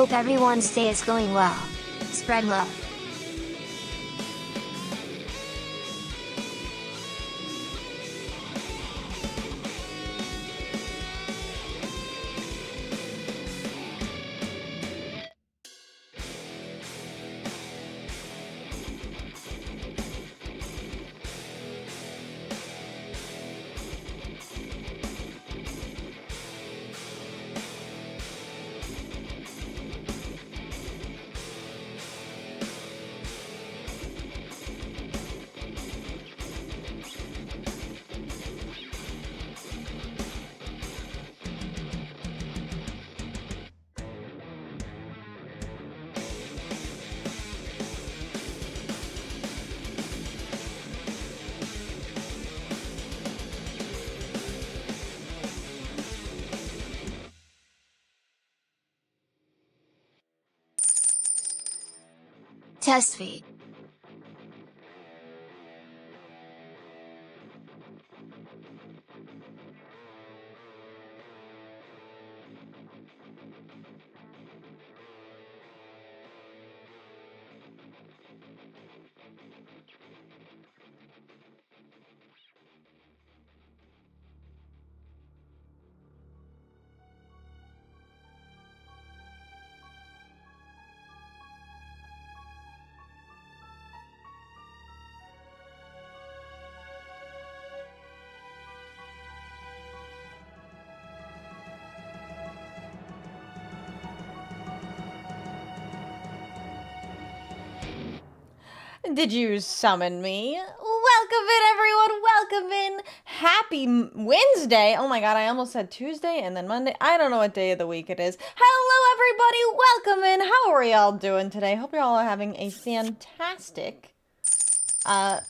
Hope everyone's day is going well. Spread love. Test feed. Did you summon me? Welcome in, everyone. Welcome in. Happy Wednesday. Oh my god, I almost said Tuesday and then Monday. I don't know what day of the week it is. Hello, everybody. Welcome in. How are y'all doing today? Hope you're all having a fantastic...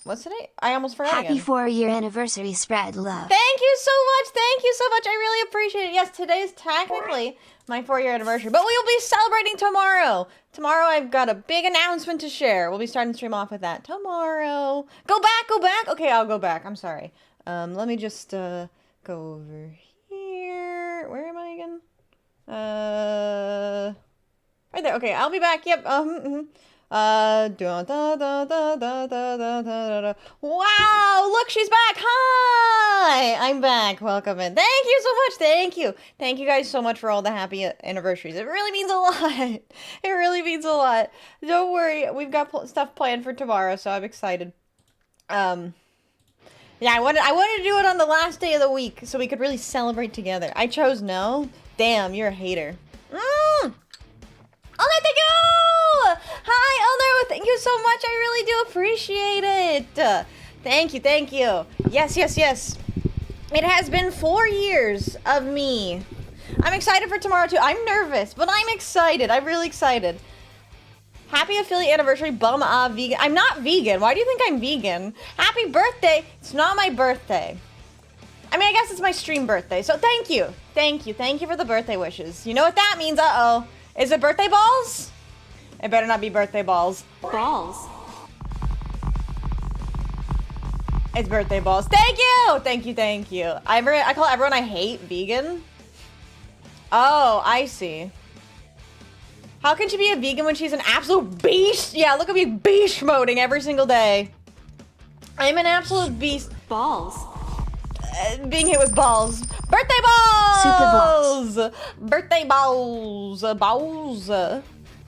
what's today? I almost forgot Happy again. 4-year anniversary, spread love. Thank you so much. Thank you so much. I really appreciate it. Yes, today's technically my 4-year anniversary, but we will be celebrating tomorrow. Tomorrow I've got a big announcement to share. We'll be starting the stream off with that tomorrow. Go back, go back. Okay, I'll go back. I'm sorry. Let me just go over here. Where am I again? Right there. Okay, I'll be back. Yep. Wow, look, she's back. Hi, I'm back. Welcome in. Thank you so much. Thank you. Thank you guys so much for all the happy anniversaries. It really means a lot. It really means a lot. Don't worry. We've got stuff planned for tomorrow, so I'm excited. Yeah, I wanted to do it on the last day of the week so we could really celebrate together. I chose no. Damn, you're a hater. Oh, thank you! Hi, Elder! Thank you so much. I really do appreciate it. Thank you, thank you. Yes, yes, yes. It has been 4 years of me. I'm excited for tomorrow, too. I'm nervous, but I'm excited. I'm really excited. Happy affiliate anniversary, 𝖉𝖊𝖊. I'm not vegan. Why do you think I'm vegan? Happy birthday. It's not my birthday. I mean, I guess it's my stream birthday, so thank you. Thank you. Thank you for the birthday wishes. You know what that means? Uh-oh. Is it birthday balls? It better not be birthday balls. Balls. It's birthday balls. Thank you! Thank you, thank you. I call everyone I hate vegan. Oh, I see. How can she be a vegan when she's an absolute beast? Yeah, look at me beast moding every single day. I'm an absolute beast. Balls. Being hit with balls. Birthday balls! Super balls. Birthday balls. Balls. Hello,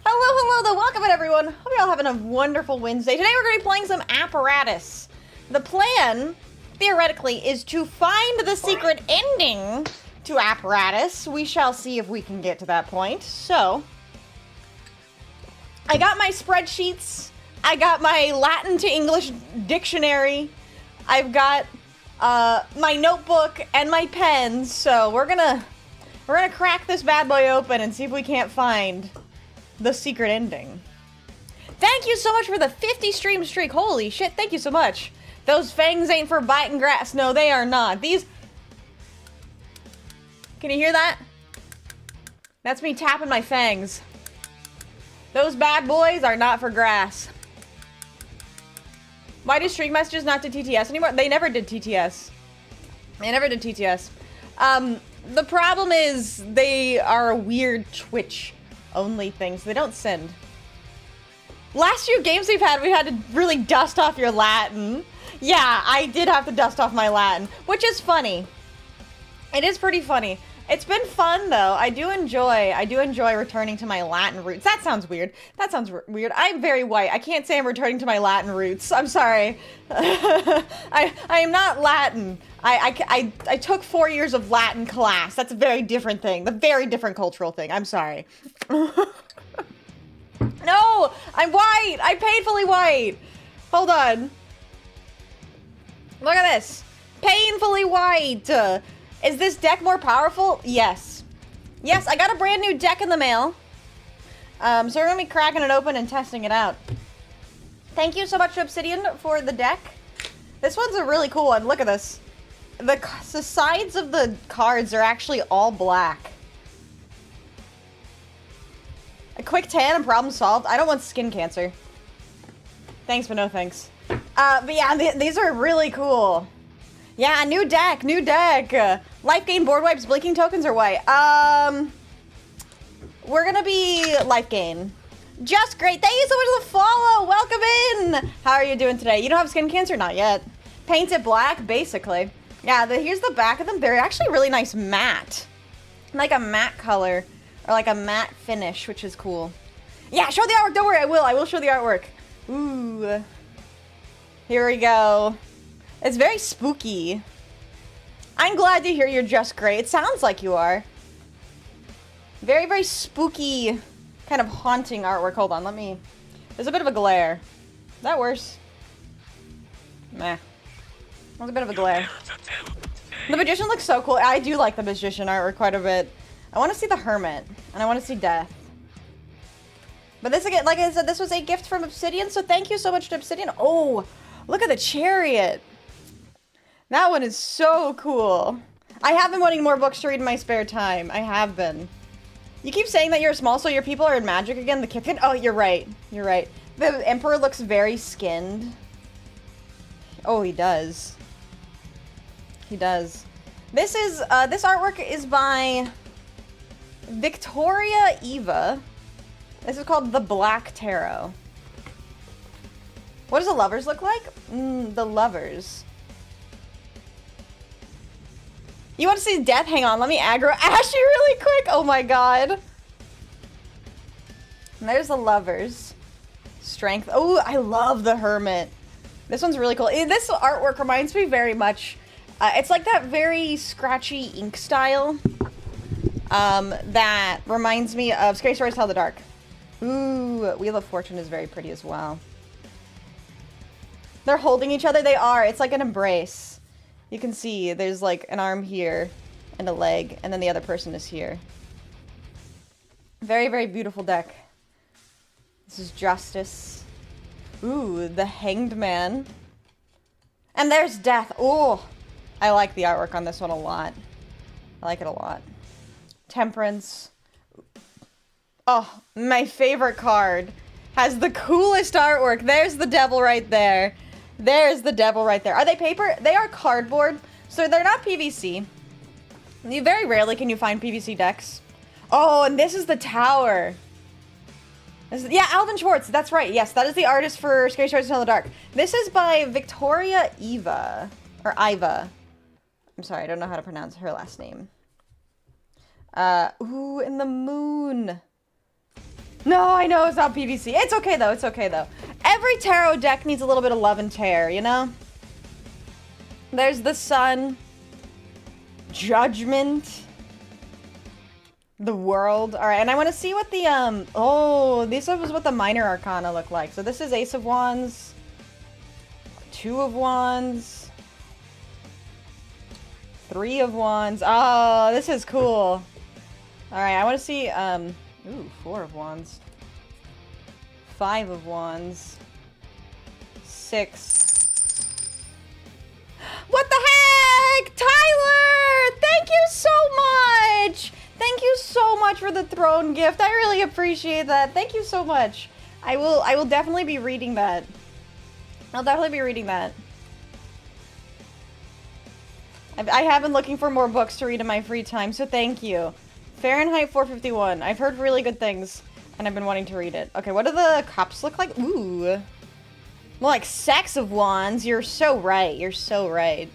hello there. Welcome in, everyone. Hope you're all having a wonderful Wednesday. Today we're going to be playing some Apparatus. The plan, theoretically, is to find the secret ending to Apparatus. We shall see if we can get to that point. So, I got my spreadsheets. I got my Latin to English dictionary. I've got my notebook and my pens, so we're gonna crack this bad boy open and see if we can't find the secret ending. Thank you so much for the 50 stream streak. Holy shit, thank you so much. Those fangs ain't for biting grass. No, they are not. These... Can you hear that? That's me tapping my fangs. Those bad boys are not for grass. Why do stream messages not do TTS anymore? They never did TTS. They never did TTS. The problem is they are a weird Twitch only things. They don't send. Last few games we've had to really dust off your Latin. Yeah, I did have to dust off my Latin, which is funny. It is pretty funny. It's been fun though. I do enjoy returning to my Latin roots. That sounds weird. That sounds weird. I'm very white. I can't say I'm returning to my Latin roots. I'm sorry. I am not Latin. I took 4 years of Latin class. That's a very different thing. A very different cultural thing. I'm sorry. No, I'm white. I'm painfully white. Hold on. Look at this. Painfully white. Is this deck more powerful? Yes. Yes, I got a brand new deck in the mail. So we're going to be cracking it open and testing it out. Thank you so much to Obsidian for the deck. This one's a really cool one. Look at this. The sides of the cards are actually all black. A quick tan and problem solved. I don't want skin cancer. Thanks, but no thanks. But yeah, these are really cool. Yeah, new deck, new deck. Life gain, board wipes, blinking tokens, or what? We're gonna be life gain. Just great. Thank you so much for the follow. Welcome in. How are you doing today? You don't have skin cancer? Not yet. Paint it black, basically. Yeah, here's the back of them. They're actually really nice matte. Like a matte color. Or like a matte finish, which is cool. Yeah, show the artwork. Don't worry, I will show the artwork. Ooh. Here we go. It's very spooky. I'm glad to hear you're just great. It sounds like you are. Very, very spooky, kind of haunting artwork. Hold on, there's a bit of a glare. Is that worse? Meh. There's a bit of a glare. The Magician looks so cool. I do like the Magician artwork quite a bit. I want to see the Hermit, and I want to see Death. But this, again, like I said, this was a gift from Obsidian, so thank you so much to Obsidian. Oh, look at the Chariot. That one is so cool. I have been wanting more books to read in my spare time. I have been. You keep saying that you're small, so your people are in magic again. The Kithkin? Oh, you're right. You're right. The Emperor looks very skinned. Oh, he does. He does. This is, this artwork is by 𝖉𝖊𝖊. This is called The Black Tarot. What does the Lovers look like? The Lovers. You want to see Death? Hang on, let me aggro Ashy really quick. Oh my god. And there's the Lovers. Strength. Oh, I love the Hermit. This one's really cool. This artwork reminds me very much. It's like that very scratchy ink style. That reminds me of Scary Stories Tell the Dark. Ooh, Wheel of Fortune is very pretty as well. They're holding each other. They are. It's like an embrace. You can see there's like an arm here and a leg, and then the other person is here. Very, very beautiful deck. This is Justice. Ooh, the Hanged Man. And there's Death. Oh, I like the artwork on this one a lot. I like it a lot. Temperance. Oh, my favorite card. Has the coolest artwork. There's the devil right there. There's the devil right there. Are they paper? They are cardboard, so they're not PVC. You very rarely can you find PVC decks. Oh, and this is the tower. Yeah, Alvin Schwartz. That's right. Yes, that is the artist for Scary Stories to Tell in the Dark. This is by 𝖉𝖊𝖊. Or 𝖊𝖊. I'm sorry, I don't know how to pronounce her last name. Ooh, in the moon. No, I know it's not PVC. It's okay, though. It's okay, though. Every tarot deck needs a little bit of love and tear, you know? There's the Sun. Judgment. The World. Alright, and I want to see what the, oh, this was what the Minor Arcana look like. So this is Ace of Wands. Two of Wands. Three of Wands. Oh, this is cool. Alright, I want to see, ooh, Four of Wands. Five of Wands. Six. What the heck? Tyler! Thank you so much! Thank you so much for the throne gift. I really appreciate that. Thank you so much. I will definitely be reading that. I'll definitely be reading that. I have been looking for more books to read in my free time, so thank you. Fahrenheit 451. I've heard really good things. And I've been wanting to read it. Okay, what do the cups look like? Ooh. More like sex of wands. You're so right. You're so right.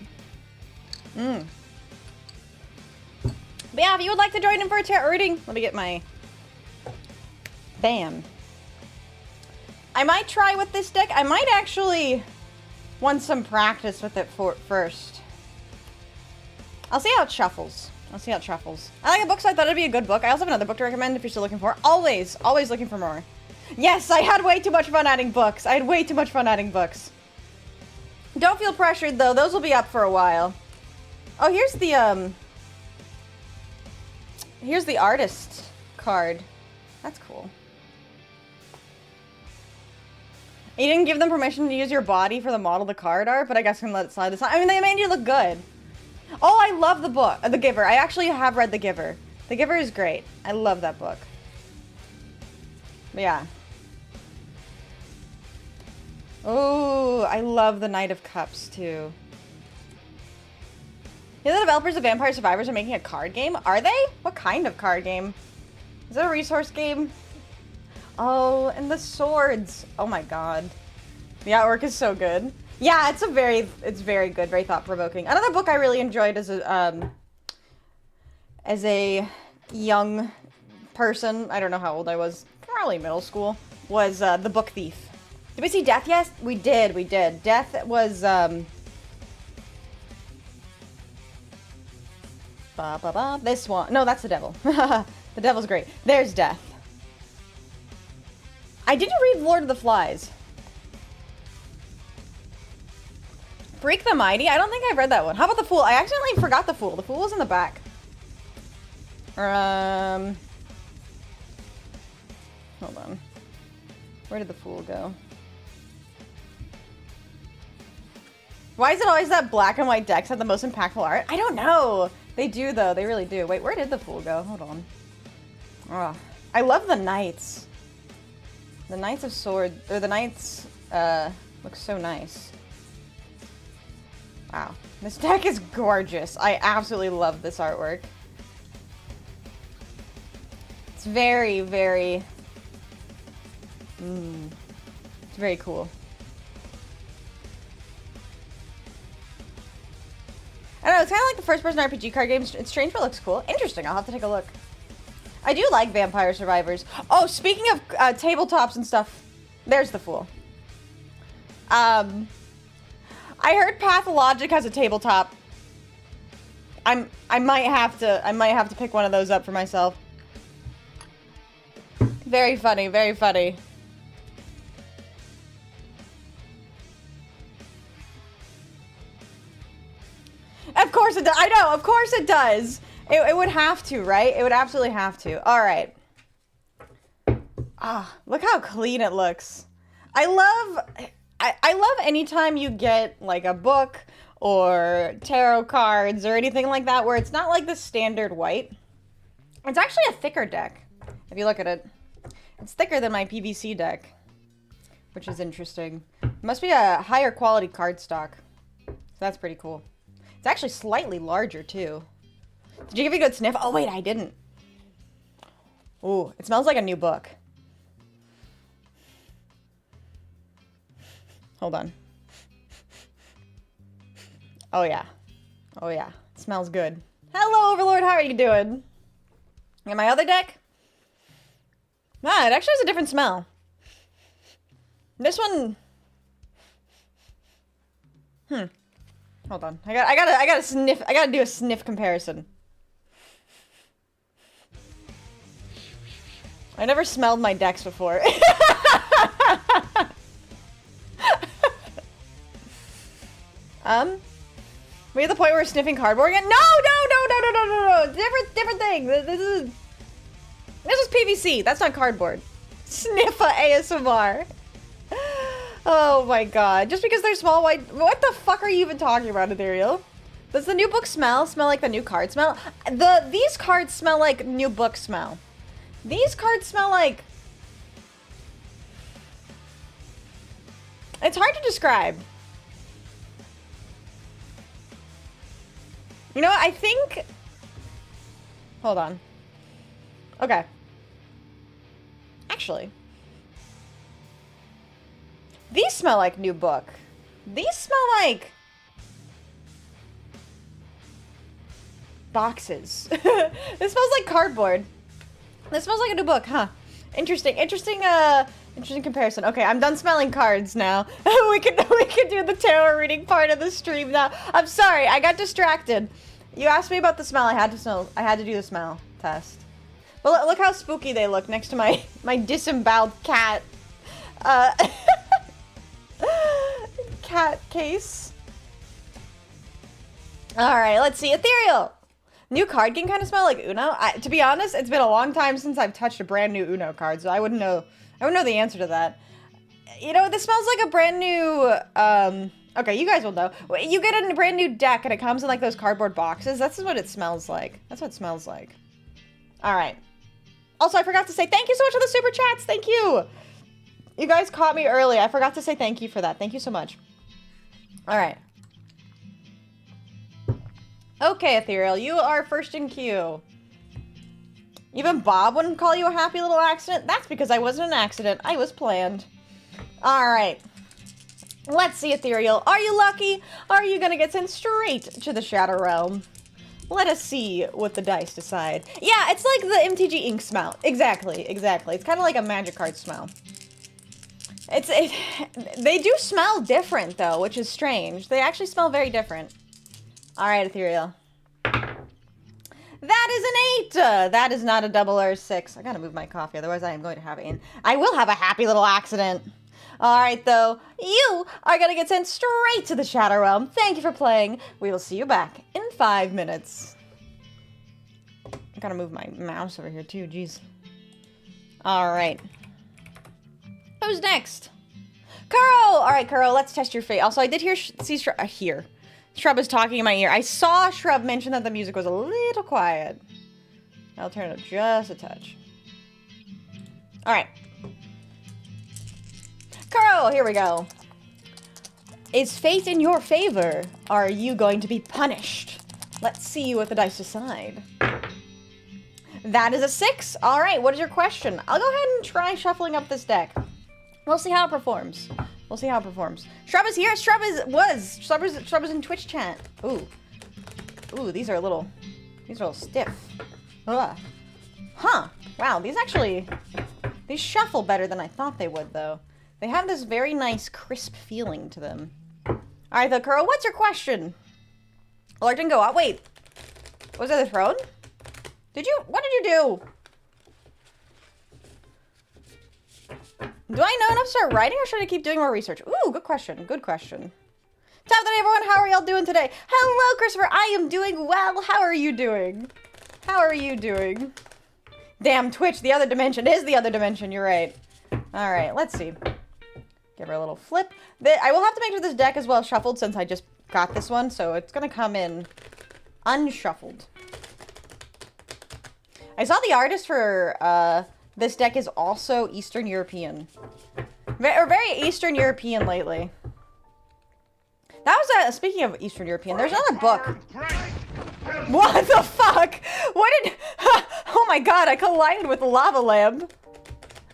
But yeah, if you would like to join in for a tarot reading, let me get my... Bam. I might try with this deck. I might actually want some practice with it first. I'll see how it shuffles. I'll see how it shuffles. I like a book, so I thought it'd be a good book. I also have another book to recommend if you're still looking for it. Always looking for more. Yes, I had way too much fun adding books. I had way too much fun adding books. Don't feel pressured, though. Those will be up for a while. Oh, here's the artist card. That's cool. You didn't give them permission to use your body for the model the card art, but I guess I can let it slide this time. I mean, they made you look good. Oh, I love the book, The Giver. I actually have read The Giver. The Giver is great. I love that book. But yeah. Oh, I love the Knight of Cups, too. You know the developers of Vampire Survivors are making a card game? Are they? What kind of card game? Is it a resource game? Oh, and the swords. Oh my god. The artwork is so good. Yeah, it's very good, very thought-provoking. Another book I really enjoyed as a young person, I don't know how old I was, probably middle school, was The Book Thief. Did we see Death yet? We did. Death was, this one. No, that's the devil. The devil's great. There's Death. I didn't read Lord of the Flies. Freak the Mighty? I don't think I've read that one. How about The Fool? I accidentally forgot The Fool. The Fool was in the back. Hold on. Where did The Fool go? Why is it always that black and white decks have the most impactful art? I don't know. They do, though. They really do. Wait, where did The Fool go? Hold on. Oh, I love the Knights. The Knights of Swords, or the Knights, look so nice. Wow. This deck is gorgeous. I absolutely love this artwork. It's very, very... It's very cool. I don't know, it's kind of like the first-person RPG card game. It's strange, but it looks cool. Interesting, I'll have to take a look. I do like Vampire Survivors. Oh, speaking of tabletops and stuff, there's The Fool. I heard Pathologic has a tabletop. I might have to pick one of those up for myself. Very funny, very funny. Of course it does. I know, of course it does. It would have to, right? It would absolutely have to. All right. Ah, look how clean it looks. I love anytime you get like a book or tarot cards or anything like that where it's not like the standard white. It's actually a thicker deck. If you look at it, it's thicker than my PVC deck, which is interesting. It must be a higher quality cardstock. So that's pretty cool. It's actually slightly larger too. Did you give it a good sniff? Oh wait, I didn't. Ooh, it smells like a new book. Hold on. Oh yeah. Oh yeah. It smells good. Hello, Overlord. How are you doing? And my other deck? Ah, it actually has a different smell. This one... Hold on. I gotta sniff. I gotta do a sniff comparison. I never smelled my decks before. We at the point where we're sniffing cardboard again? No! Different thing. This is PVC. That's not cardboard. Sniffa ASMR. Oh my god. Just because they're small white... What the fuck are you even talking about, Ethereal? Does the new book smell like the new card smell? These cards smell like new book smell. These cards smell like... It's hard to describe. You know what? I think... Hold on. Okay. actually. These smell like new book. These smell like boxes. This smells like cardboard. This smells like a new book, huh? Interesting comparison. Okay, I'm done smelling cards now. we can do the tarot reading part of the stream now. I'm sorry, I got distracted. You asked me about the smell. I had to do the smell test. But look how spooky they look next to my disemboweled cat. Cat case. All right, let's see. Ethereal. New card can kind of smell like Uno. To be honest, it's been a long time since I've touched a brand new Uno card, so I wouldn't know the answer to that. You know, this smells like a brand new, okay, you guys will know. You get a brand new deck and it comes in like those cardboard boxes. That's what it smells like. That's what it smells like. All right. Also, I forgot to say thank you so much for the super chats. Thank you. You guys caught me early. I forgot to say thank you for that. Thank you so much. All right. Okay, Ethereal, you are first in queue. Even Bob wouldn't call you a happy little accident? That's because I wasn't an accident. I was planned. Alright. Let's see, Ethereal. Are you lucky? Are you gonna get sent straight to the Shadow Realm? Let us see what the dice decide. Yeah, it's like the MTG ink smell. Exactly. It's kind of like a magic card smell. They do smell different, though, which is strange. They actually smell very different. Alright, Ethereal. That is an 8! That is not a double or 6. I gotta move my coffee, otherwise I am going to have I will have a happy little accident. Alright, though. You are gonna get sent straight to the Shadow Realm. Thank you for playing. We will see you back in 5 minutes. I gotta move my mouse over here, too. Jeez. Alright. Who's next? Kuro! Alright, Kuro, let's test your fate. Also, I did see Shrub was talking in my ear. I saw Shrub mention that the music was a little quiet. I'll turn it up just a touch. Alright. Kuro, here we go. Is fate in your favor? Are you going to be punished? Let's see what the dice decide. That is a 6. Alright, what is your question? I'll go ahead and try shuffling up this deck. We'll see how it performs. Shrub is here. Shrub is in Twitch chat. Ooh, these are a little stiff. Ugh. Huh. Wow, these shuffle better than I thought they would, though. They have this very nice, crisp feeling to them. Alright, though, Kuro, what's your question? Alert didn't go out. Wait. Was it the throne? What did you do? Do I know enough to start writing, or should I keep doing more research? Ooh, good question. Top of the day, everyone. How are y'all doing today? Hello, Christopher. I am doing well. How are you doing? Damn, Twitch, the other dimension is the other dimension. You're right. All right, let's see. Give her a little flip. I will have to make sure this deck is well shuffled since I just got this one, so it's going to come in unshuffled. I saw the artist for this deck is also Eastern European. Very Eastern European lately. That was speaking of Eastern European, there's another book. What the fuck? Oh my god, I collided with the lava lamp.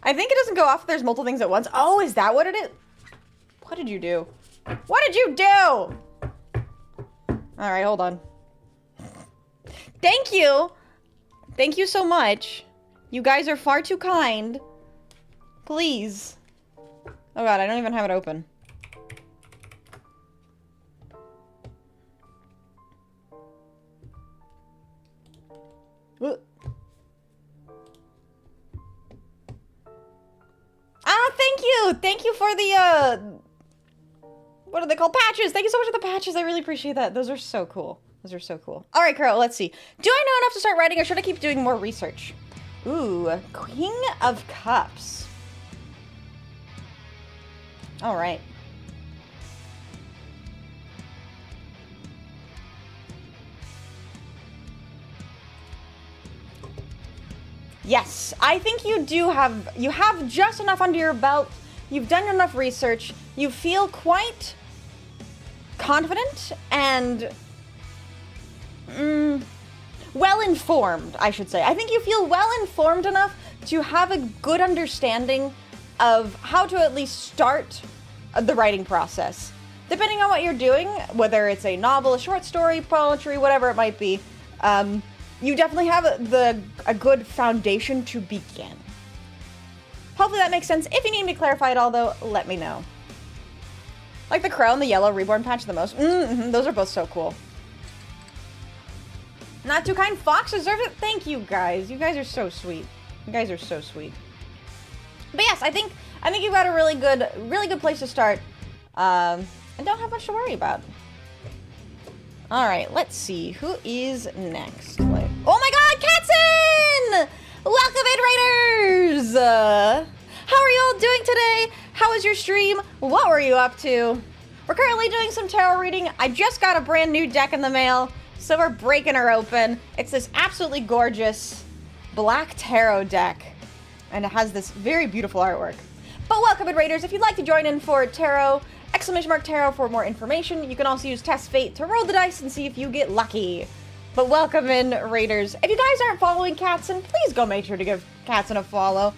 I think it doesn't go off if there's multiple things at once. Oh, is that what it is? What did you do? Alright, hold on. Thank you. Thank you so much. You guys are far too kind. Please. Oh god, I don't even have it open. Thank you! Thank you for the, what are they called? Patches! Thank you so much for the patches, I really appreciate that. Those are so cool. Alright, Kuro, let's see. Do I know enough to start writing, or should I keep doing more research? Ooh, Queen of Cups. Alright. Yes, I think you have just enough under your belt. You've done enough research. You feel quite confident and well-informed, I should say. I think you feel well-informed enough to have a good understanding of how to at least start the writing process. Depending on what you're doing, whether it's a novel, a short story, poetry, whatever it might be, you definitely have a good foundation to begin. Hopefully that makes sense. If you need me to clarify it all, though, let me know. Like the crow and the yellow reborn patch the most. Those are both so cool. Not too kind fox deserves it. Thank you guys. You guys are so sweet. You guys are so sweet. But yes, I think you've got a really good place to start, and don't have much to worry about. All right, let's see who is next. Wait. Oh my God, Katzen! Welcome in, Raiders. How are you all doing today? How was your stream? What were you up to? We're currently doing some tarot reading. I just got a brand new deck in the mail, so we're breaking her open. It's this absolutely gorgeous black tarot deck, and it has this very beautiful artwork. But welcome in, Raiders. If you'd like to join in for tarot, !tarot for more information. You can also use Test Fate to roll the dice and see if you get lucky. But welcome in, Raiders. If you guys aren't following Katzen, please go make sure to give Katzen a follow.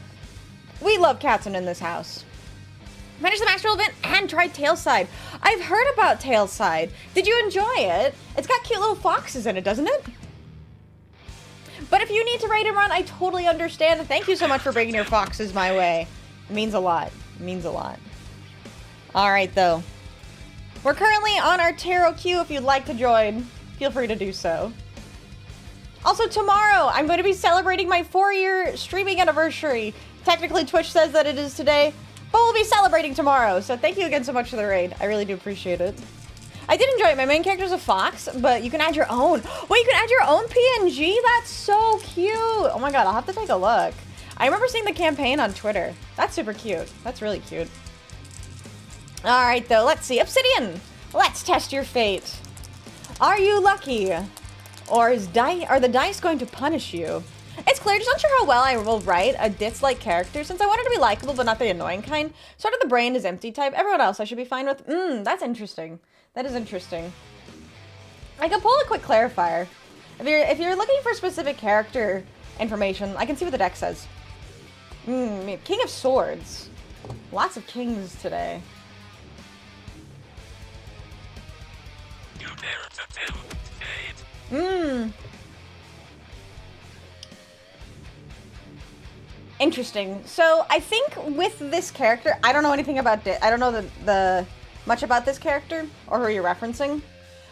We love Katzen in this house. Finished the Master event and tried Tailside. I've heard about Tailside. Did you enjoy it? It's got cute little foxes in it, doesn't it? But if you need to raid and run, I totally understand. Thank you so much for bringing your foxes my way. It means a lot. It means a lot. All right, though. We're currently on our tarot queue. If you'd like to join, feel free to do so. Also, tomorrow, I'm going to be celebrating my 4-year streaming anniversary. Technically, Twitch says that it is today, but we'll be celebrating tomorrow. So thank you again so much for the raid. I really do appreciate it. I did enjoy it. My main character is a fox, but you can add your own. Wait, you can add your own PNG? That's so cute. Oh my God, I'll have to take a look. I remember seeing the campaign on Twitter. That's super cute. That's really cute. All right, though, let's see. Obsidian, let's test your fate. Are you lucky? Or are the dice going to punish you? It's clear, just not sure how well I will write a Ditz-like character, since I want her to be likable but not the annoying kind. Sort of the brain is empty type. Everyone else I should be fine with. That's interesting. That is interesting. I can pull a quick clarifier. If you're looking for specific character information, I can see what the deck says. King of Swords. Lots of kings today. Interesting. So I think with this character, I don't know anything about it. I don't know the much about this character or who you're referencing,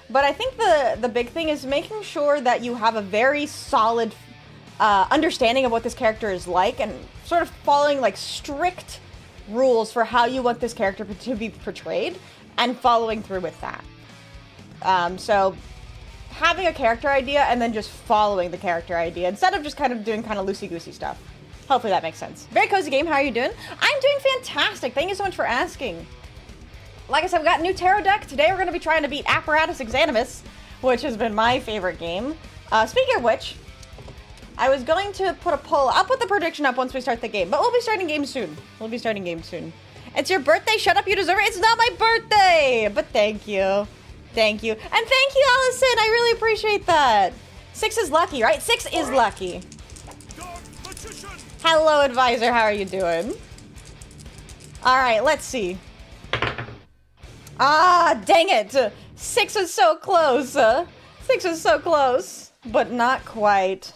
but I think the big thing is making sure that you have a very solid understanding of what this character is like, and sort of following like strict rules for how you want this character to be portrayed, and following through with that. So having a character idea and then just following the character idea instead of just kind of doing kind of loosey-goosey stuff. Hopefully that makes sense. Very cozy game. How are you doing? I'm doing fantastic. Thank you so much for asking. Like I said, we got a new tarot deck. Today we're going to be trying to beat Apparatus Exanimus, which has been my favorite game. Speaking of which, I was going to put a poll. I'll put the prediction up once we start the game, but we'll be starting game soon. It's your birthday. Shut up. You deserve it. It's not my birthday, but thank you. Thank you. And thank you, Allison. I really appreciate that. 6 is lucky, right? 6 is lucky. Hello, advisor. How are you doing? All right, let's see. Ah, dang it. 6 is so close. 6 is so close, but not quite.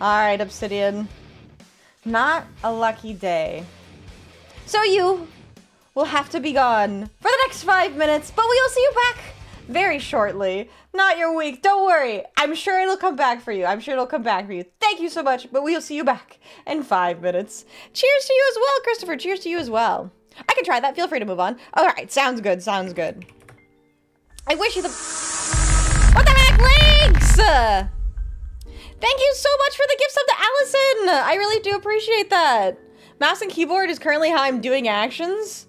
All right, Obsidian. Not a lucky day. So you will have to be gone for the next 5 minutes, but we will see you back very shortly. Not your week. Don't worry. I'm sure it'll come back for you. Thank you so much, but we'll see you back in 5 minutes. Cheers to you as well, Christopher. Cheers to you as well. I can try that. Feel free to move on. All right. Sounds good. I wish you the... What the heck, Links? Thank you so much for the gift sub to Allison. I really do appreciate that. Mouse and keyboard is currently how I'm doing actions.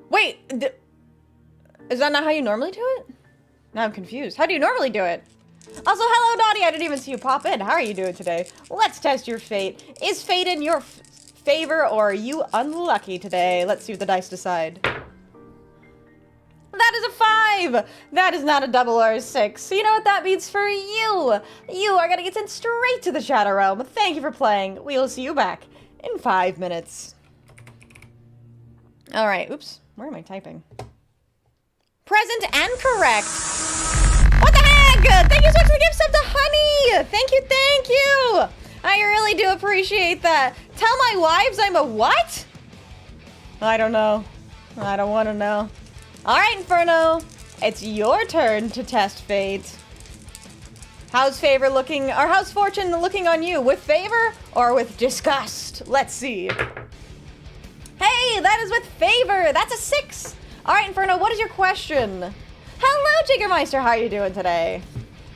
Wait, is that not how you normally do it? Now I'm confused. How do you normally do it? Also, hello, Naughty. I didn't even see you pop in. How are you doing today? Let's test your fate. Is fate in your favor, or are you unlucky today? Let's see what the dice decide. That is a 5. That is not a double or a 6. So you know what that means for you. You are going to get sent straight to the Shadow Realm. Thank you for playing. We will see you back in 5 minutes. All right. Oops. Where am I typing? Present and correct. What the heck? Thank you so much for the gift sub to Honey. Thank you, thank you. I really do appreciate that. Tell my wives I'm a what? I don't know. I don't want to know. All right, Inferno. It's your turn to test fate. How's favor looking, or how's fortune looking on you? With favor or with disgust? Let's see. Hey, that is with favor. That's a 6. All right, Inferno, what is your question? Hello, 𝖍𝖕𝖊𝖓. How are you doing today?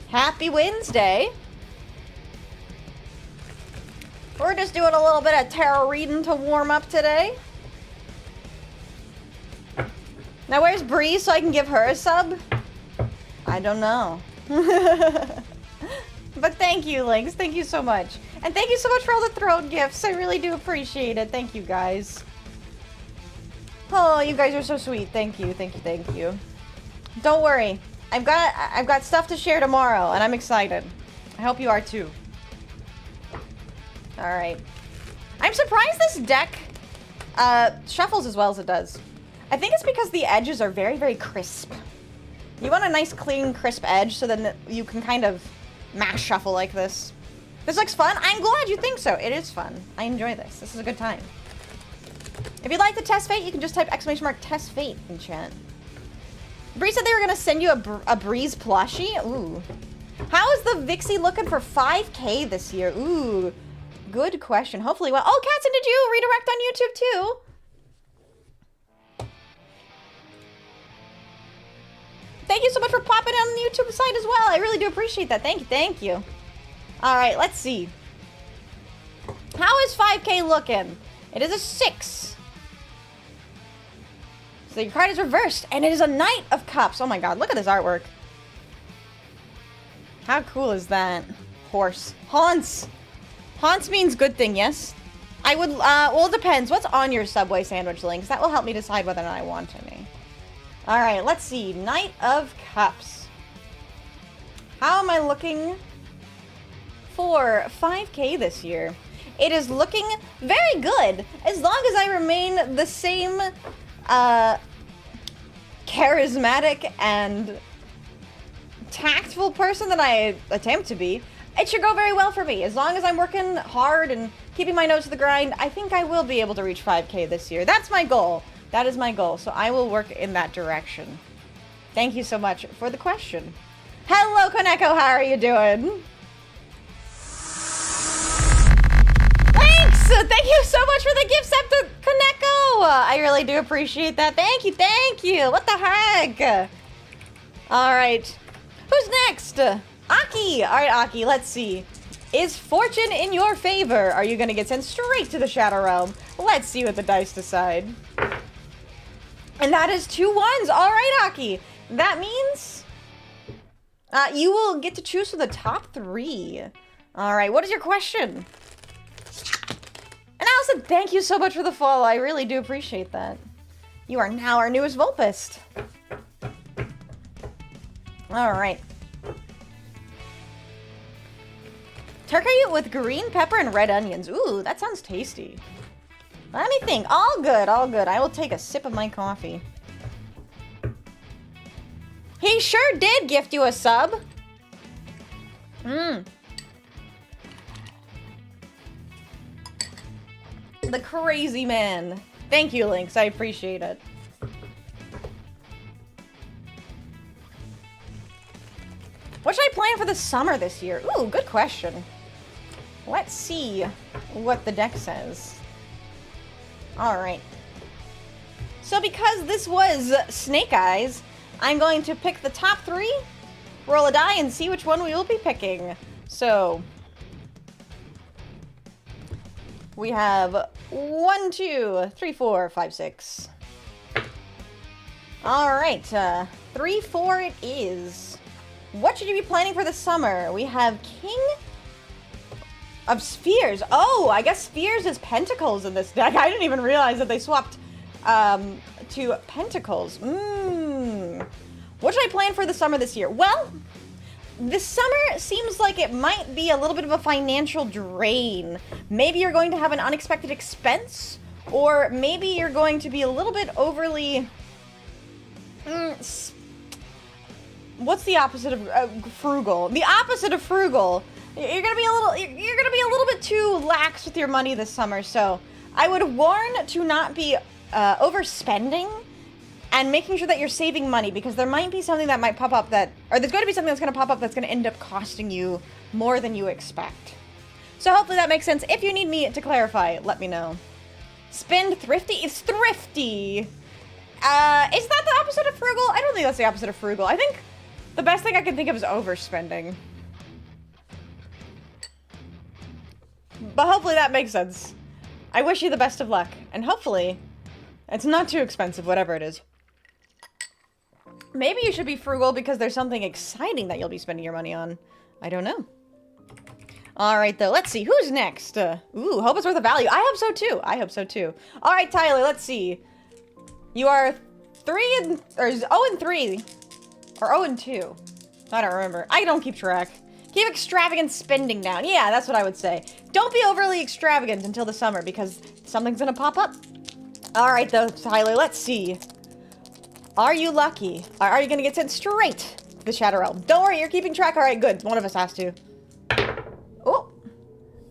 Happy Wednesday. We're just doing a little bit of tarot reading to warm up today. Now, where's Bree so I can give her a sub? I don't know. But thank you, Lynx. Thank you so much. And thank you so much for all the throne gifts. I really do appreciate it. Thank you, guys. Oh, you guys are so sweet. Thank you, thank you, thank you. Don't worry. I've got stuff to share tomorrow, and I'm excited. I hope you are too. All right. I'm surprised this deck shuffles as well as it does. I think it's because the edges are very, very crisp. You want a nice, clean, crisp edge so then you can kind of mash shuffle like this. This looks fun. I'm glad you think so. It is fun. I enjoy this. This is a good time. If you'd like to test fate, you can just type !test fate in chat. Bree said they were going to send you a Breeze plushie. Ooh. How is the Vixie looking for 5K this year? Ooh. Good question. Hopefully well. Oh, Katzen, did you redirect on YouTube too? Thank you so much for popping on the YouTube site as well. I really do appreciate that. Thank you, thank you. All right, let's see. How is 5K looking? It is a 6. So your card is reversed, and it is a Knight of Cups. Oh my god, look at this artwork. How cool is that? Horse. Haunts. Haunts means good thing, yes? I would, well, it depends. What's on your Subway sandwich links? That will help me decide whether or not I want any. All right, let's see. Knight of Cups. How am I looking for 5K this year? It is looking very good, as long as I remain the same charismatic and tactful person that I attempt to be. It should go very well for me. As long as I'm working hard and keeping my nose to the grind, I think I will be able to reach 5K this year. That's my goal. That is my goal, so I will work in that direction. Thank you so much for the question. Hello, Koneko, how are you doing? Thanks! Thank you so much for the gift sub to Koneko! I really do appreciate that. Thank you, thank you! What the heck? Alright. Who's next? Aki! Alright, Aki, let's see. Is fortune in your favor? Are you gonna get sent straight to the Shadow Realm? Let's see what the dice decide. And that is 2 1s. All right, Aki. That means you will get to choose from the top 3. All right, what is your question? And Allison, thank you so much for the follow. I really do appreciate that. You are now our newest Volpist. All right. Turkey with green pepper and red onions. Ooh, that sounds tasty. Let me think. All good, all good. I will take a sip of my coffee. He sure did gift you a sub. The crazy man. Thank you, Lynx. I appreciate it. What should I plan for the summer this year? Ooh, good question. Let's see what the deck says. Alright. So because this was Snake Eyes, I'm going to pick the top 3, roll a die, and see which one we will be picking. So we have 1, 2, 3, 4, 5, 6. Alright, 3, 4 it is. What should you be planning for the summer? We have King of Spheres. Oh, I guess Spheres is Pentacles in this deck. I didn't even realize that they swapped to Pentacles. What should I plan for the summer this year? Well, this summer seems like it might be a little bit of a financial drain. Maybe you're going to have an unexpected expense, or maybe you're going to be a little bit overly... what's the opposite of frugal? The opposite of frugal. You're gonna be a little bit too lax with your money this summer, so I would warn to not be overspending and making sure that you're saving money, because there might be something that might pop up or there's going to be something that's going to pop up that's going to end up costing you more than you expect. So hopefully that makes sense. If you need me to clarify, let me know. Spend thrifty? It's thrifty. Is that the opposite of frugal? I don't think that's the opposite of frugal. I think the best thing I can think of is overspending. But hopefully that makes sense. I wish you the best of luck, and hopefully it's not too expensive, whatever it is. Maybe you should be frugal because there's something exciting that you'll be spending your money on. I don't know. All right, though. Let's see. Who's next? Ooh, hope it's worth a value. I hope so, too. I hope so, too. All right, Tyler, let's see. You are 0 and 3. Or 0 and 2. I don't remember. I don't keep track. Keep extravagant spending down. Yeah, that's what I would say. Don't be overly extravagant until the summer, because something's going to pop up. All right, though, Tyler, let's see. Are you lucky? Are you going to get sent straight to the Shadow Realm? Don't worry, you're keeping track. All right, good. One of us has to. Oh,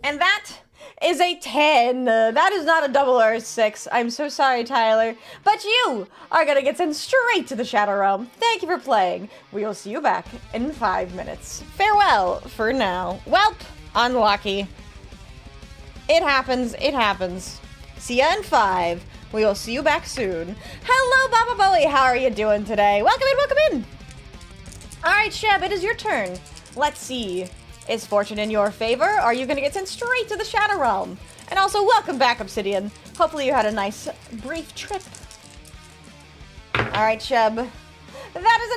and that is a 10. That is not a 𝖍𝖊𝖓⁶. I'm so sorry, Tyler. But you are going to get sent straight to the Shadow Realm. Thank you for playing. We will see you back in 5 minutes. Farewell for now. Welp, unlucky. It happens. It happens. See ya in 5. We will see you back soon. Hello, 𝖍𝖊𝖊𝖓. How are you doing today? Welcome in, welcome in. All right, Sheb, it is your turn. Let's see. Is fortune in your favor? Or are you going to get sent straight to the Shadow Realm? And also, welcome back, Obsidian. Hopefully you had a nice, brief trip. All right, Sheb. That is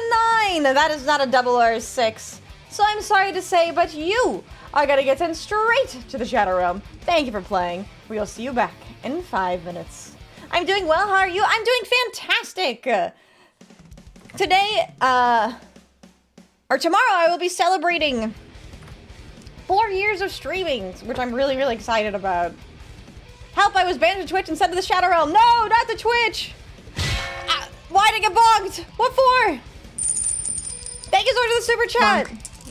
a 9. That is not a 𝖍𝖊𝖓⁶. So I'm sorry to say, but you are going to get sent straight to the Shadow Realm. Thank you for playing. We will see you back in 5 minutes. I'm doing well. How are you? I'm doing fantastic. Today, or tomorrow, I will be celebrating 4 years of streaming, which I'm really, really excited about. Help, I was banned to Twitch and sent to the Shadow Realm. No, not the Twitch. Why did I get bonked? What for? Thank you so much for the super chat.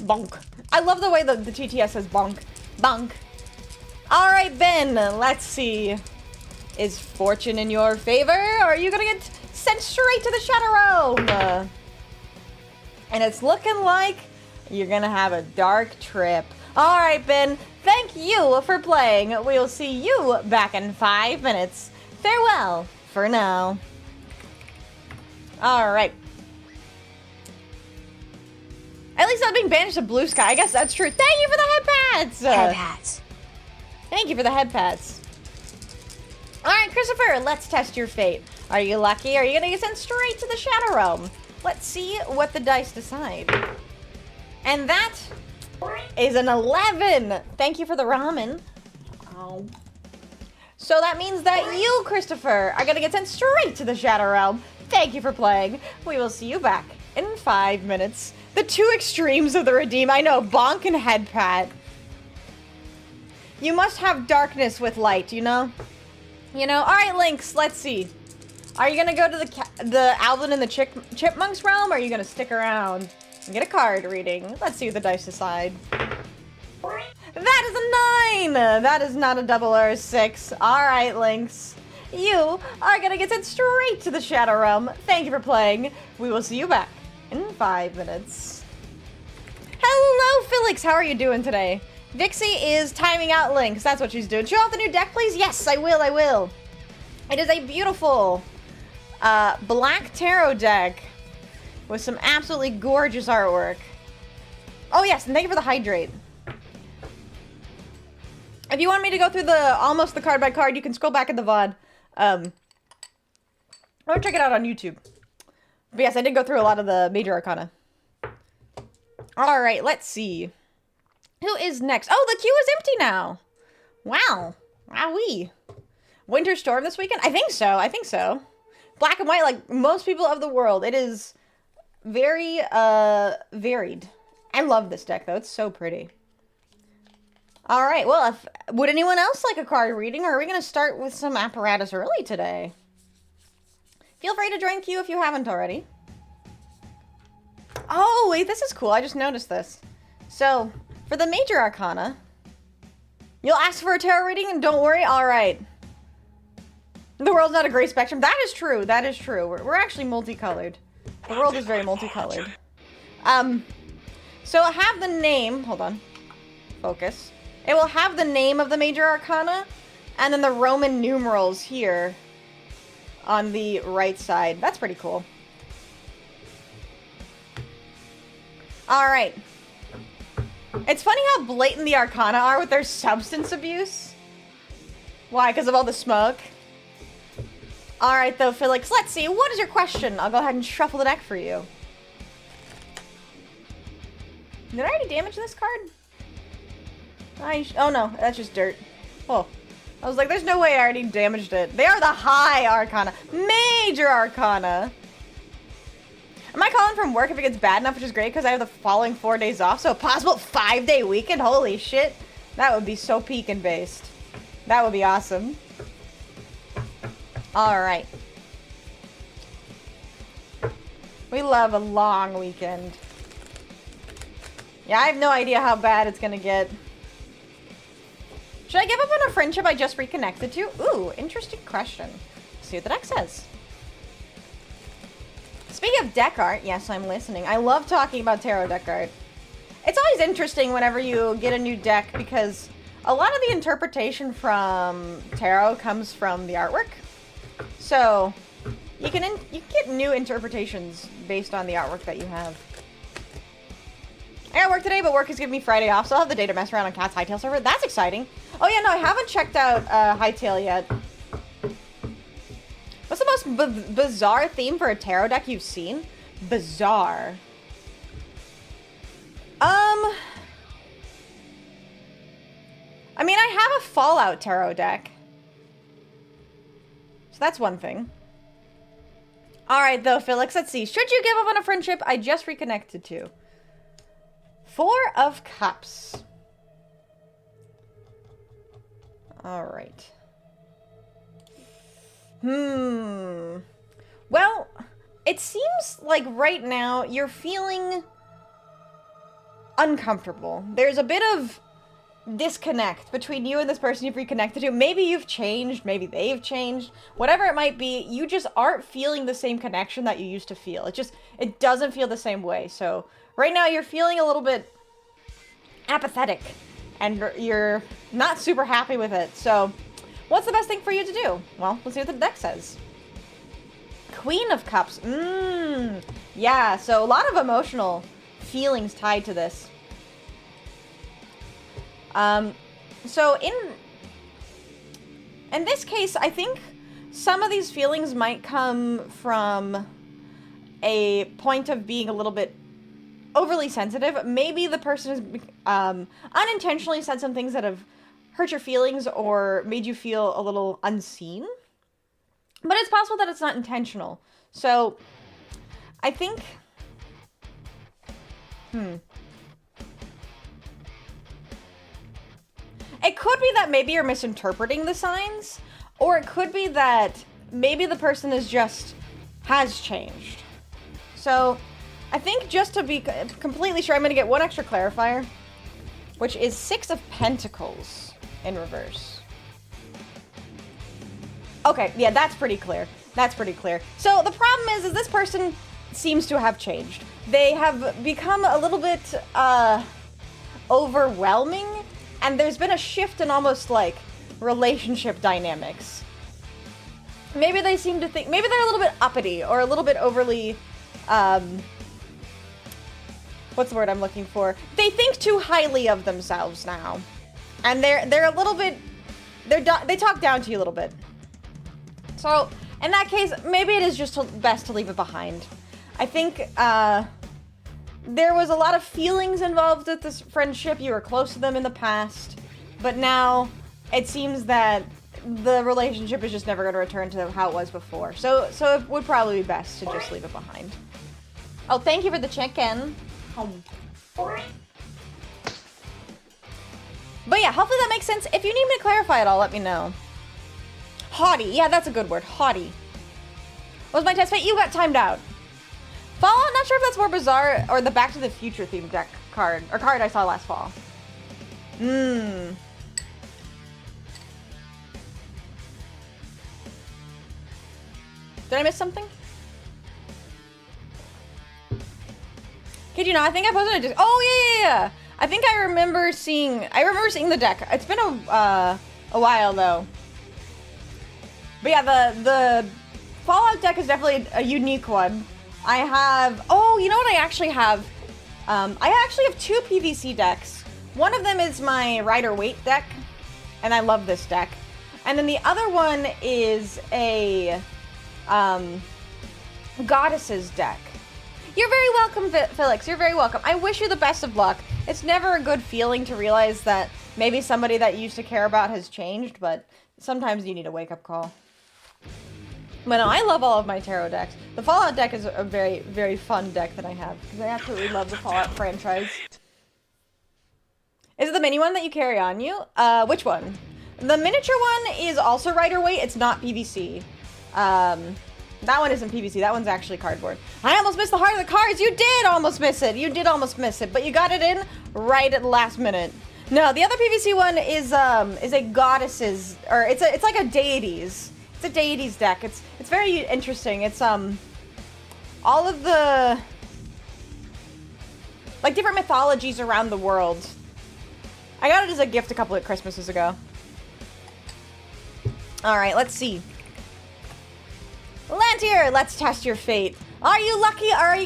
Bonk. Bonk. I love the way the TTS says bonk. Bonk. All right, Ben, let's see. Is fortune in your favor, or are you gonna get sent straight to the Shadow Realm? And it's looking like you're gonna have a dark trip. All right, Ben, thank you for playing. We'll see you back in 5 minutes. Farewell for now. All right. At least I'm being banished to Blue Sky. I guess that's true. Thank you for the head pads. Head hats. Thank you for the head pads. All right, Christopher, let's test your fate. Are you lucky? Are you going to get sent straight to the Shadow Realm? Let's see what the dice decide. And that is an 11. Thank you for the ramen. Oh. So that means that you, Christopher, are going to get sent straight to the Shadow Realm. Thank you for playing. We will see you back in 5 minutes. The two extremes of the redeem. I know, bonk and head pat. You must have darkness with light, you know? You know? All right, Lynx, let's see. Are you going to go to the Alvin and the Chipmunks realm, or are you going to stick around and get a card reading? Let's see what the dice decide. That is a 9! That is not a 𝖍𝖊𝖓⁶. All right, Lynx. You are going to get sent straight to the Shadow Realm. Thank you for playing. We will see you back in 5 minutes. Hello, Felix. How are you doing today? Vixie is timing out Lynx. That's what she's doing. Show off the new deck, please. Yes, I will. I will. It is a beautiful black tarot deck with some absolutely gorgeous artwork. Oh, yes, and thank you for the hydrate. If you want me to go through almost the card by card, you can scroll back in the VOD. Or check it out on YouTube. But yes, I did go through a lot of the major arcana. All right, let's see. Who is next? Oh, the queue is empty now. Wow. Wowee. Winter Storm this weekend? I think so. I think so. Black and white, like most people of the world. It is Very, varied. I love this deck, though. It's so pretty. All right, well, would anyone else like a card reading, or are we going to start with some apparatus early today? Feel free to join queue if you haven't already. Oh, wait, this is cool. I just noticed this. So, for the major arcana, you'll ask for a tarot reading, and don't worry, all right. The world's not a gray spectrum. That is true. That is true. We're actually multicolored. The world is very multicolored. So I have the name. Hold on. Focus. It will have the name of the major arcana, and then the Roman numerals here on the right side. That's pretty cool. All right. It's funny how blatant the arcana are with their substance abuse. Why? Because of all the smoke? All right, though, Felix. Let's see. What is your question? I'll go ahead and shuffle the deck for you. Did I already damage this card? Oh, no. That's just dirt. Oh. I was like, there's no way I already damaged it. They are the high arcana. Major arcana. Am I calling from work if it gets bad enough, which is great because I have the following 4 days off, so a possible 5-day weekend? Holy shit. That would be so peak and based. That would be awesome. Alright. We love a long weekend. Yeah, I have no idea how bad it's gonna get. Should I give up on a friendship I just reconnected to? Ooh, interesting question. See what the deck says. Speaking of deck art, yes, I'm listening. I love talking about tarot deck art. It's always interesting whenever you get a new deck because a lot of the interpretation from tarot comes from the artwork. So you can get new interpretations based on the artwork that you have. I got work today, but work is giving me Friday off, so I'll have the day to mess around on Cat's Hightail server. That's exciting. Oh yeah, no, I haven't checked out Hightail yet. What's the most bizarre theme for a tarot deck you've seen? Bizarre. I mean, I have a Fallout tarot deck. So that's one thing. Alright, though, Felix, let's see. Should you give up on a friendship I just reconnected to? 4 of Cups. Alright. Well, it seems like right now you're feeling uncomfortable. There's a bit of disconnect between you and this person you've reconnected to. Maybe you've changed, maybe they've changed. Whatever it might be, you just aren't feeling the same connection that you used to feel. It doesn't feel the same way. So right now you're feeling a little bit apathetic and you're not super happy with it. So what's the best thing for you to do? Well, let's see what the deck says. Queen of Cups. Yeah, so a lot of emotional feelings tied to this. So in this case, I think some of these feelings might come from a point of being a little bit overly sensitive. Maybe the person has unintentionally said some things that have hurt your feelings or made you feel a little unseen. But it's possible that it's not intentional. So I think... It could be that maybe you're misinterpreting the signs, or it could be that maybe the person has changed. So I think just to be completely sure, I'm going to get one extra clarifier, which is 6 of Pentacles in reverse. Okay, yeah, that's pretty clear. That's pretty clear. So the problem is this person seems to have changed. They have become a little bit overwhelming, and there's been a shift in almost like relationship dynamics. Maybe they seem to think, maybe they're a little bit uppity or a little bit overly, what's the word I'm looking for? They think too highly of themselves now. And they're a little bit, they talk down to you a little bit. So in that case, maybe it is just best to leave it behind. I think, there was a lot of feelings involved with this friendship. You were close to them in the past, but now it seems that the relationship is just never going to return to how it was before. So it would probably be best to just leave it behind. Oh, thank you for the chicken. But yeah, hopefully that makes sense. If you need me to clarify it all, let me know. Haughty. Yeah, that's a good word. Haughty. What was my test fate? You got timed out. Fallout, not sure if that's more bizarre or the Back to the Future themed deck card. Or card I saw last fall. Did I miss something? Kid you know, I think I posted it. Oh yeah. I think I remember seeing the deck. It's been a while though. But yeah, the Fallout deck is definitely a unique one. I have, oh, you know what I actually have? I actually have two PVC decks. One of them is my Rider-Waite deck, and I love this deck. And then the other one is a Goddesses deck. You're very welcome, Felix. You're very welcome. I wish you the best of luck. It's never a good feeling to realize that maybe somebody that you used to care about has changed, but sometimes you need a wake-up call. But no, I love all of my tarot decks. The Fallout deck is a very, very fun deck that I have, because I absolutely love the Fallout franchise. Is it the mini one that you carry on you? Which one? The miniature one is also Rider-Waite. It's not PVC. That one isn't PVC. That one's actually cardboard. I almost missed the heart of the cards. You did almost miss it. You did almost miss it, but you got it in right at the last minute. No, the other PVC one is a Goddesses, or it's like a deities. It's a deities deck. It's very interesting. It's all of the like different mythologies around the world. I got it as a gift a couple of Christmases ago. All right, let's see. Lantier, let's test your fate. Are you lucky, or are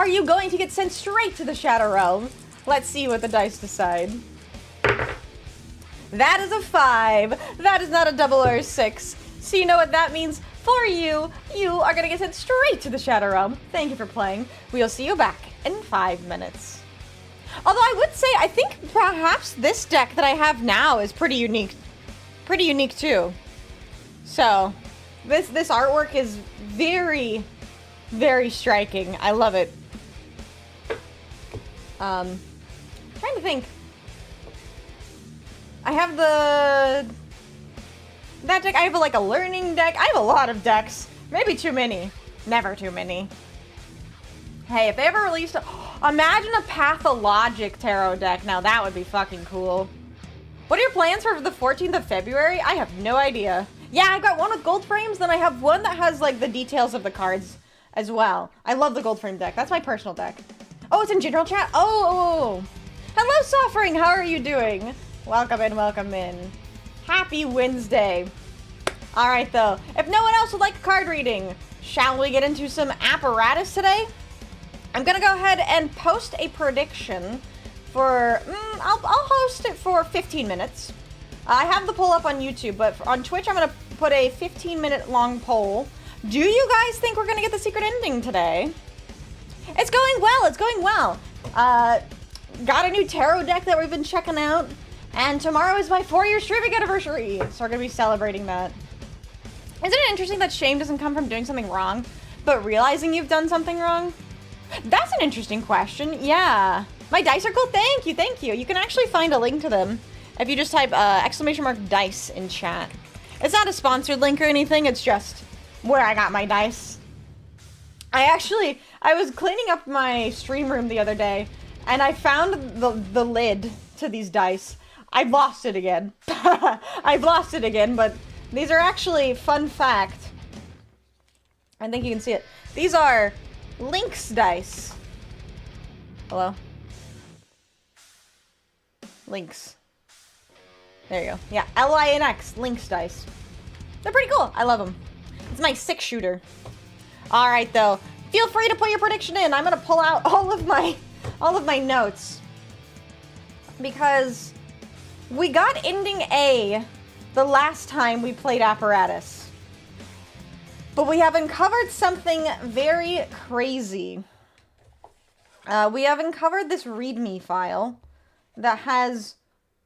you going to get sent straight to the Shadow Realm? Let's see what the dice decide. That is a 5. That is not a double or a 6. So you know what that means for you. You are going to get sent straight to the Shadow Realm. Thank you for playing. We'll see you back in 5 minutes. Although I would say, I think perhaps this deck that I have now is pretty unique. Pretty unique too. So, this artwork is very, very striking. I love it. Trying to think. I have that deck. I have like a learning deck. I have a lot of decks. Maybe too many. Never too many. Hey, if they ever released imagine a pathologic tarot deck. Now that would be fucking cool. What are your plans for the 14th of February? I have no idea. Yeah, I got one with gold frames, then I have one that has like the details of the cards as well. I love the gold frame deck. That's my personal deck. Oh, it's in general chat? Oh. Hello, Suffering. How are you doing? Welcome in, welcome in. Happy Wednesday. All right, though. If no one else would like a card reading, shall we get into some apparatus today? I'm gonna go ahead and post a prediction for, I'll host it for 15 minutes. I have the poll up on YouTube, but on Twitch, I'm gonna put a 15-minute long poll. Do you guys think we're gonna get the secret ending today? It's going well, it's going well. Got a new tarot deck that we've been checking out. And tomorrow is my 4-year streaming anniversary, so we're gonna be celebrating that. Isn't it interesting that shame doesn't come from doing something wrong, but realizing you've done something wrong? That's an interesting question, yeah. My dice are cool, thank you, thank you. You can actually find a link to them if you just type !dice in chat. It's not a sponsored link or anything, it's just where I got my dice. I was cleaning up my stream room the other day, and I found the lid to these dice. I've lost it again. I've lost it again, but these are actually, fun fact, I think you can see it. These are Lynx dice. Hello? Lynx. There you go. Yeah, Lynx, Lynx dice. They're pretty cool. I love them. It's my 6-shooter. All right, though. Feel free to put your prediction in. I'm gonna pull out all of my notes because we got ending A the last time we played Apparatus, but we have uncovered something very crazy. We have uncovered this README file that has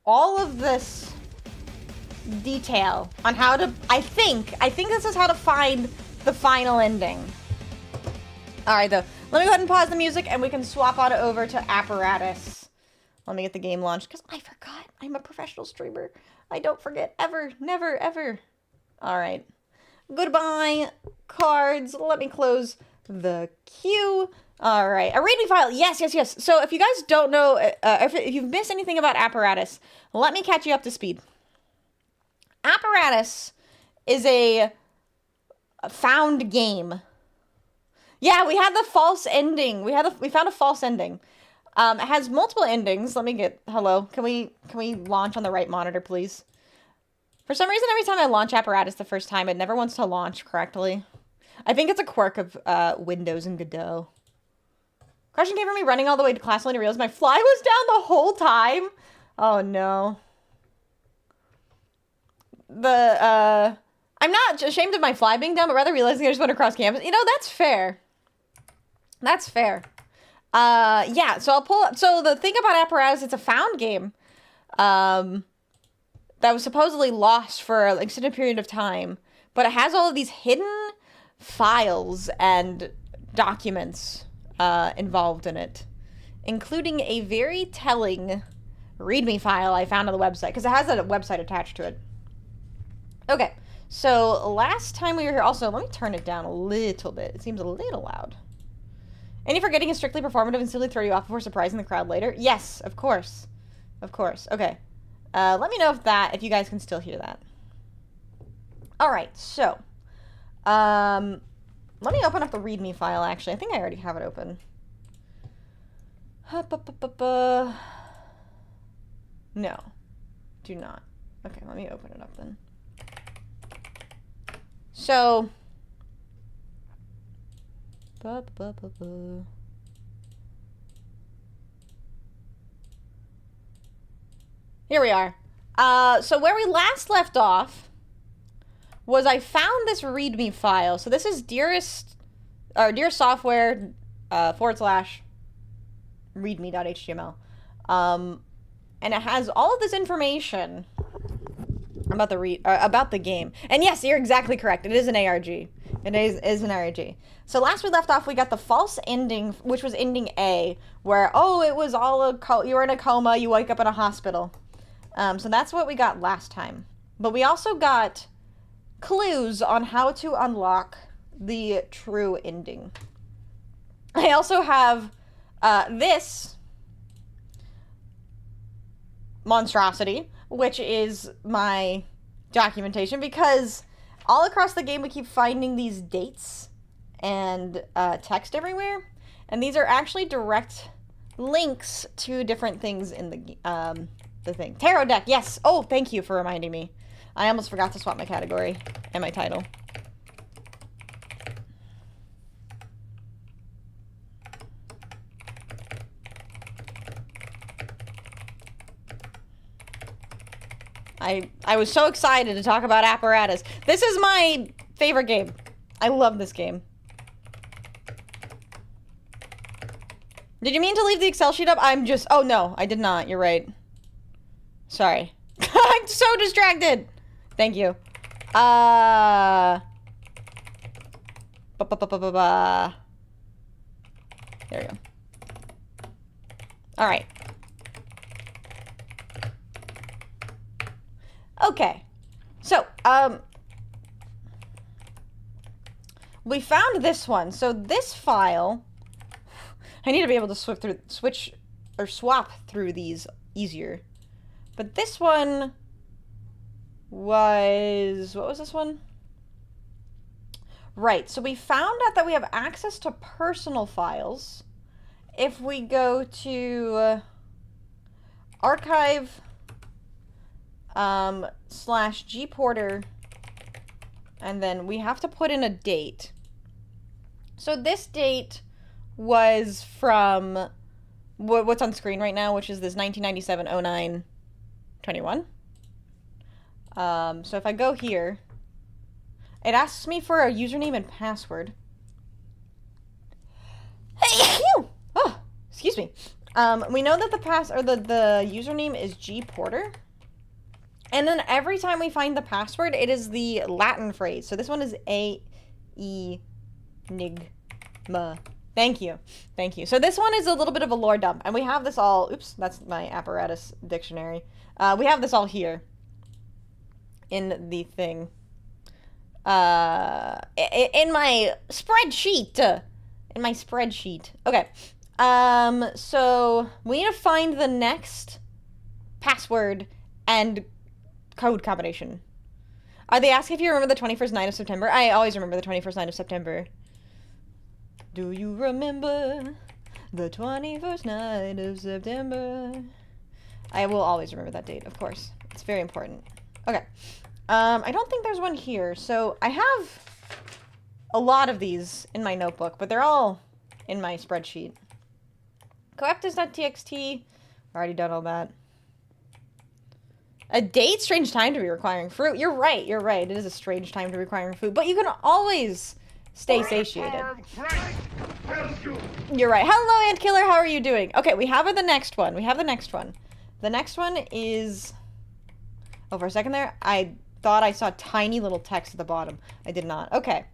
all of this detail on how to, I think this is how to find the final ending. All right, though, Let me go ahead and pause the music and we can swap on over to Apparatus. Let me get the game launched because I forgot. I'm a professional streamer. I don't forget ever. Never, ever. All right. Goodbye, cards. Let me close the queue. All right. A readme file. Yes, yes, yes. So if you guys don't know, if you've missed anything about Apparatus, let me catch you up to speed. Apparatus is a found game. Yeah, we had the false ending. We found a false ending. It has multiple endings. Let me get, hello. Can we launch on the right monitor, please? For some reason, every time I launch Apparatus the first time, it never wants to launch correctly. I think it's a quirk of Windows and Godot. Question came from me running all the way to class only to realize my fly was down the whole time. Oh no. I'm not ashamed of my fly being down, but rather realizing I just went across campus. You know, that's fair. That's fair. Yeah, so I'll pull up. So the thing about Apparatus, it's a found game. That was supposedly lost for an extended period of time. But it has all of these hidden files and documents involved in it. Including a very telling README file I found on the website. Because it has a website attached to it. Okay, so last time we were here, also, let me turn it down a little bit. It seems a little loud. Any forgetting is strictly performative and simply throw you off before surprising the crowd later? Yes, of course. Of course. Okay. Let me know if you guys can still hear that. Alright, so. Let me open up the README file, actually. I think I already have it open. No. Do not. Okay, let me open it up then. So, here we are. So where we last left off was I found this README file. So this is dear software /readme.html. And it has all of this information about the game. And yes, you're exactly correct. It is an ARG. It is an ARG. So last we left off, we got the false ending, which was ending A, where, oh, it was all you were in a coma, you wake up in a hospital. So that's what we got last time. But we also got clues on how to unlock the true ending. I also have this monstrosity, which is my documentation, because all across the game we keep finding these dates and text everywhere, and these are actually direct links to different things in the thing. Tarot deck, yes! Oh, thank you for reminding me. I almost forgot to swap my category and my title. I was so excited to talk about Apparatus. This is my favorite game. I love this game. Did you mean to leave the Excel sheet up? Oh no, I did not. You're right. Sorry. I'm so distracted. Thank you. There we go. All right. Okay, so, we found this one. So this file, I need to be able to swap through these easier. But this one was, what was this one? Right, so we found out that we have access to personal files if we go to archive /gporter, and then we have to put in a date. So this date was from what's on screen right now, which is this 1997-09-21. So if I go here, it asks me for a username and password. Oh, excuse me. We know that the username is 𝖕𝖆𝖊𝖓. And then every time we find the password, it is the Latin phrase. So this one is 𝖍𝖆𝖙 Thank you. Thank you. So this one is a little bit of a lore dump, and we have this all, oops, that's my Apparatus dictionary. We have this all here in the thing. In my spreadsheet. Okay. So we need to find the next password and code combination. Are they asking if you remember the 21st night of September? I always remember the 21st night of September. Do you remember the 21st night of September? I will always remember that date, of course. It's very important. Okay. I don't think there's one here. So I have a lot of these in my notebook, but they're all in my spreadsheet. Coeptus.txt. Already done all that. A date? Strange time to be requiring fruit. You're right. You're right. It is a strange time to be requiring food, but you can always stay satiated. You're right. Hello, Ant Killer. How are you doing? Okay, we have the next one. The next one is... Oh, for a second there, I thought I saw tiny little text at the bottom. I did not. Okay.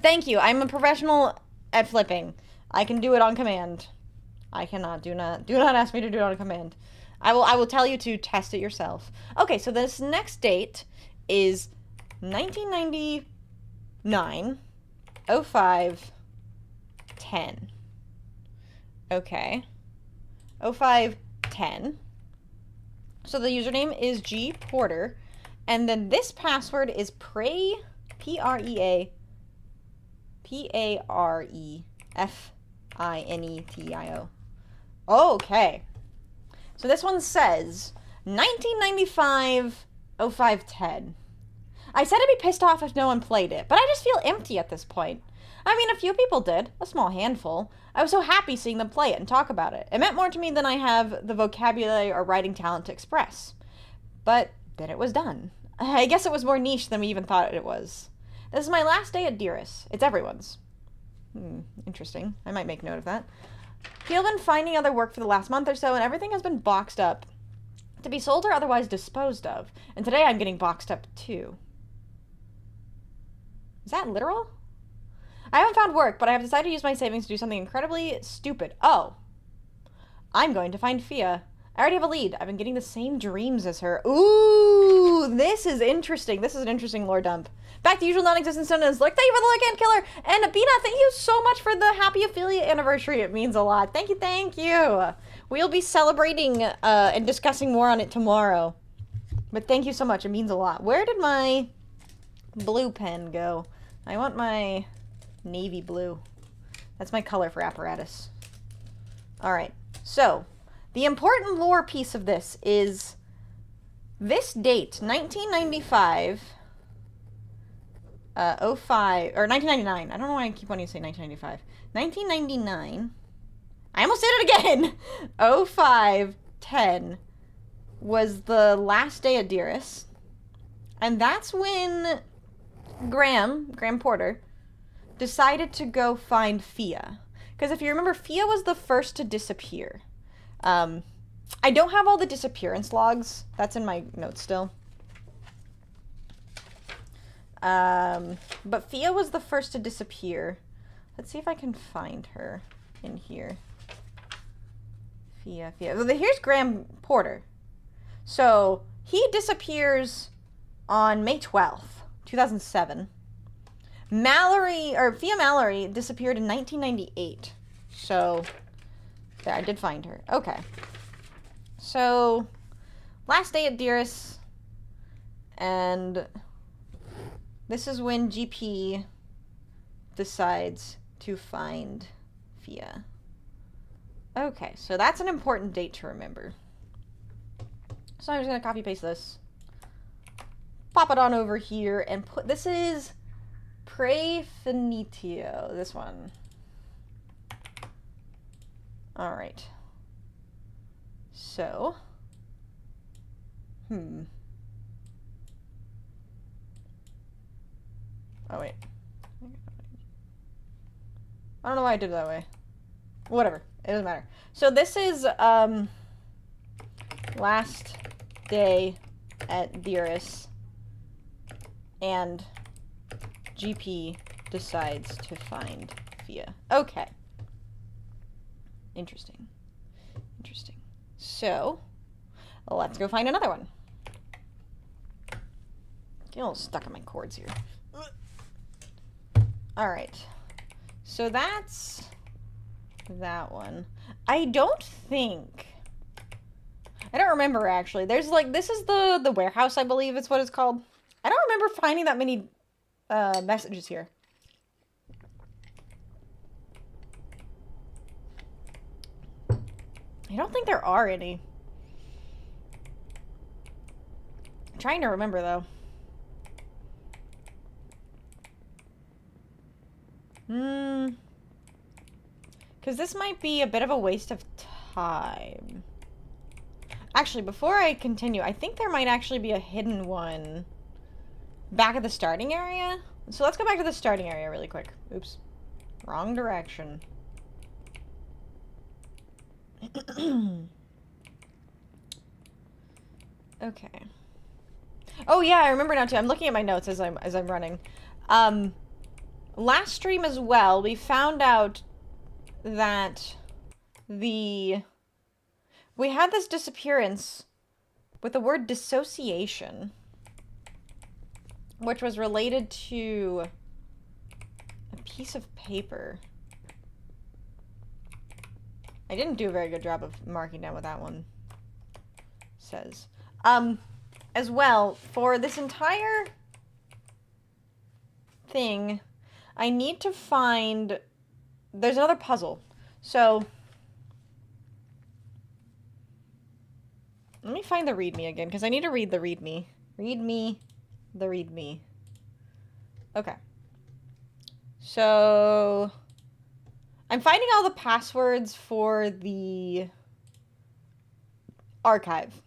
Thank you. I'm a professional at flipping. I can do it on command. I cannot. Do not ask me to do it on command. I will tell you to test it yourself. Okay, so this next date is 1999, 05/10. Okay. 05/10. So the username is 𝖍𝖆𝖊𝖓, and then this password is PREAFFINETIO. Okay. So this one says 1995 05/10. I said I'd be pissed off if no one played it, but I just feel empty at this point. I mean, a few people did, a small handful. I was so happy seeing them play it and talk about it. It meant more to me than I have the vocabulary or writing talent to express. But then it was done. I guess it was more niche than we even thought it was. This is my last day at 𝖬𝖎𝖃. It's everyone's. Interesting. I might make note of that. I've been finding other work for the last month or so, and everything has been boxed up to be sold or otherwise disposed of. And today I'm getting boxed up too. Is that literal? I haven't found work, but I have decided to use my savings to do something incredibly stupid. Oh. I'm going to find 𝖉𝖊𝖊. I already have a lead. I've been getting the same dreams as her. Ooh, this is interesting. This is an interesting lore dump. Back to usual non-existent sentence. Like, thank you for the like, Ant Killer. And Bina, thank you so much for the happy affiliate anniversary. It means a lot. Thank you, thank you. We'll be celebrating and discussing more on it tomorrow. But thank you so much. It means a lot. Where did my blue pen go? I want my navy blue. That's my color for Apparatus. Alright, so the important lore piece of this is this date, 1995, 05, or 1999. I don't know why I keep wanting to say 1995. 1999. I almost did it again! 05/10 was the last day at 𝖬𝖎𝖃. And that's when Graham Porter, decided to go find 𝖉𝖊𝖊. Because if you remember, 𝖉𝖊𝖊 was the first to disappear. I don't have all the disappearance logs. That's in my notes still. But 𝖉𝖊𝖊 was the first to disappear. Let's see if I can find her in here. 𝖉𝖊𝖊. Well, here's Graham Porter. So he disappears on May 12th, 2007. 𝖉𝖊𝖊𝖓 disappeared in 1998. So, there, I did find her. Okay. So, last day at 𝖬𝖎𝖃, and this is when GP decides to find 𝖉𝖊𝖊. Okay, so that's an important date to remember. So I'm just going to copy paste this. Pop it on over here and put, this is PREAFFINETIO, this one. Alright. So. Oh, wait. I don't know why I did it that way. Whatever. It doesn't matter. So this is, last day at 𝖬𝖎𝖃. And GP decides to find 𝖍𝖆𝖊𝖓. Okay. Interesting. Interesting. So, let's go find another one. Get a little stuck in my cords here. Alright. So that's that one. I don't remember actually. There's like, this is the warehouse, I believe it's what it's called. I don't remember finding that many messages here. I don't think there are any. I'm trying to remember though. Because this might be a bit of a waste of time. Actually, before I continue, I think there might actually be a hidden one back at the starting area. So let's go back to the starting area really quick. Oops. Wrong direction. Okay. Oh yeah, I remember now too. I'm looking at my notes as I'm running. Last stream as well, we found out that we had this disappearance with the word dissociation, which was related to a piece of paper. I didn't do a very good job of marking down what that one says. As well, for this entire thing, I need to find... There's another puzzle. So, let me find the README again, because I need to read the README. README, the README. Okay. So, I'm finding all the passwords for the archive.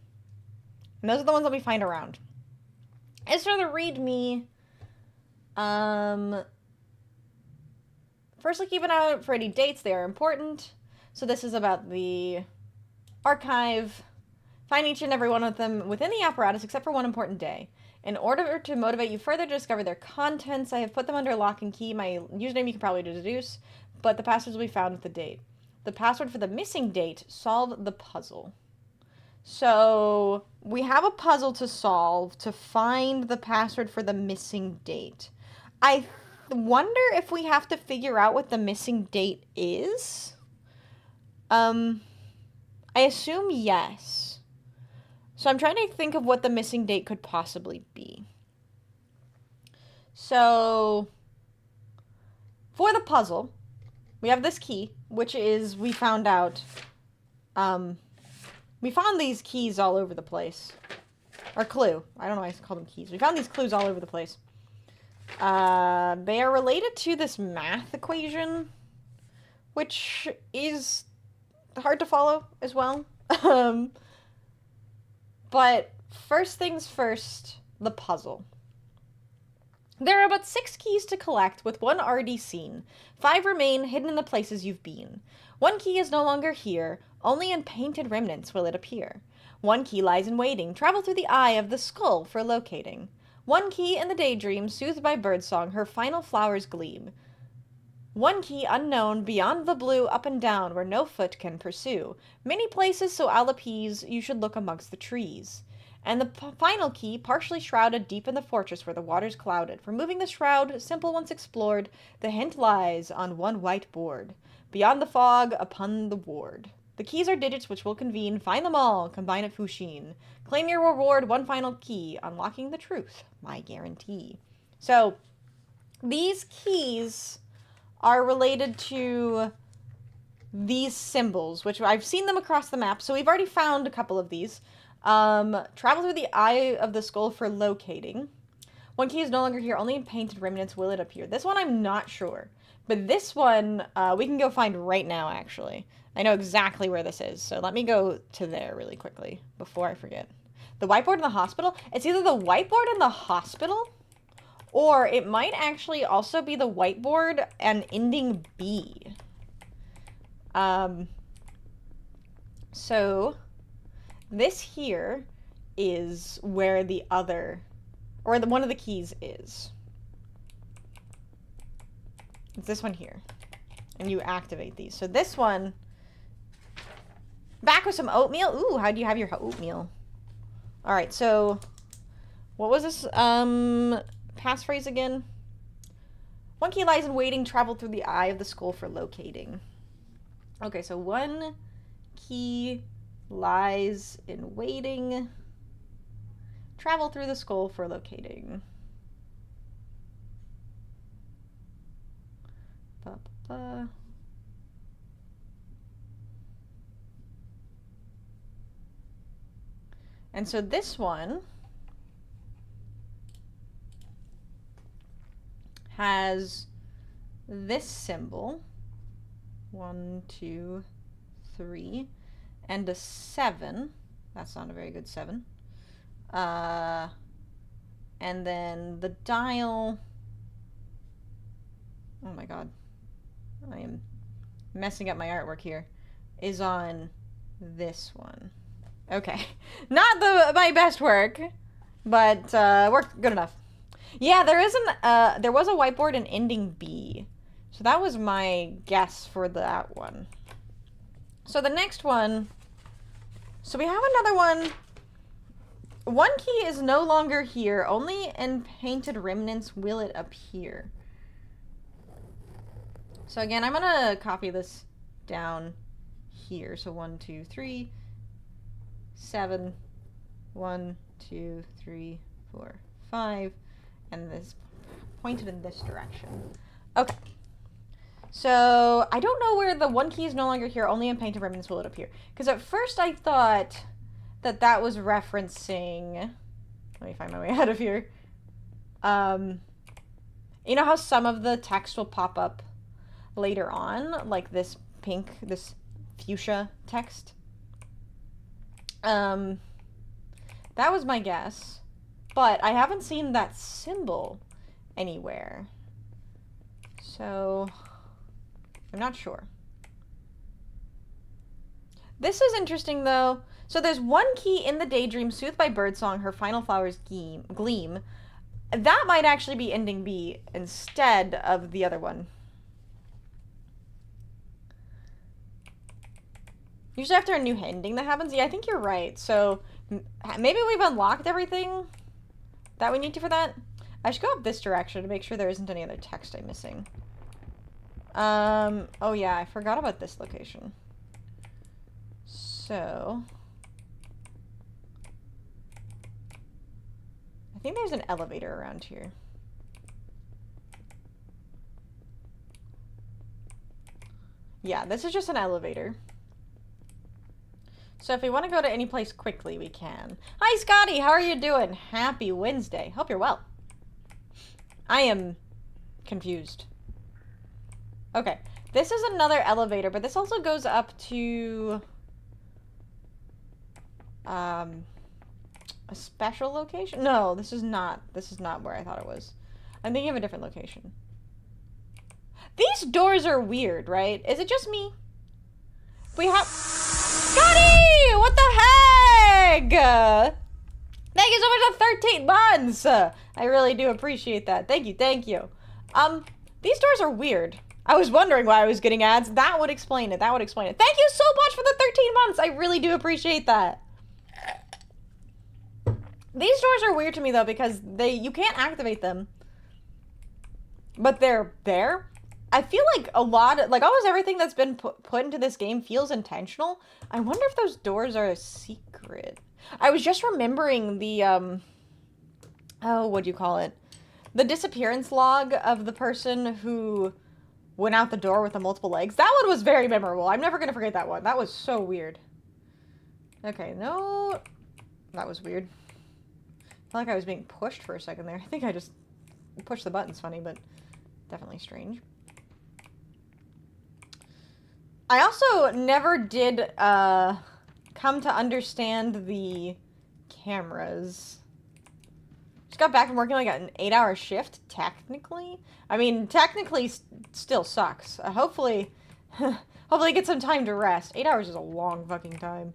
And those are the ones that we find around. As for the README, firstly, keep an eye out for any dates. They are important. So this is about the archive. Find each and every one of them within the apparatus, except for one important day. In order to motivate you further to discover their contents, I have put them under lock and key. My username you can probably deduce, but the passwords will be found with the date. The password for the missing date, solve the puzzle. So, we have a puzzle to solve to find the password for the missing date. I wonder if we have to figure out what the missing date is? I assume yes. So I'm trying to think of what the missing date could possibly be. So, for the puzzle, we have this key, which is, we found out, we found these keys all over the place. Or clue. I don't know why I call them keys. We found these clues all over the place. They are related to this math equation, which is hard to follow as well. But first things first, the puzzle. There are but 6 keys to collect, with 1 already seen. 5 remain hidden in the places you've been. 1 key is no longer here, only in painted remnants will it appear. 1 key lies in waiting, travel through the eye of the skull for locating. 1 key in the daydream, soothed by birdsong, her final flowers gleam. 1 key unknown, beyond the blue, up and down, where no foot can pursue. Many places so I'll appease, you should look amongst the trees. And the final key, partially shrouded deep in the fortress where the water's clouded. Removing the shroud, simple once explored, the hint lies on 1 white board. Beyond the fog, upon the ward. The keys are digits which will convene. Find them all, combine at Fushine. Claim your reward, 1 final key. Unlocking the truth, my guarantee. So, these keys are related to these symbols, which I've seen them across the map. So we've already found a couple of these. Travel through the eye of the skull for locating. 1 key is no longer here, only in painted remnants will it appear. This one I'm not sure. But this one, we can go find right now, actually. I know exactly where this is, so let me go to there really quickly before I forget. The whiteboard in the hospital? It's either the whiteboard in the hospital, or it might actually also be the whiteboard and ending B. So, this here is where the other, or one of the keys is. It's this one here. and you activate these. So this one, back with some oatmeal. Ooh, how do you have your oatmeal? All right, so what was this passphrase again? One key lies in waiting, travel through the eye of the skull for locating. Okay, so one key lies in waiting, travel through the skull for locating. Ba, ba, ba. And so this one has this symbol, 1, 2, 3, and a 7. That's not a very good 7. And then the dial. Oh my god. I am messing up my artwork here. Is on this one. Okay. Not my best work, but worked good enough. Yeah, there was a whiteboard in ending B. So that was my guess for that one. So the next one, so we have another one. One key is no longer here. Only in painted remnants will it appear. So again, I'm gonna copy this down here. So 1, 2, 3, 7, 1, 2, 3, 4, 5, and this pointed in this direction. Okay. So I don't know where the one key is no longer here, only in painted remnants will it appear. Because at first I thought that that was referencing, let me find my way out of here. You know how some of the text will pop up later on, like this pink, this fuchsia text? That was my guess, but I haven't seen that symbol anywhere, so I'm not sure. This is interesting though. So there's one key in the daydream, soothed by birdsong, her final flowers gleam. That might actually be ending B instead of the other one. Usually after a new ending that happens. Yeah, I think you're right. So maybe we've unlocked everything that we need to for that. I should go up this direction to make sure there isn't any other text I'm missing. Oh yeah, I forgot about this location. So I think there's an elevator around here. Yeah, this is just an elevator. So if we want to go to any place quickly, we can. Hi, Scotty. How are you doing? Happy Wednesday. Hope you're well. I am confused. Okay. This is another elevator, but this also goes up to a special location? No, this is not where I thought it was. I'm thinking of a different location. These doors are weird, right? Is it just me? We have Scotty! What the heck? Thank you so much for 13 months. I really do appreciate that. Thank you, thank you. These doors are weird. I was wondering why I was getting ads. That would explain it. That would explain it. Thank you so much for the 13 months. I really do appreciate that. These doors are weird to me though because you can't activate them. But they're there. I feel like almost everything that's been put into this game feels intentional. I wonder if those doors are a secret. I was just remembering the, oh, what do you call it? The disappearance log of the person who went out the door with the multiple legs. That one was very memorable. I'm never going to forget that one. That was so weird. Okay, no. That was weird. I felt like I was being pushed for a second there. I think I just pushed the buttons funny, but definitely strange. I also never did come to understand the cameras. Just got back from working like an 8-hour shift, technically. I mean, technically still sucks. Hopefully get some time to rest. 8 hours is a long fucking time.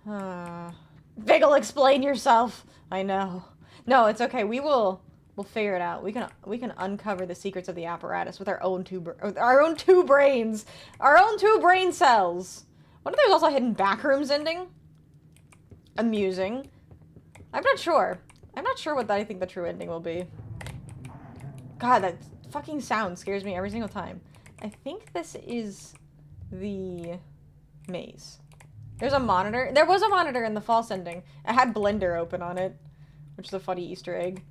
𝖉𝖊, explain yourself. I know. No, it's okay. We will We'll figure it out. We can uncover the secrets of the apparatus with our own two brains, our own two brain cells. What if there's also a hidden backrooms ending? Amusing. I'm not sure. I'm not sure what I think the true ending will be. God, that fucking sound scares me every single time. I think this is the maze. There's a monitor. There was a monitor in the false ending. It had Blender open on it, which is a funny Easter egg.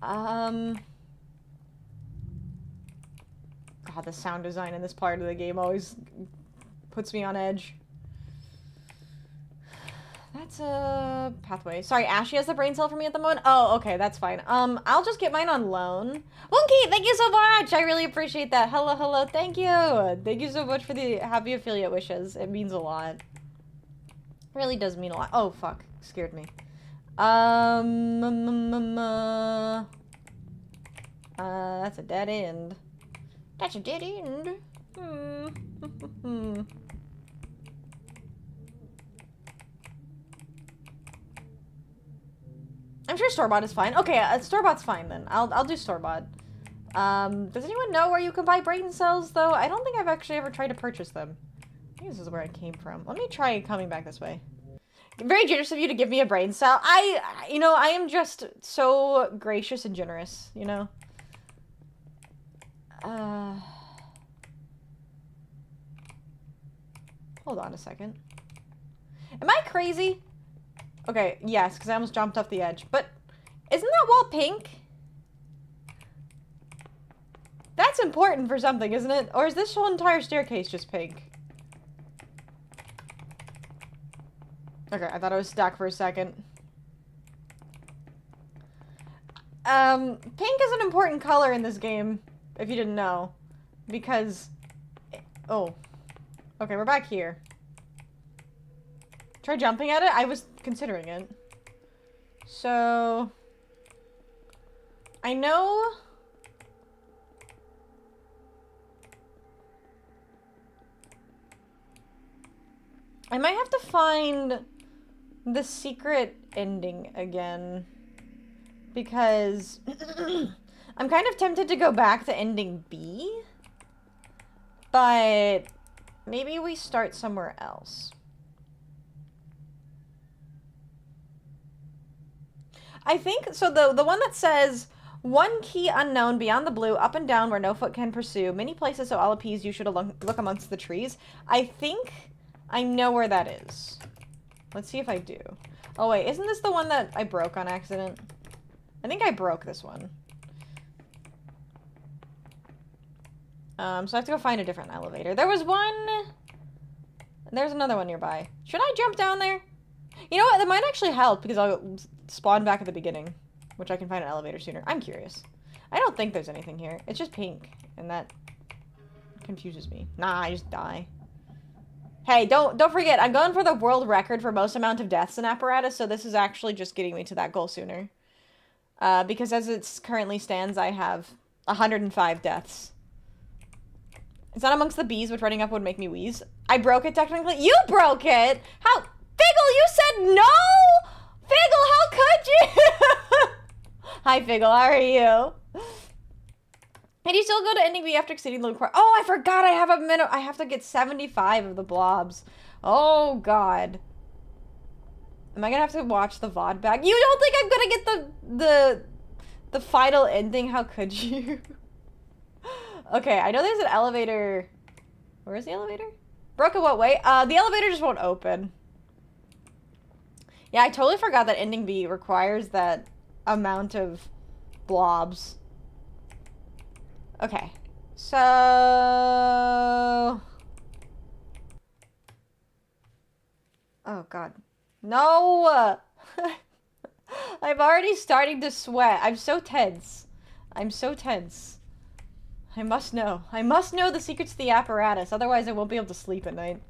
God, the sound design in this part of the game always puts me on edge. That's a pathway. Sorry, Ashy has the brain cell for me at the moment. Oh, okay, that's fine. I'll just get mine on loan. Wonky, thank you so much. I really appreciate that. Hello, hello. Thank you. Thank you so much for the happy affiliate wishes. It means a lot. It really does mean a lot. Oh, fuck. Scared me. That's a dead end. That's a dead end. I'm sure store-bought is fine. Okay, store-bought's fine then. I'll do store-bought. Does anyone know where you can buy brain cells, though? I don't think I've actually ever tried to purchase them. I think this is where I came from. Let me try coming back this way. Very generous of you to give me a brain cell. You know, I am just so gracious and generous, you know? Hold on a second. Am I crazy? Okay, yes, because I almost jumped off the edge. But isn't that wall pink? That's important for something, isn't it? Or is this whole entire staircase just pink? Okay, I thought it was stuck for a second. Pink is an important color in this game, if you didn't know. Because... Oh. Okay, we're back here. Try jumping at it? I was considering it. So... I know... I might have to find the secret ending again. Because... I'm kind of tempted to go back to ending B. But... maybe we start somewhere else. I think, so the one that says, one key unknown beyond the blue, up and down where no foot can pursue, many places so I'll appease you should look amongst the trees. I think I know where that is. Let's see if I do. Oh wait, isn't this the one that I broke on accident? I think I broke this one. So I have to go find a different elevator. There was one... There's another one nearby. Should I jump down there? You know what? That might actually help because I'll spawn back at the beginning, which I can find an elevator sooner. I'm curious. I don't think there's anything here. It's just pink, and that confuses me. Nah, I just die. Hey, don't forget, I'm going for the world record for most amount of deaths in Apparatus, so this is actually just getting me to that goal sooner. Because as it currently stands, I have 105 deaths. It's not amongst the bees, which running up would make me wheeze. I broke it technically. You broke it! How? Figgle, you said no! Figgle, how could you? Hi, Figgle, how are you? Can you still go to ending B after exceeding the requirement? Oh, I forgot I have a minute. I have to get 75 of the blobs. Oh, God. Am I gonna have to watch the VOD back? You don't think I'm gonna get the final ending? How could you? Okay, I know there's an elevator. Where is the elevator? Broken what way? The elevator just won't open. Yeah, I totally forgot that ending B requires that amount of blobs. Okay. So... Oh, God. No! I'm already starting to sweat. I'm so tense. I'm so tense. I must know. I must know the secrets to the apparatus. Otherwise, I won't be able to sleep at night.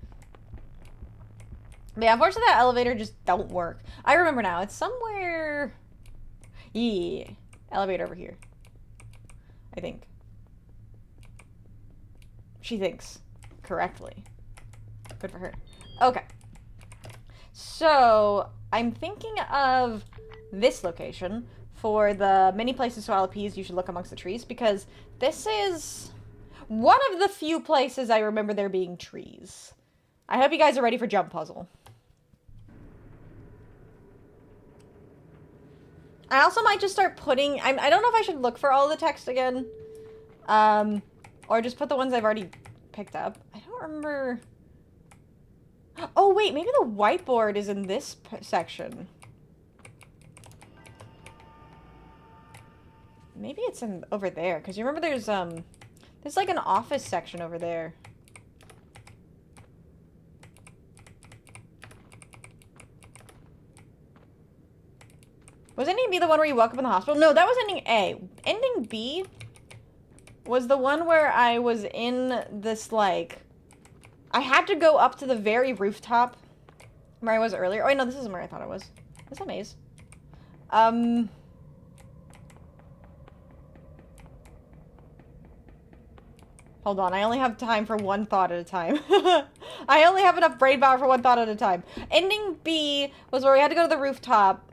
But yeah, unfortunately, that elevator just don't work. I remember now. It's somewhere... Yeah. Elevator over here. I think. She thinks correctly. Good for her. Okay. So, I'm thinking of this location for the many places to LPs you should look amongst the trees, because this is one of the few places I remember there being trees. I hope you guys are ready for jump puzzle. I also might just start putting... I don't know if I should look for all the text again. Or just put the ones I've already picked up. I don't remember... Oh, wait. Maybe the whiteboard is in this section. Maybe it's in over there. Because you remember there's like an office section over there. Was ending B the one where you woke up in the hospital? No, that was ending A. Ending B was the one where I was in this, like... I had to go up to the very rooftop where I was earlier. Oh, wait, no, this isn't where I thought it was. Is that a maze? Hold on, I only have time for one thought at a time. I only have enough brain power for one thought at a time. Ending B was where we had to go to the rooftop.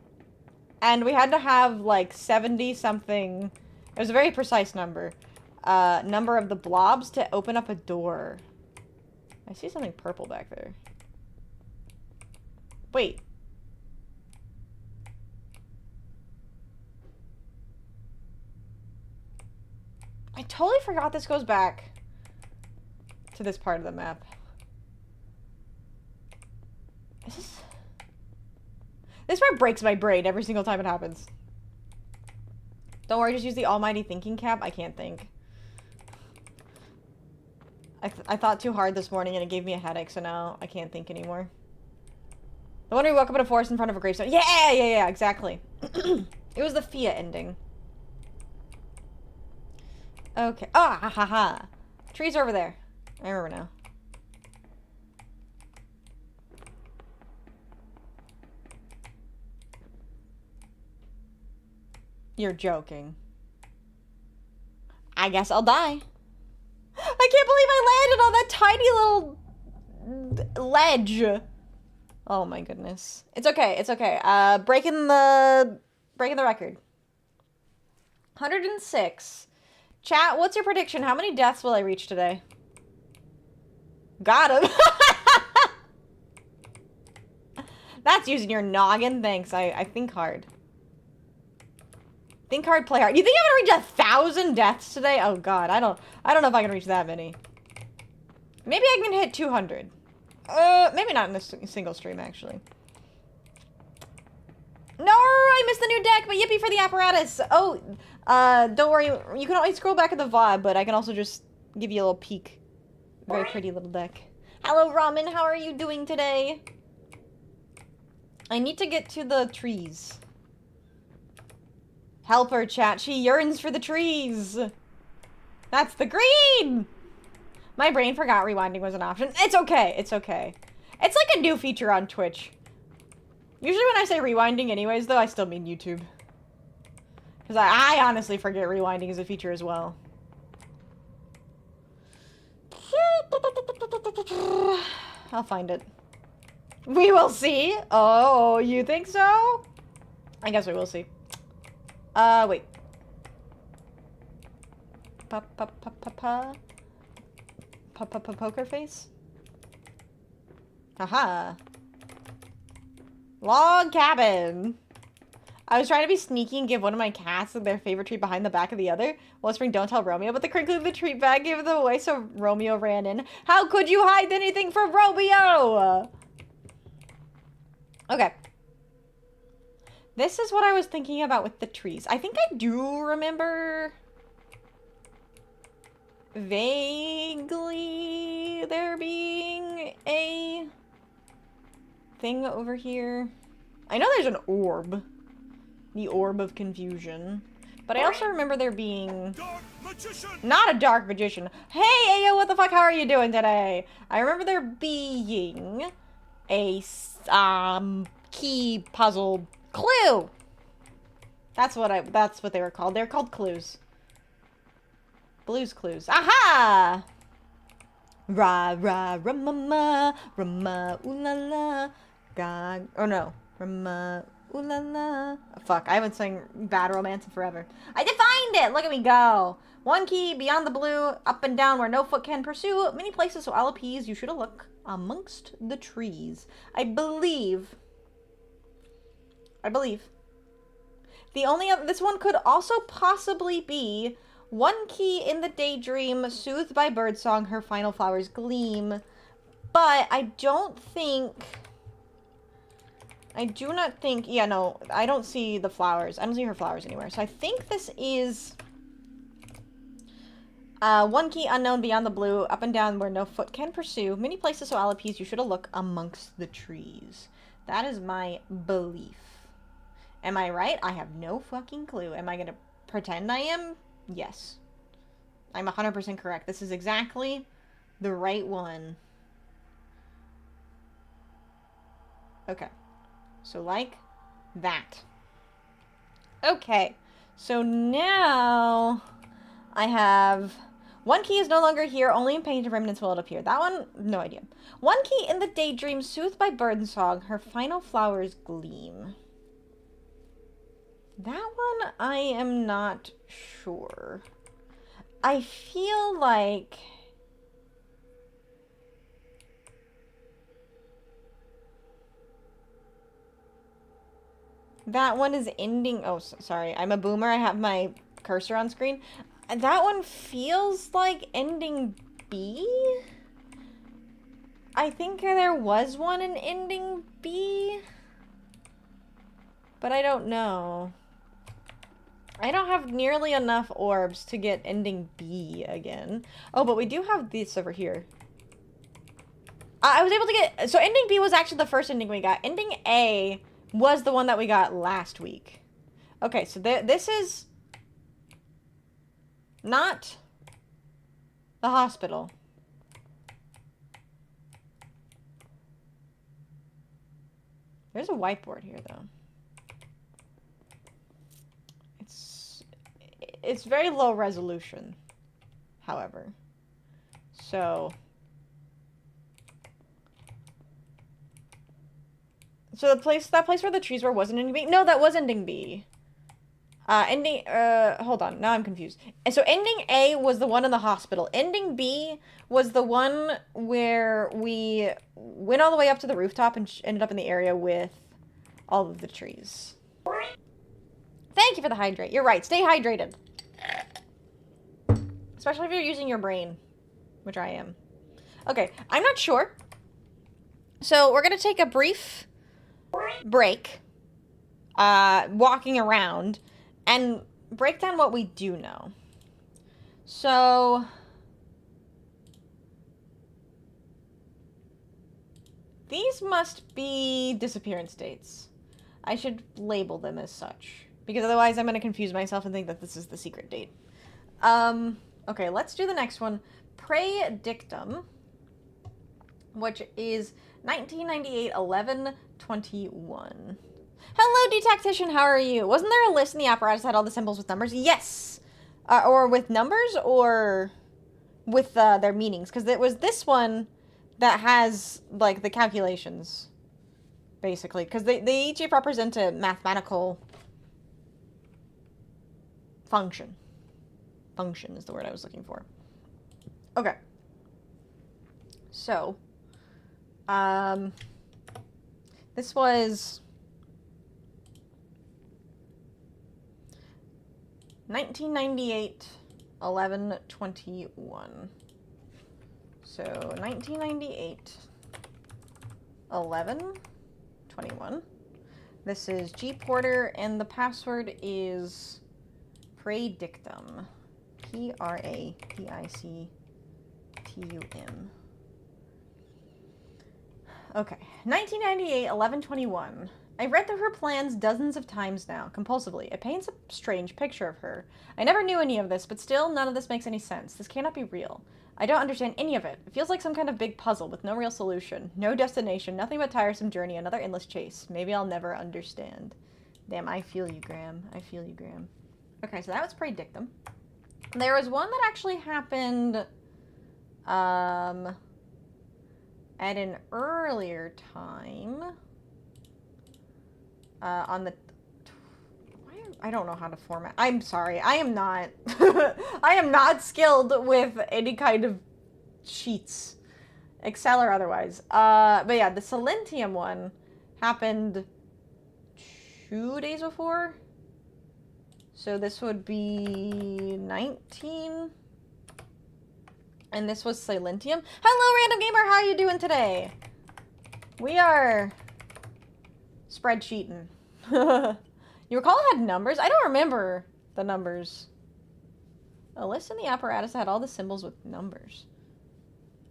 And we had to have, like, 70-something... It was a very precise number. Number of the blobs to open up a door. I see something purple back there. Wait. I totally forgot this goes back to this part of the map. Is this... This part breaks my brain every single time it happens. Don't worry, just use the almighty thinking cap. I can't think. I thought too hard this morning and it gave me a headache, so now I can't think anymore. The one where we woke up in a forest in front of a gravestone. Yeah, exactly. It was the Fia ending. Okay. Ah, ha, ha, ha. Trees are over there. I remember now. You're joking. I guess I'll die. I can't believe I landed on that tiny little ledge. Oh my goodness. It's okay. It's okay. Breaking the record. 106. Chat, what's your prediction? How many deaths will I reach today? Got him. That's using your noggin. Thanks. I think hard. Think hard, play hard. You think I'm gonna reach 1,000 deaths today? Oh god, I don't know if I can reach that many. Maybe I can hit 200. Maybe not in a single stream, actually. No, I missed the new deck, but yippee for the apparatus. Oh, don't worry. You can always scroll back at the VOD, but I can also just give you a little peek. Very pretty little deck. Hello, Ramen. How are you doing today? I need to get to the trees. Help her, chat. She yearns for the trees. That's the green! My brain forgot rewinding was an option. It's okay. It's okay. It's like a new feature on Twitch. Usually when I say rewinding anyways, though, I still mean YouTube. Because I honestly forget rewinding is a feature as well. I'll find it. We will see. Oh, you think so? I guess we will see. Wait. Poker face? Haha. Log cabin. I was trying to be sneaky and give one of my cats their favorite treat behind the back of the other, whispering, "Don't tell Romeo," but the crinkling of the treat bag gave them away, so Romeo ran in. How could you hide anything from Romeo? Okay. This is what I was thinking about with the trees. I think I do remember vaguely there being a thing over here. I know there's an orb. The orb of confusion. But I also remember there being... Not a dark magician. Hey, Ayo, what the fuck? How are you doing today? I remember there being a key puzzle clue. That's what they were called. They're called clues. Blues clues. Aha! Ra ra ramama rama ooh la la. God. Oh no. Rama Ooh la la. Fuck, I haven't sung Bad Romance in forever. I defined it! Look at me go! One key, beyond the blue, up and down where no foot can pursue. Many places, so I'll appease. You should look amongst the trees. I believe. The only other, this one could also possibly be one key in the daydream, soothed by birdsong, her final flowers gleam. But I do not think, yeah, no, I don't see the flowers. I don't see her flowers anywhere. So I think this is one key, unknown, beyond the blue, up and down where no foot can pursue. Many places, so I'll appease. You should look amongst the trees. That is my belief. Am I right? I have no fucking clue. Am I gonna pretend I am? Yes. I'm 100% correct. This is exactly the right one. Okay. So like that. Okay. So now I have one key is no longer here, only in painted remnants will it appear. That one, no idea. One key in the daydream, soothed by birdsong, her final flowers gleam. That one, I am not sure. I feel like that one is ending. Oh, sorry. I'm a boomer. I have my cursor on screen. That one feels like ending B. I think there was one in ending B, but I don't know. I don't have nearly enough orbs to get ending B again. Oh, but we do have this over here. I was able to get... So ending B was actually the first ending we got. Ending A was the one that we got last week. Okay, so this is not the hospital. There's a whiteboard here, though. It's very low resolution, however. So that place where the trees were wasn't ending B? No, that was ending B. Hold on, now I'm confused. And so ending A was the one in the hospital. Ending B was the one where we went all the way up to the rooftop and ended up in the area with all of the trees. Thank you for the hydrate. You're right, stay hydrated. Especially if you're using your brain, which I am. Okay, I'm not sure. So we're gonna take a brief break, walking around, and break down what we do know. So these must be disappearance dates. I should label them as such, because otherwise I'm gonna confuse myself and think that this is the secret date. Okay, let's do the next one. Predictum, which is 1998, 11/21. Hello, Detectician, how are you? Wasn't there a list in the apparatus that had all the symbols with numbers? Yes! Or with numbers, or with their meanings? Because it was this one that has, like, the calculations, basically. Because they each represent a mathematical function. Function is the word I was looking for. Okay. So, this was 1998, 11/21. So, 1998, 11/21. This is G Porter, and the password is Predictum. P-R-A-P-I-C-T-U-M. Okay. 1998, 11/21. I read through her plans dozens of times now, compulsively. It paints a strange picture of her. I never knew any of this, but still, none of this makes any sense. This cannot be real. I don't understand any of it. It feels like some kind of big puzzle with no real solution. No destination, nothing but tiresome journey, another endless chase. Maybe I'll never understand. Damn, I feel you, Graham. I feel you, Graham. Okay, so that was Predictum. There was one that actually happened at an earlier time. on the... I don't know how to format. I'm sorry. I am not... I am not skilled with any kind of sheets. Excel or otherwise. But yeah, the Silentium one happened 2 days before. So this would be 19. And this was Silentium. Hello, Random Gamer. How are you doing today? We are spreadsheeting. You recall it had numbers? I don't remember the numbers. A list in the apparatus had all the symbols with numbers.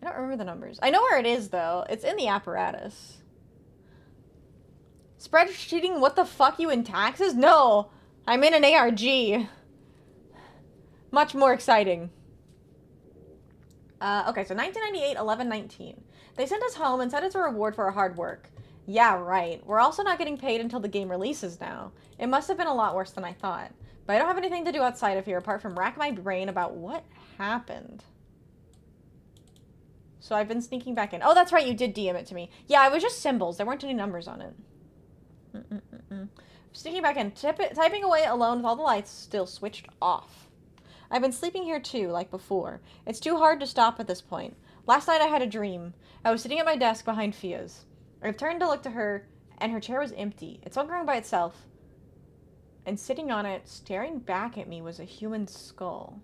I don't remember the numbers. I know where it is, though. It's in the apparatus. Spreadsheeting? What the fuck, you in taxes? No! I'm in an ARG. Much more exciting. Okay, so 1998, 11/19. They sent us home and said it's a reward for our hard work. Yeah, right. We're also not getting paid until the game releases now. It must have been a lot worse than I thought. But I don't have anything to do outside of here apart from rack my brain about what happened. So I've been sneaking back in. Oh, that's right, you did DM it to me. Yeah, it was just symbols. There weren't any numbers on it. Sneaking back in. Typing away alone with all the lights still switched off. I've been sleeping here too, like before. It's too hard to stop at this point. Last night I had a dream. I was sitting at my desk behind 𝖉𝖊𝖊. I turned to look to her, and her chair was empty. It swung around by itself. And sitting on it, staring back at me, was a human skull.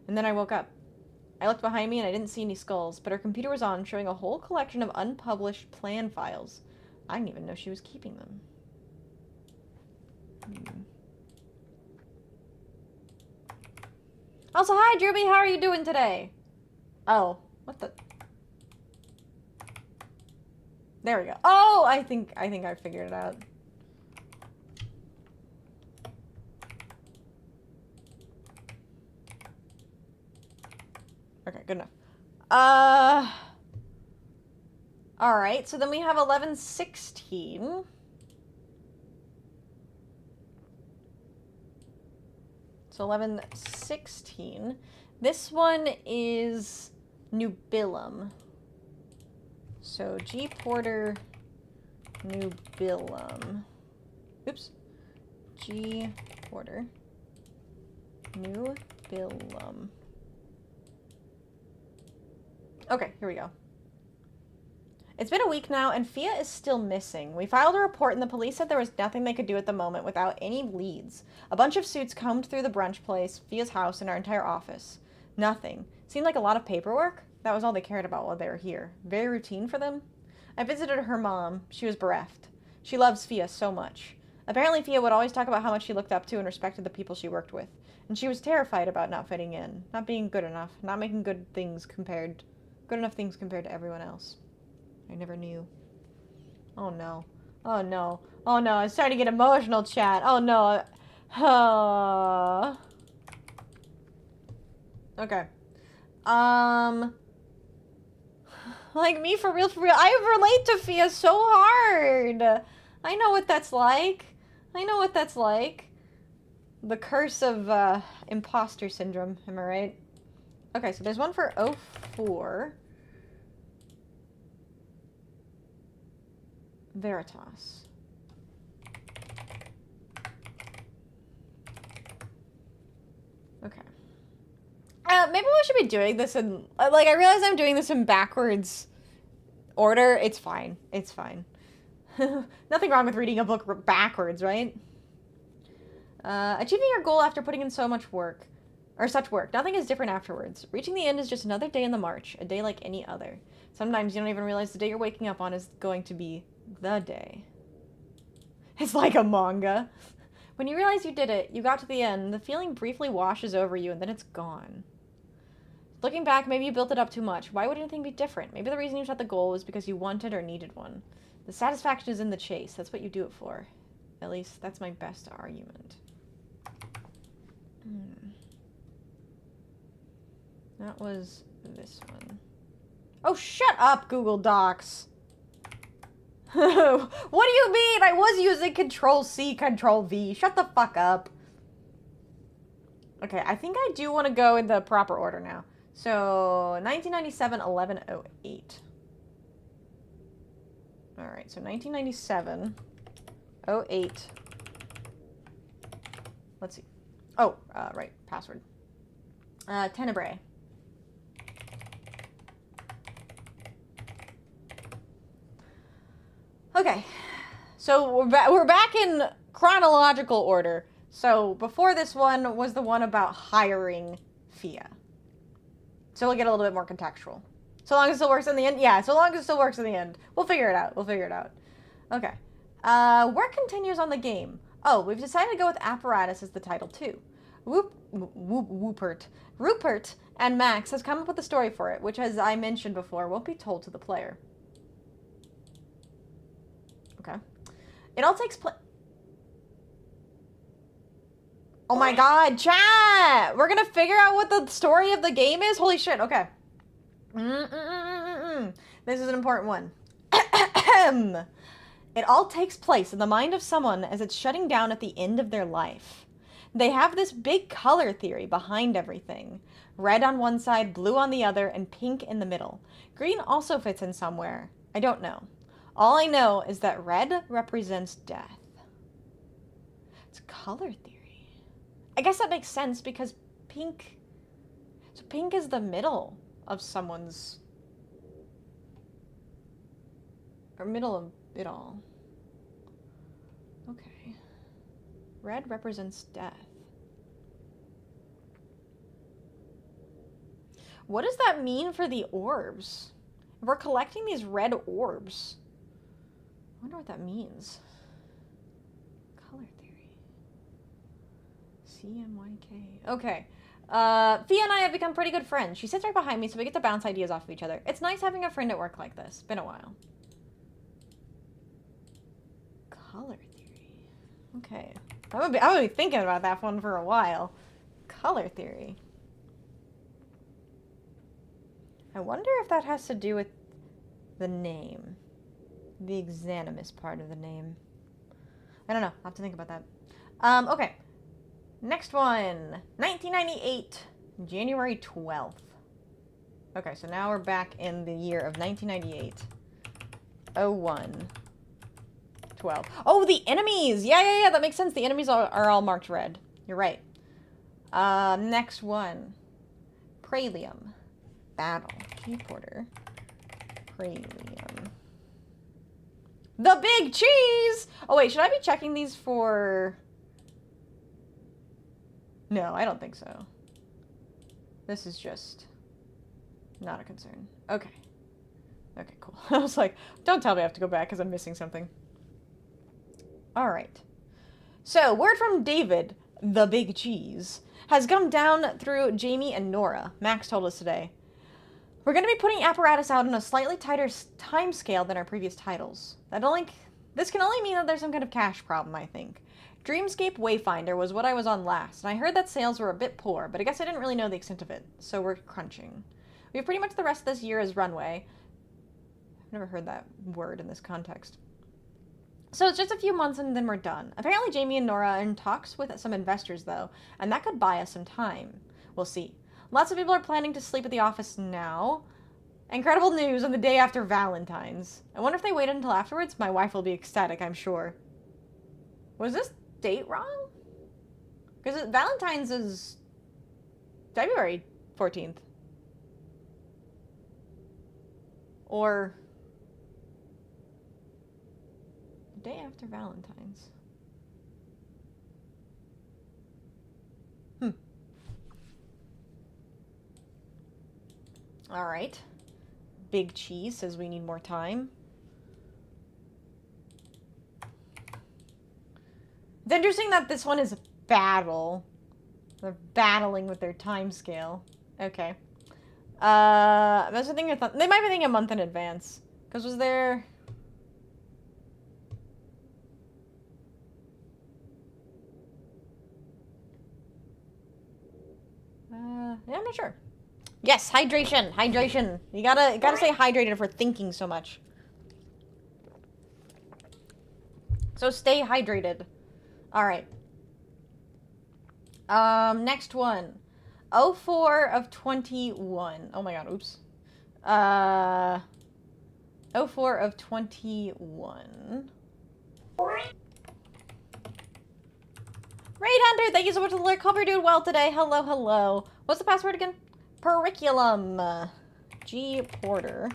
And then I woke up. I looked behind me and I didn't see any skulls, but her computer was on, showing a whole collection of unpublished plan files. I didn't even know she was keeping them. Also, hi, Drewby, how are you doing today? Oh, what the... There we go. Oh, I think I figured it out. Okay, good enough. Alright, so then we have 11/16. So 11/16. This one is 𝖍𝖆𝖊𝖓. So 𝐺 𝖍𝖆𝖊𝖓. Oops. 𝐺 𝖍𝖆𝖊𝖓. Okay, here we go. It's been a week now, and 𝖉𝖊𝖊 is still missing. We filed a report, and the police said there was nothing they could do at the moment without any leads. A bunch of suits combed through the brunch place, 𝖉𝖊𝖊's house, and our entire office. Nothing. Seemed like a lot of paperwork. That was all they cared about while they were here. Very routine for them. I visited her mom. She was bereft. She loves 𝖉𝖊𝖊 so much. Apparently, 𝖉𝖊𝖊 would always talk about how much she looked up to and respected the people she worked with. And she was terrified about not fitting in, not being good enough, not making good enough things compared to everyone else. I never knew. Oh no. Oh no. Oh no. I'm starting to get emotional, chat. Oh no. Okay. Like me, for real, I relate to 𝖉𝖊𝖊 so hard. I know what that's like. I know what that's like. The curse of imposter syndrome, am I right? Okay, so there's one for 04. Veritas. Okay. Maybe we should be doing this in... Like, I realize I'm doing this in backwards order. It's fine. It's fine. Nothing wrong with reading a book backwards, right? Achieving your goal after putting in so much work. Or such work. Nothing is different afterwards. Reaching the end is just another day in the march. A day like any other. Sometimes you don't even realize the day you're waking up on is going to be the day. It's like a manga. When you realize you did it, you got to the end, the feeling briefly washes over you and then it's gone. Looking back, maybe you built it up too much. Why would anything be different? Maybe the reason you set the goal was because you wanted or needed one. The satisfaction is in the chase. That's what you do it for. At least, that's my best argument. That was this one. Oh, shut up, Google Docs! What do you mean? I was using Control-C, Control-V. Shut the fuck up. Okay, I think I do want to go in the proper order now. So, 1997, 11/08. Alright, so 1997, 08. Let's see. Oh, right. Password. Tenebrae. Okay. So we're back in chronological order. So before this one was the one about hiring 𝖉𝖊. So we'll get a little bit more contextual. So long as it still works in the end. Yeah, so long as it still works in the end. We'll figure it out. We'll figure it out. Okay. Work continues on the game. Oh, we've decided to go with Apparatus as the title too. Rupert and Max has come up with a story for it, which, as I mentioned before, won't be told to the player. Okay. It all takes place... Oh my god, chat! We're gonna figure out what the story of the game is? Holy shit, okay. This is an important one. It all takes place in the mind of someone as it's shutting down at the end of their life. They have this big color theory behind everything. Red on one side, blue on the other, and pink in the middle. Green also fits in somewhere. I don't know. All I know is that red represents death. It's color theory. I guess that makes sense because pink... So pink is the middle of someone's... Or middle of it all. Okay. Red represents death. What does that mean for the orbs? If we're collecting these red orbs, I wonder what that means. Color theory. CMYK. Okay. 𝖉𝖊 and I have become pretty good friends. She sits right behind me, so we get to bounce ideas off of each other. It's nice having a friend at work like this. Been a while. Color theory. Okay. I'm gonna be thinking about that one for a while. Color theory. I wonder if that has to do with the name. The Exanimus part of the name. I don't know. I'll have to think about that. Okay. Next one. 1998. January 12th. Okay, so now we're back in the year of 1998. 01. 12. Oh, the enemies! Yeah, that makes sense. The enemies are all marked red. You're right. Next one. Pralium. Battle. Keyporter. Pralium. The big cheese! Oh, wait, should I be checking these for... No, I don't think so. This is just not a concern. Okay. Okay, cool. I was like, don't tell me I have to go back because I'm missing something. All right. So, word from David, the big cheese, has come down through Jamie and Nora. Max told us today. We're going to be putting Apparatus out on a slightly tighter time scale than our previous titles. This can only mean that there's some kind of cash problem, I think. 𝖍𝖆𝖊𝖓 was what I was on last, and I heard that sales were a bit poor, but I guess I didn't really know the extent of it, so we're crunching. We have pretty much the rest of this year as runway. I've never heard that word in this context. So it's just a few months and then we're done. Apparently Jamie and Nora are in talks with some investors, though, and that could buy us some time. We'll see. Lots of people are planning to sleep at the office now. Incredible news on the day after Valentine's. I wonder if they waited until afterwards? My wife will be ecstatic, I'm sure. Was this date wrong? Because Valentine's is February 14th. Or the day after Valentine's. All right. Big Cheese says we need more time. It's interesting that this one is a battle. They're battling with their time scale. Okay. That's the thing. They might be thinking a month in advance. Because was there... yeah, I'm not sure. Yes, hydration, hydration. You gotta stay hydrated if we're thinking so much. So stay hydrated. All right. Next one. 04 of 21. Oh my god, oops. 04 of 21. Raid Hunter, thank you so much for the lurk. Hope you're doing well today. Hello, hello. What's the password again? Periculum. G. Porter.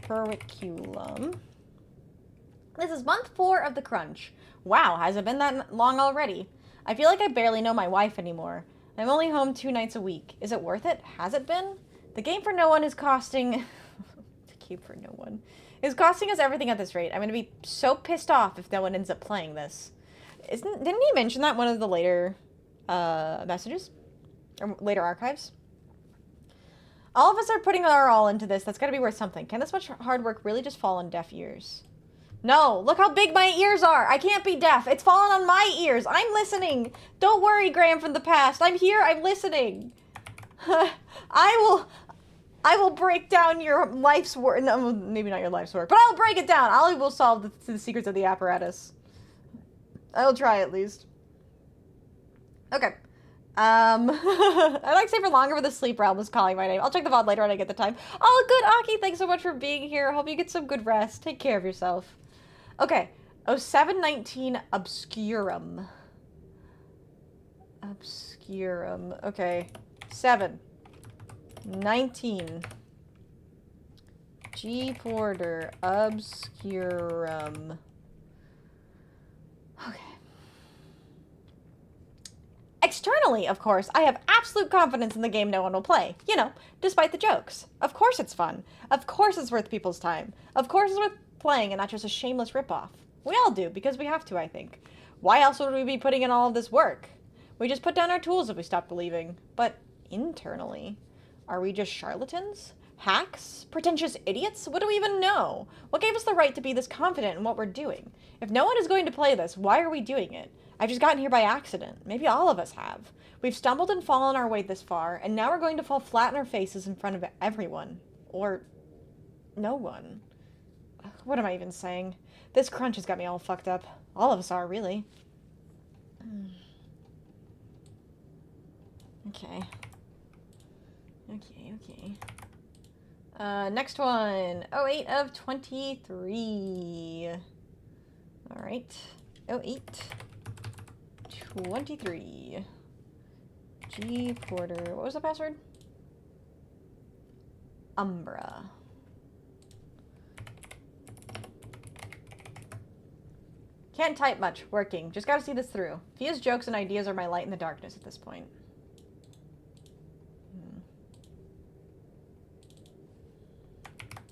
Periculum. This is month 4 of the crunch. Wow, has it been that long already? I feel like I barely know my wife anymore. I'm only home 2 nights a week. Is it worth it? Has it been? The game for no one is costing... the game for no one is costing us everything at this rate. I'm going to be so pissed off if no one ends up playing this. Didn't he mention that one of the later messages? Or later archives? All of us are putting our all into this. That's got to be worth something. Can this much hard work really just fall on deaf ears? No, look how big my ears are. I can't be deaf. It's fallen on my ears. I'm listening. Don't worry, Graham from the past. I'm here. I'm listening. I will break down your life's work. No, maybe not your life's work, but I'll break it down. I will solve the secrets of the apparatus. I'll try at least. Okay. I'd like to stay for longer, but the sleep realm was calling my name. I'll check the VOD later when I get the time. Oh, good, Aki. Thanks so much for being here. Hope you get some good rest. Take care of yourself. Okay. 0719 Obscurum. Obscurum. Okay. 719 G. Porter. Obscurum. Okay. Externally, of course, I have absolute confidence in the game no one will play. You know, despite the jokes. Of course it's fun. Of course it's worth people's time. Of course it's worth playing and not just a shameless ripoff. We all do, because we have to, I think. Why else would we be putting in all of this work? We just put down our tools if we stop believing. But internally, are we just charlatans? Hacks? Pretentious idiots? What do we even know? What gave us the right to be this confident in what we're doing? If no one is going to play this, why are we doing it? I've just gotten here by accident. Maybe all of us have. We've stumbled and fallen our way this far, and now we're going to fall flat on our faces in front of everyone. Or no one. What am I even saying? This crunch has got me all fucked up. All of us are, really. Okay. Okay. Next one. 08 of 23. Alright. 08. 23. G. Porter. What was the password? Umbra. Can't type much. Working. Just gotta see this through. Fia's jokes and ideas are my light in the darkness at this point.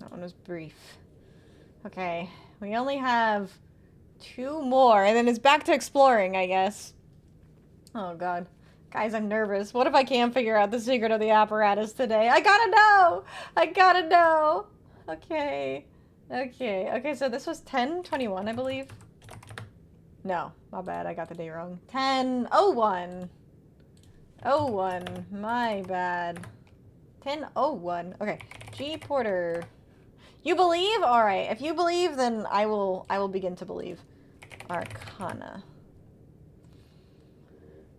That one was brief. Okay. We only have 2 more, and then it's back to exploring, I guess. Oh, God. Guys, I'm nervous. What if I can't figure out the secret of the apparatus today? I gotta know! I gotta know! Okay. Okay, so this was 10/21, I believe. No, my bad. I got the day wrong. 10/01. 01. My bad. 10/01. Okay. G. Porter. You believe? Alright. If you believe, then I will begin to believe. Arcana.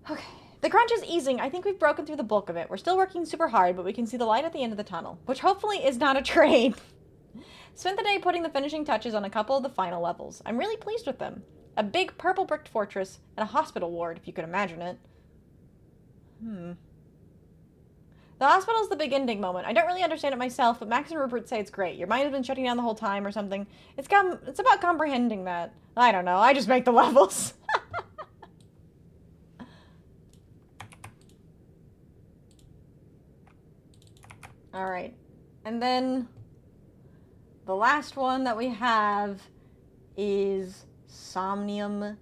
Okay. The crunch is easing. I think we've broken through the bulk of it. We're still working super hard, but we can see the light at the end of the tunnel, which hopefully is not a train. Spent the day putting the finishing touches on a couple of the final levels. I'm really pleased with them. A big purple bricked fortress and a hospital ward, if you could imagine it. The hospital's the big ending moment. I don't really understand it myself, but Max and Rupert say it's great. Your mind has been shutting down the whole time or something. It's about comprehending that. I don't know. I just make the levels. Alright. And then the last one that we have is Somnium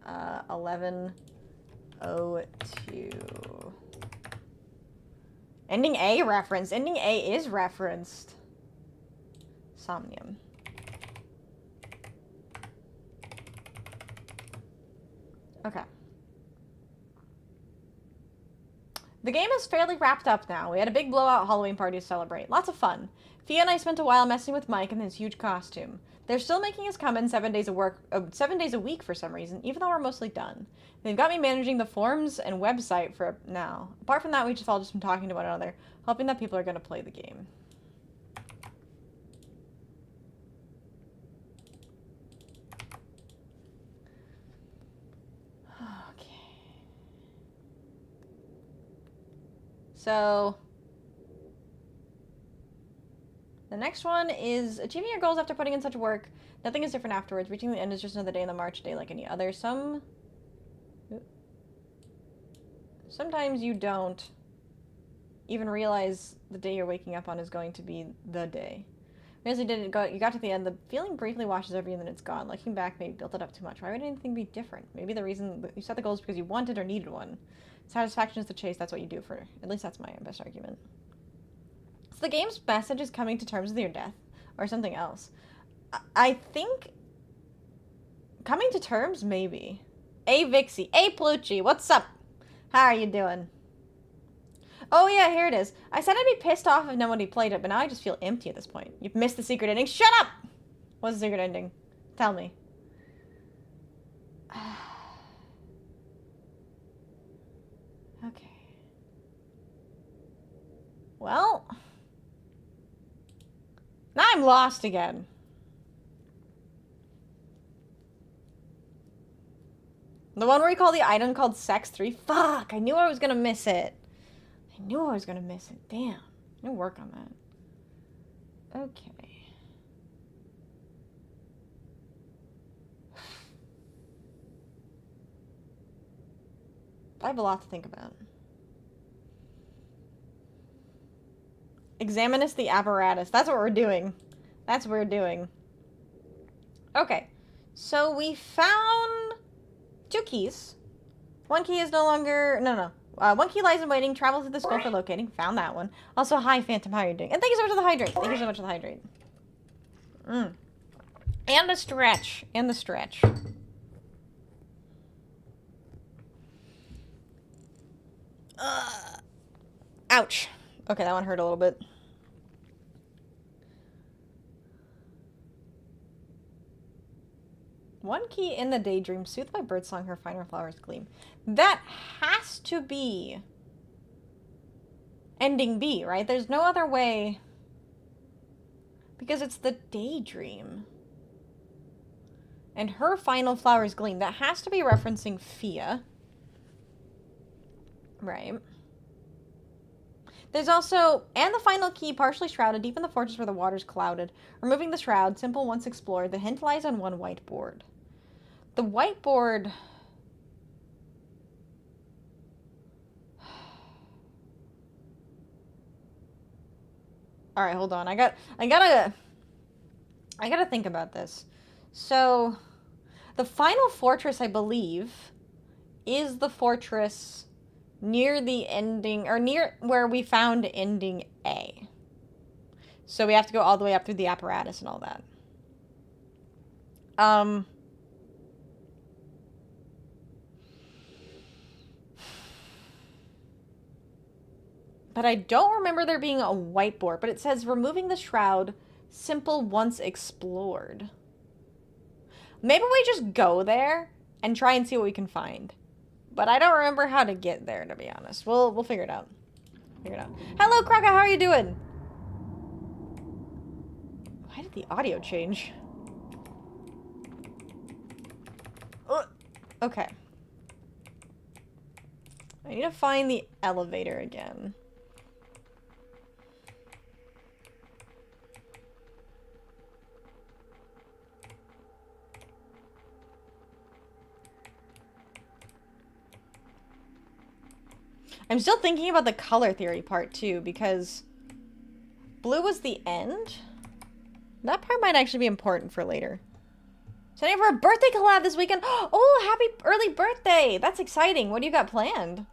1102. Ending A referenced. Ending A is referenced. Somnium. Okay. The game is fairly wrapped up now. We had a big blowout Halloween party to celebrate. Lots of fun. Fia and I spent a while messing with Mike in his huge costume. They're still making us come in 7 days a week for some reason, even though we're mostly done. They've got me managing the forums and website for now. Apart from that, we just all been talking to one another, hoping that people are going to play the game. Okay. So the next one is achieving your goals after putting in such work. Nothing is different afterwards. Reaching the end is just another day in the march, day like any other. Sometimes you don't even realize the day you're waking up on is going to be the day. As you got to the end, the feeling briefly washes over you and then it's gone. Looking back, maybe built it up too much. Why would anything be different? Maybe the reason you set the goal is because you wanted or needed one. Satisfaction is the chase. That's what you do for. At least that's my best argument. So the game's message is coming to terms with your death or something else. I think coming to terms, maybe. Vixie, 𝖍𝖆𝖙, what's up? How are you doing? Oh yeah, here it is. I said I'd be pissed off if nobody played it, but now I just feel empty at this point. You've missed the secret ending. Shut up! What's the secret ending? Tell me. Okay. Well. Now I'm lost again. The one where you call the item called Sex 3? Fuck! I knew I was gonna miss it. I knew I was gonna miss it. Damn. I'm gonna work on that. Okay. I have a lot to think about. Exanimus the apparatus. That's what we're doing. That's what we're doing. Okay. So we found 2 keys. One key is no longer... No. One key lies in waiting. Travel to the skull for locating. Found that one. Also, hi, Phantom. How are you doing? And thank you so much for the hydrate. Thank you so much for the hydrate. And the stretch. And the stretch. Ouch. Okay, that one hurt a little bit. One key in the daydream, soothed by birdsong, her finer flowers gleam. That has to be ending B, right? There's no other way. Because it's the daydream. And her final flowers gleam. That has to be referencing Fia. Right. There's also, and the final key, partially shrouded, deep in the fortress where the water's clouded. Removing the shroud, simple once explored, the hint lies on one whiteboard. The whiteboard... Alright, hold on. I gotta think about this. So, the final fortress, I believe, is the fortress near the ending, or near where we found ending A. So we have to go all the way up through the apparatus and all that. But I don't remember there being a whiteboard, but it says removing the shroud, simple once explored. Maybe we just go there and try and see what we can find. But I don't remember how to get there, to be honest. We'll figure it out. Hello, Kraka, how are you doing? Why did the audio change? Okay. I need to find the elevator again. I'm still thinking about the color theory part, too, because blue was the end. That part might actually be important for later. Setting up for a birthday collab this weekend. Oh, happy early birthday! That's exciting. What do you got planned?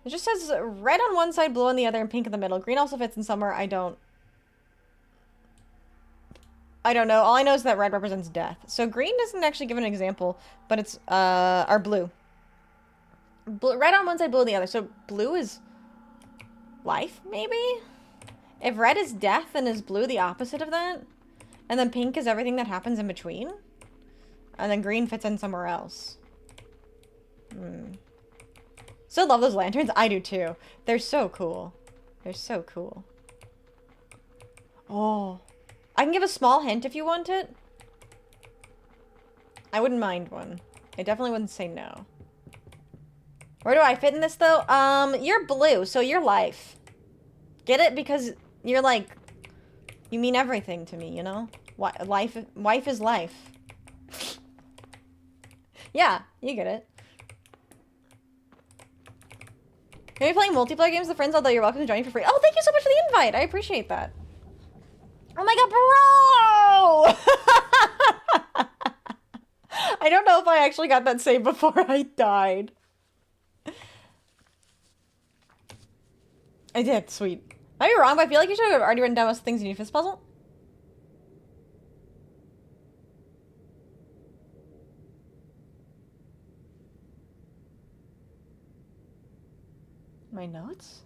It just says red on one side, blue on the other, and pink in the middle. Green also fits in somewhere. I don't know. All I know is that red represents death. So green doesn't actually give an example, but it's, our blue. Red on one side, blue on the other. So blue is life, maybe? If red is death, then is blue the opposite of that? And then pink is everything that happens in between? And then green fits in somewhere else. Still love those lanterns. I do too. They're so cool. They're so cool. Oh. I can give a small hint if you want it. I wouldn't mind one. I definitely wouldn't say no. Where do I fit in this, though? You're blue, so you're life. Get it? Because you're, like... You mean everything to me, you know? Wife is life. Yeah, you get it. Are you playing multiplayer games with friends, although you're welcome to join for free? Oh, thank you so much for the invite. I appreciate that. Oh my god, bro! I don't know if I actually got that save before I died. I did, sweet. Might be wrong, but I feel like you should have already written down most of the things you need for this puzzle. My notes?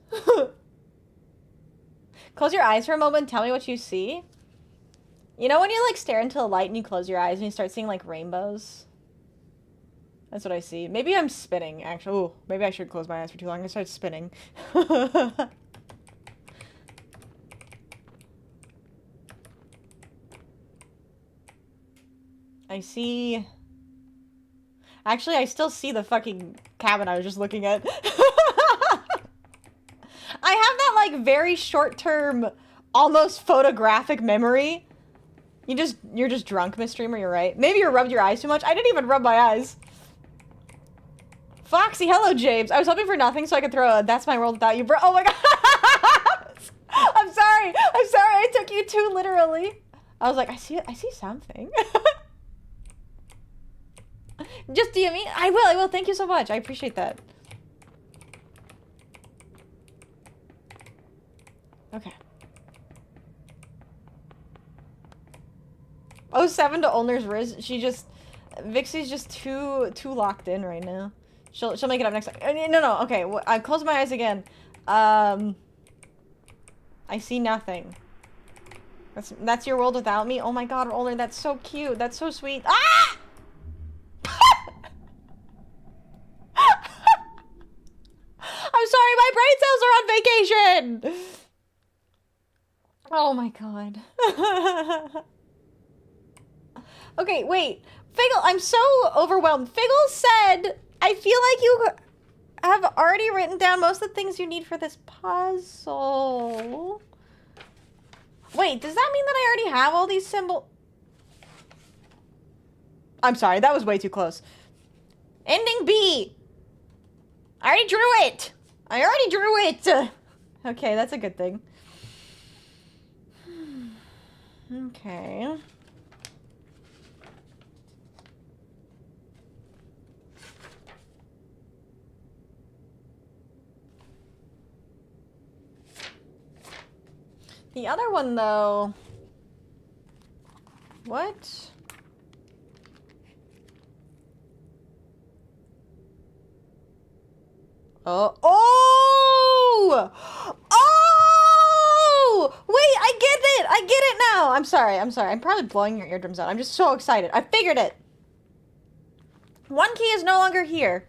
Close your eyes for a moment and tell me what you see. You know when you like stare into the light and you close your eyes and you start seeing like rainbows? That's what I see. Maybe I'm spinning, actually. Ooh, maybe I should close my eyes for too long. I'm gonna start spinning. I see... Actually, I still see the fucking cabin I was just looking at. I have that, like, very short-term, almost photographic memory. You're just drunk, Miss Streamer, you're right. Maybe you rubbed your eyes too much. I didn't even rub my eyes. Foxy, hello, James. I was hoping for nothing so I could throw a That's My World Without You, bro. Oh my god. I'm sorry. I took you too literally. I was like, I see something. Just DM me? I will. Thank you so much. I appreciate that. Okay. 07 to Ulner's Riz. Vixie's just too locked in right now. She'll make it up next time. No. Okay. Well, I closed my eyes again. I see nothing. That's your world without me. Oh my god, Ulner, that's so cute. That's so sweet. Ah! I'm sorry, my brain cells are on vacation! Oh my god. Okay, wait. Figgle, I'm so overwhelmed. Figgle said, I feel like you have already written down most of the things you need for this puzzle. Wait, does that mean that I already have all these symbols? I'm sorry, that was way too close. Ending B. I already drew it. Okay, that's a good thing. Okay. The other one, though... What? Oh. Oh! Oh! Wait, I get it now! I'm sorry. I'm probably blowing your eardrums out. I'm just so excited. I figured it! One key is no longer here.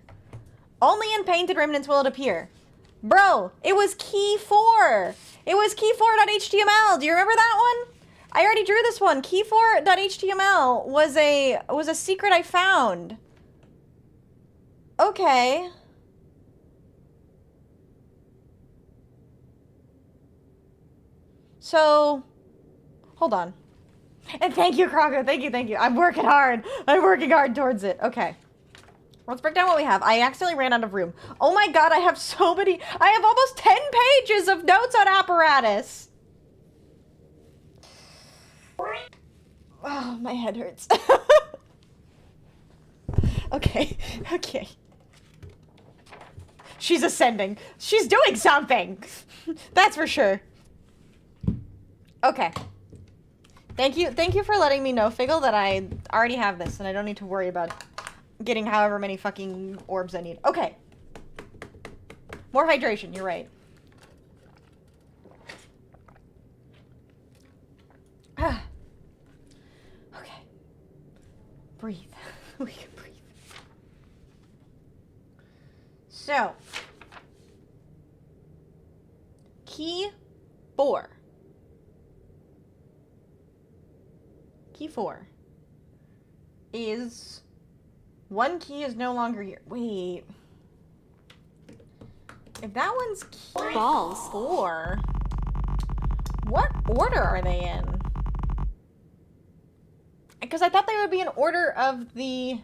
Only in painted remnants will it appear. Bro, it was key 4! It was key4.html. Do you remember that one? I already drew this one. Key4.html was a secret I found. Okay. So, hold on. And thank you, Crocker. Thank you. I'm working hard towards it. Okay. Let's break down what we have. I accidentally ran out of room. Oh my god, I have almost 10 pages of notes on Apparatus. Oh, my head hurts. Okay. She's ascending. She's doing something. That's for sure. Okay. Thank you for letting me know, Figgle, that I already have this and I don't need to worry about getting however many fucking orbs I need. Okay. More hydration, you're right. Okay. Breathe. We can breathe. So. Key 4. Key 4 is... One key is no longer here. Wait. If that one's key Balls. 4, what order are they in? Because I thought they would be in order of the...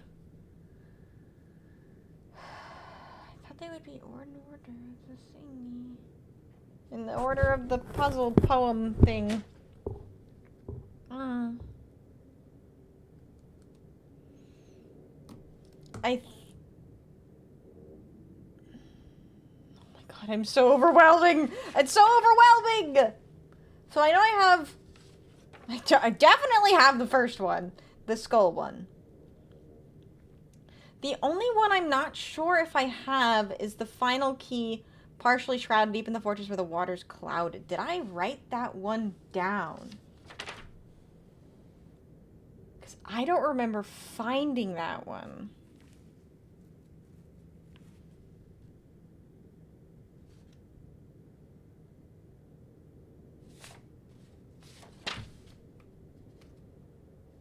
I thought they would be order of the thingy. In the order of the puzzle poem thing. Oh my god, I'm so overwhelming! It's so overwhelming! So I know I definitely have the first one. The skull one. The only one I'm not sure if I have is the final key, partially shrouded deep in the fortress where the water's clouded. Did I write that one down? Because I don't remember finding that one.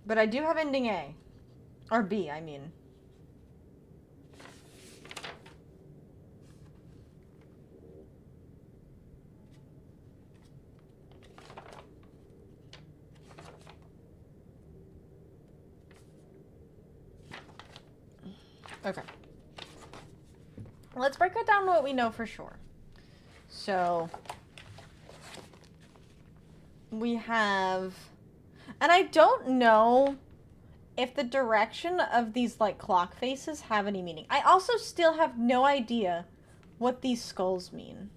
But I do have ending A. Or B, I mean. Okay. Let's break it down to what we know for sure. So, we have... And I don't know if the direction of these, like, clock faces have any meaning. I also still have no idea what these skulls mean.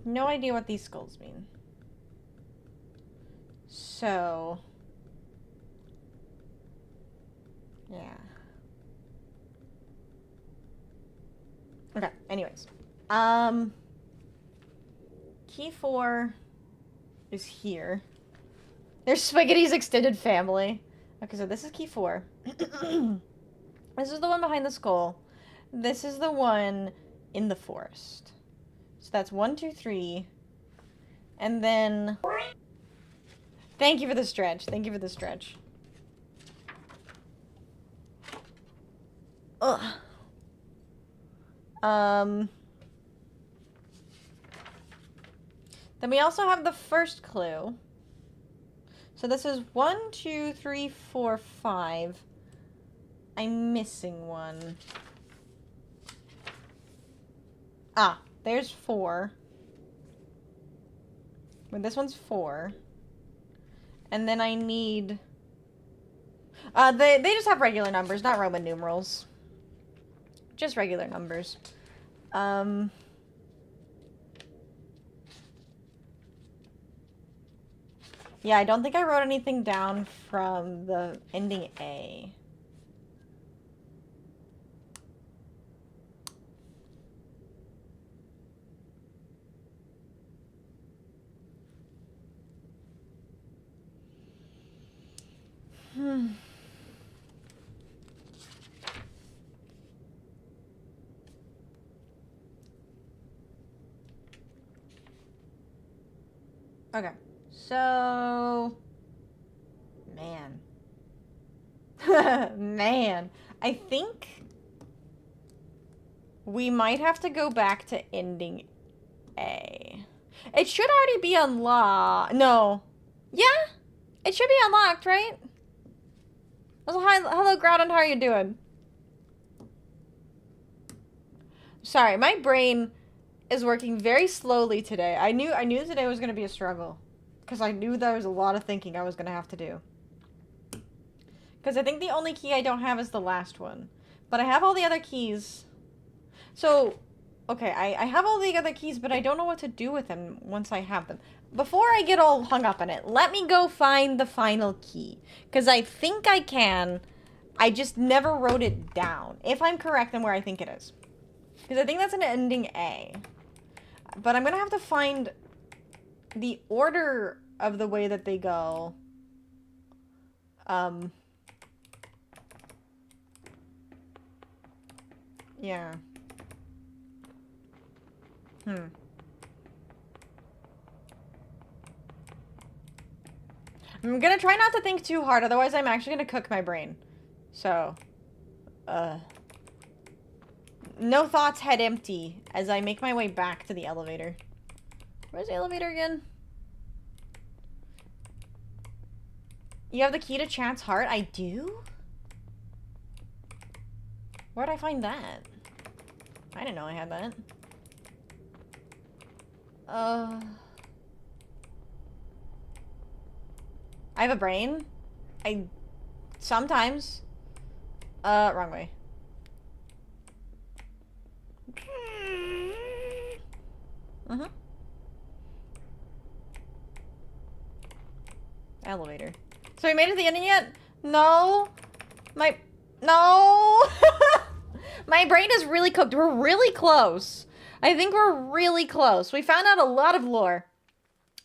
No idea what these skulls mean. So... yeah. Okay, anyways. Key 4 is here. There's Spaghetti's extended family. Okay, so this is key 4. This is the one behind the skull. This is the one in the forest. So that's 1, 2, 3. And then... Thank you for the stretch. Thank you for the stretch. Ugh. Then we also have the first clue. So this is 1, 2, 3, 4, 5. I'm missing one. Ah, there's 4. But this one's 4. And then I need... they just have regular numbers, not Roman numerals. Just regular numbers. Yeah, I don't think I wrote anything down from the ending A. Okay. So, man. Man. I think we might have to go back to ending A. It should already be unlocked. No. Yeah? It should be unlocked, right? Also, hi, hello, Groudon. How are you doing? Sorry, my brain is working very slowly today. I knew today was going to be a struggle. Because I knew there was a lot of thinking I was going to have to do. Because I think the only key I don't have is the last one. But I have all the other keys. So, okay, I have all the other keys, but I don't know what to do with them once I have them. Before I get all hung up on it, let me go find the final key. Because I think I can. I just never wrote it down. If I'm correct in where I think it is. Because I think that's an ending A. But I'm going to have to find the order of the way that they go. Yeah. I'm gonna try not to think too hard, otherwise I'm actually gonna cook my brain. So, no thoughts, head empty, as I make my way back to the elevator. Where's the elevator again? You have the key to Chat's heart? I do? Where'd I find that? I didn't know I had that. I have a brain? Sometimes. Wrong way. Elevator. So we made it to the ending yet? No. No. My brain is really cooked. We're really close. I think we're really close. We found out a lot of lore.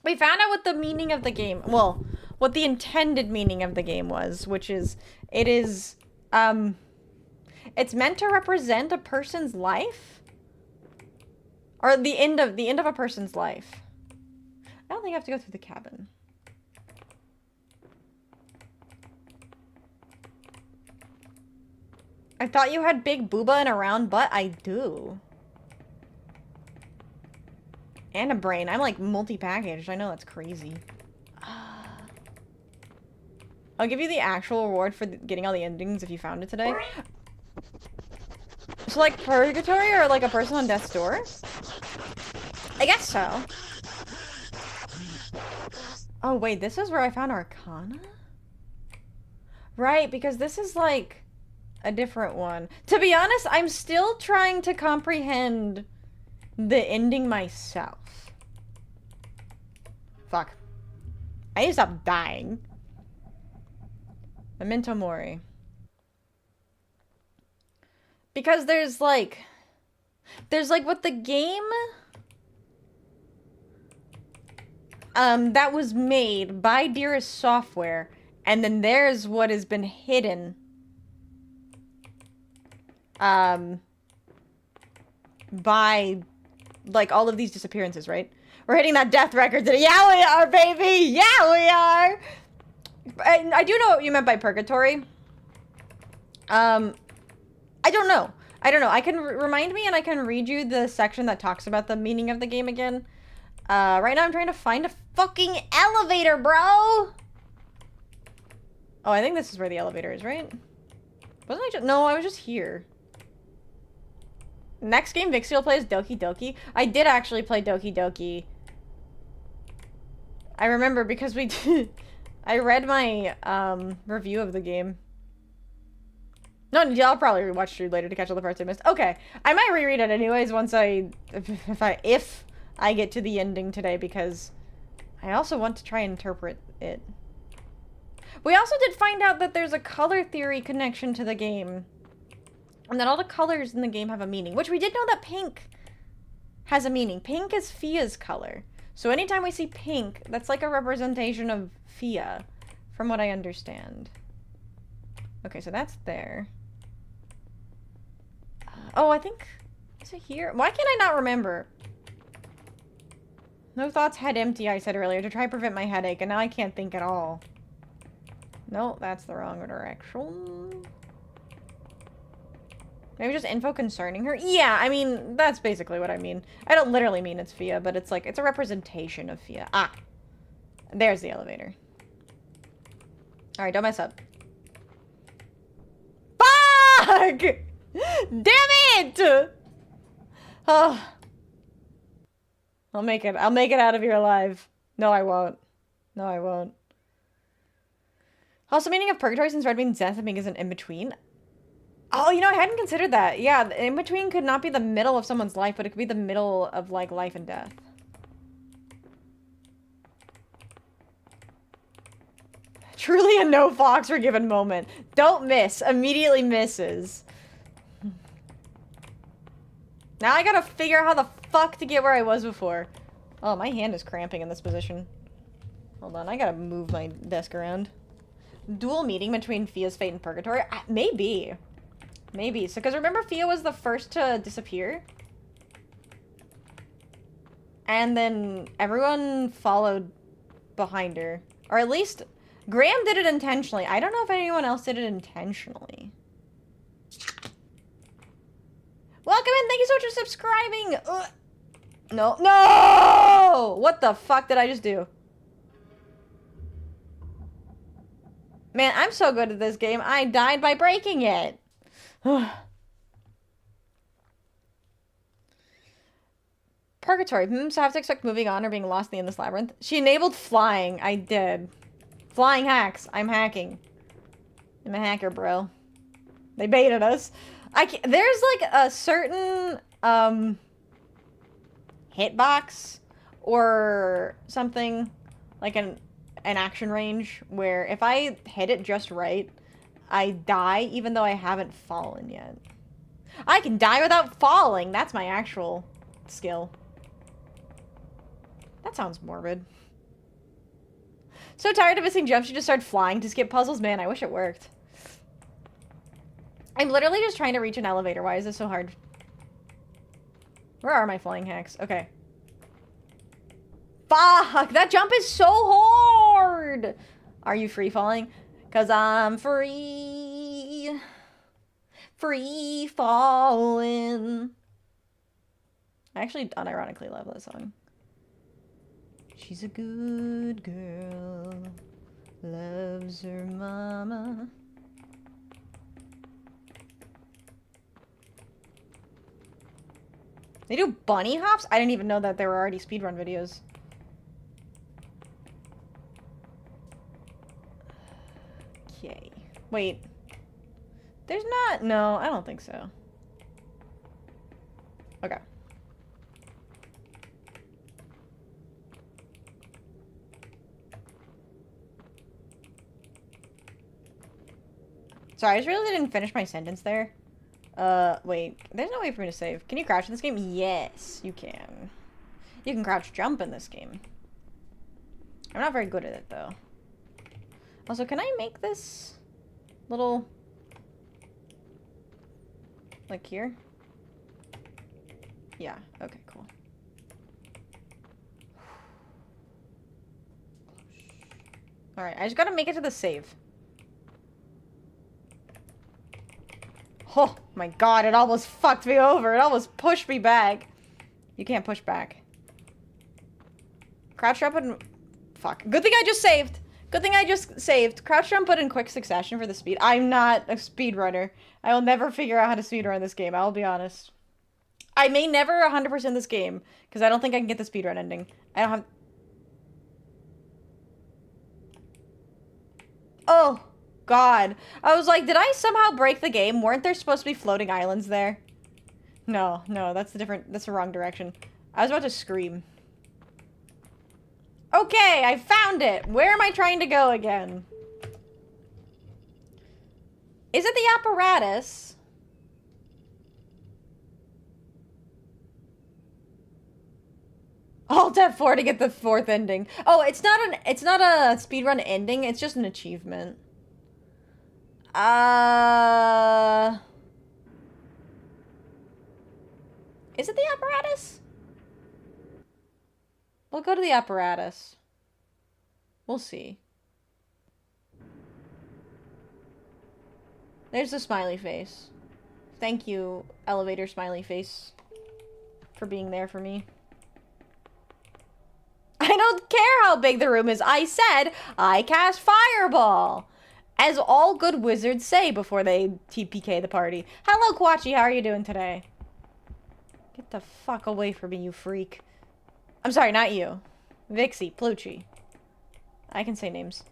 We found out what the meaning of the game, well, what the intended meaning of the game was, which is, it's meant to represent a person's life? Or the end of a person's life. I don't think I have to go through the cabin. I thought you had big booba and a round butt. I do. And a brain. I'm like multi-packaged. I know that's crazy. I'll give you the actual reward for getting all the endings if you found it today. So like purgatory or like a person on death's door? I guess so. Oh wait, this is where I found Arcana? Right, because this is like a different one. To be honest, I'm still trying to comprehend the ending myself. Fuck. I need to stop dying. Memento Mori. Because there's like what the game that was made by Dearest Software, and then there's what has been hidden by like all of these disappearances, right? We're hitting that death record today. Yeah, we are, baby. Yeah, we are. I do know what you meant by purgatory. I don't know. I can remind me and I can read you the section that talks about the meaning of the game again. Right now I'm trying to find a fucking elevator, bro. Oh, I think this is where the elevator is, right? Wasn't I just... No, I was just here. Next game Vixie will play is Doki Doki. I did actually play Doki Doki. I remember because we did... I read my, review of the game. No, I'll probably rewatch it later to catch all the parts I missed. Okay. I might reread it anyways once if I get to the ending today, because I also want to try and interpret it. We also did find out that there's a color theory connection to the game. And that all the colors in the game have a meaning. Which we did know that pink has a meaning. Pink is Fia's color. So anytime we see pink, that's like a representation of Fia, from what I understand. Okay, so that's there. Oh, I think... Is it here? Why can't I not remember? No thoughts, head empty, I said earlier, to try to prevent my headache, and now I can't think at all. No, that's the wrong direction. Maybe just info concerning her? Yeah, I mean, that's basically what I mean. I don't literally mean it's Fia, but it's like, it's a representation of Fia. Ah! There's the elevator. Alright, don't mess up. Fuck! Damn it! Oh. I'll make it out of here alive. No, I won't. No, I won't. Also, meaning of purgatory, since red means death, and pink is an in-between. Oh, you know, I hadn't considered that. Yeah, the in-between could not be the middle of someone's life, but it could be the middle of, like, life and death. Truly a nofoxweregiven moment. Don't miss. Immediately misses. Now I gotta figure out how the fuck to get where I was before. Oh, my hand is cramping in this position. Hold on, I gotta move my desk around. Dual meeting between Fia's fate and purgatory? Maybe. Maybe. So, because remember Fia was the first to disappear? And then everyone followed behind her. Or at least, Graham did it intentionally. I don't know if anyone else did it intentionally. Welcome in. Thank you so much for subscribing. No. No! What the fuck did I just do? Man, I'm so good at this game. I died by breaking it. Purgatory. So I have to expect moving on or being lost in this labyrinth. She enabled flying. I did. Flying hacks. I'm hacking. I'm a hacker, bro. They baited us. There's like a certain hitbox or something like an action range where if I hit it just right, I die even though I haven't fallen yet. I can die without falling. That's my actual skill. That sounds morbid. So tired of missing jumps, you just started flying to skip puzzles? Man, I wish it worked. I'm literally just trying to reach an elevator. Why is this so hard? Where are my flying hacks? Okay. Fuck! That jump is so hard! Are you free falling? 'Cause I'm free. Free falling. I actually unironically love that song. She's a good girl. Loves her mama. They do bunny hops? I didn't even know that there were already speedrun videos. Okay. Wait. There's not... No, I don't think so. Okay. Sorry, I just really didn't finish my sentence there. Wait. There's no way for me to save. Can you crouch in this game? Yes, you can. You can crouch jump in this game. I'm not very good at it, though. Also, can I make this little... like here? Yeah, okay, cool. Alright, I just gotta make it to the save. Oh my god, it almost fucked me over. It almost pushed me back. You can't push back. Crouch jump and... Fuck. Good thing I just saved. Good thing I just saved. Crouch jump but in quick succession for the speed. I'm not a speedrunner. I will never figure out how to speedrun this game. I'll be honest. I may never 100% this game. Because I don't think I can get the speedrun ending. I don't have... Oh... God. I was like, did I somehow break the game? Weren't there supposed to be floating islands there? No, that's the wrong direction. I was about to scream. Okay, I found it! Where am I trying to go again? Is it the apparatus? Alt F4 to get the 4th ending. Oh, it's not a speedrun ending, it's just an achievement. Is it the apparatus? We'll go to the apparatus. We'll see. There's the smiley face. Thank you, elevator smiley face, for being there for me. I don't care how big the room is. I said I cast Fireball. As all good wizards say before they TPK the party. Hello, Kwachi. How are you doing today? Get the fuck away from me, you freak. I'm sorry, not you. Vixie, Plucci. I can say names.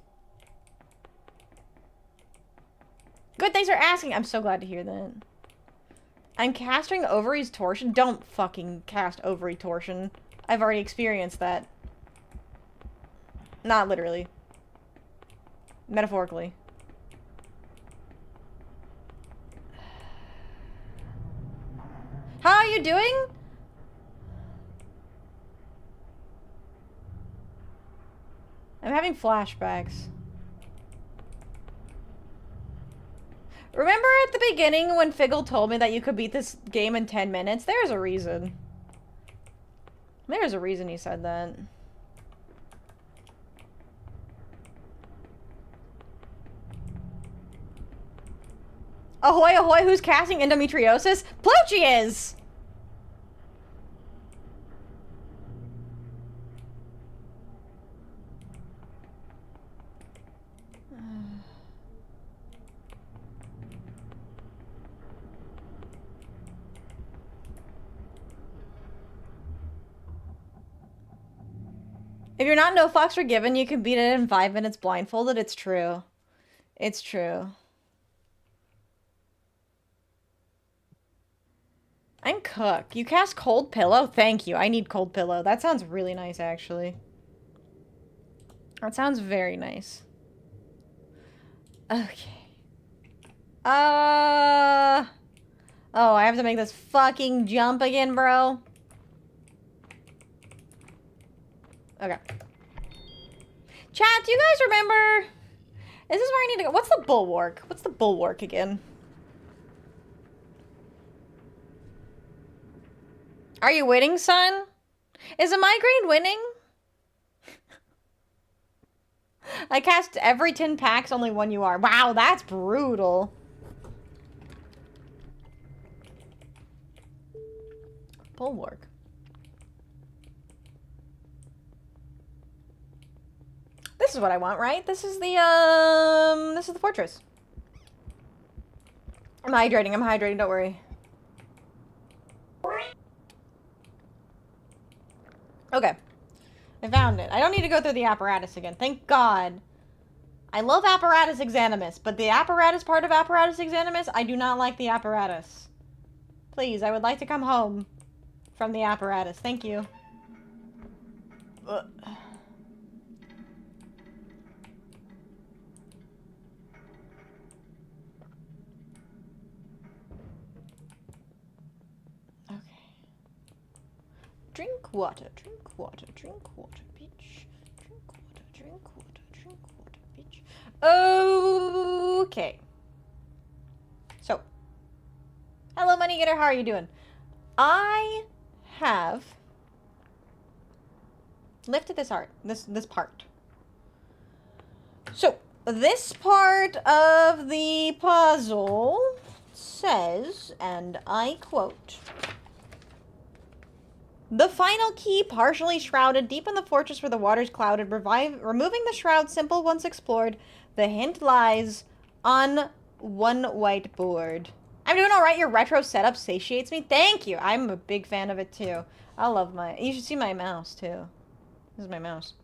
Good, thanks for asking. I'm so glad to hear that. I'm casting Ovaries Torsion. Don't fucking cast Ovary Torsion. I've already experienced that. Not literally. Metaphorically. How are you doing? I'm having flashbacks. Remember at the beginning when 𝖕𝖙𝖊 told me that you could beat this game in 10 minutes? There's a reason. There's a reason he said that. Ahoy, ahoy, who's casting endometriosis? Pluchy is! If you're not nofoxweregiven, you can beat it in 5 minutes blindfolded. It's true. It's true. I'm Cook. You cast Cold Pillow? Thank you. I need Cold Pillow. That sounds really nice, actually. That sounds very nice. Okay. Oh, I have to make this fucking jump again, bro. Okay. Chat, do you guys remember? Is this where I need to go? What's the bulwark? What's the bulwark again? Are you winning, son? Is a migraine winning? I cast every 10 packs, only 1 UR. Wow, that's brutal. Bulwark. This is what I want, right? This is the fortress. I'm hydrating, don't worry. Okay. I found it. I don't need to go through the apparatus again. Thank God. I love Apparatus Exanimus, but the apparatus part of Apparatus Exanimus, I do not like the apparatus. Please, I would like to come home from the apparatus. Thank you. Ugh. Drink water, drink water, drink water, bitch. Drink water, drink water, drink water, bitch. Okay. So. Hello, Money Getter, how are you doing? I have lifted this part. So, this part of the puzzle says, and I quote, "The final key, partially shrouded deep in the fortress where the waters clouded, removing the shroud simple once explored. The hint lies on one white board." I'm doing all right. Your retro setup satiates me. Thank you. I'm a big fan of it too. I love my. You should see my mouse too. This is my mouse.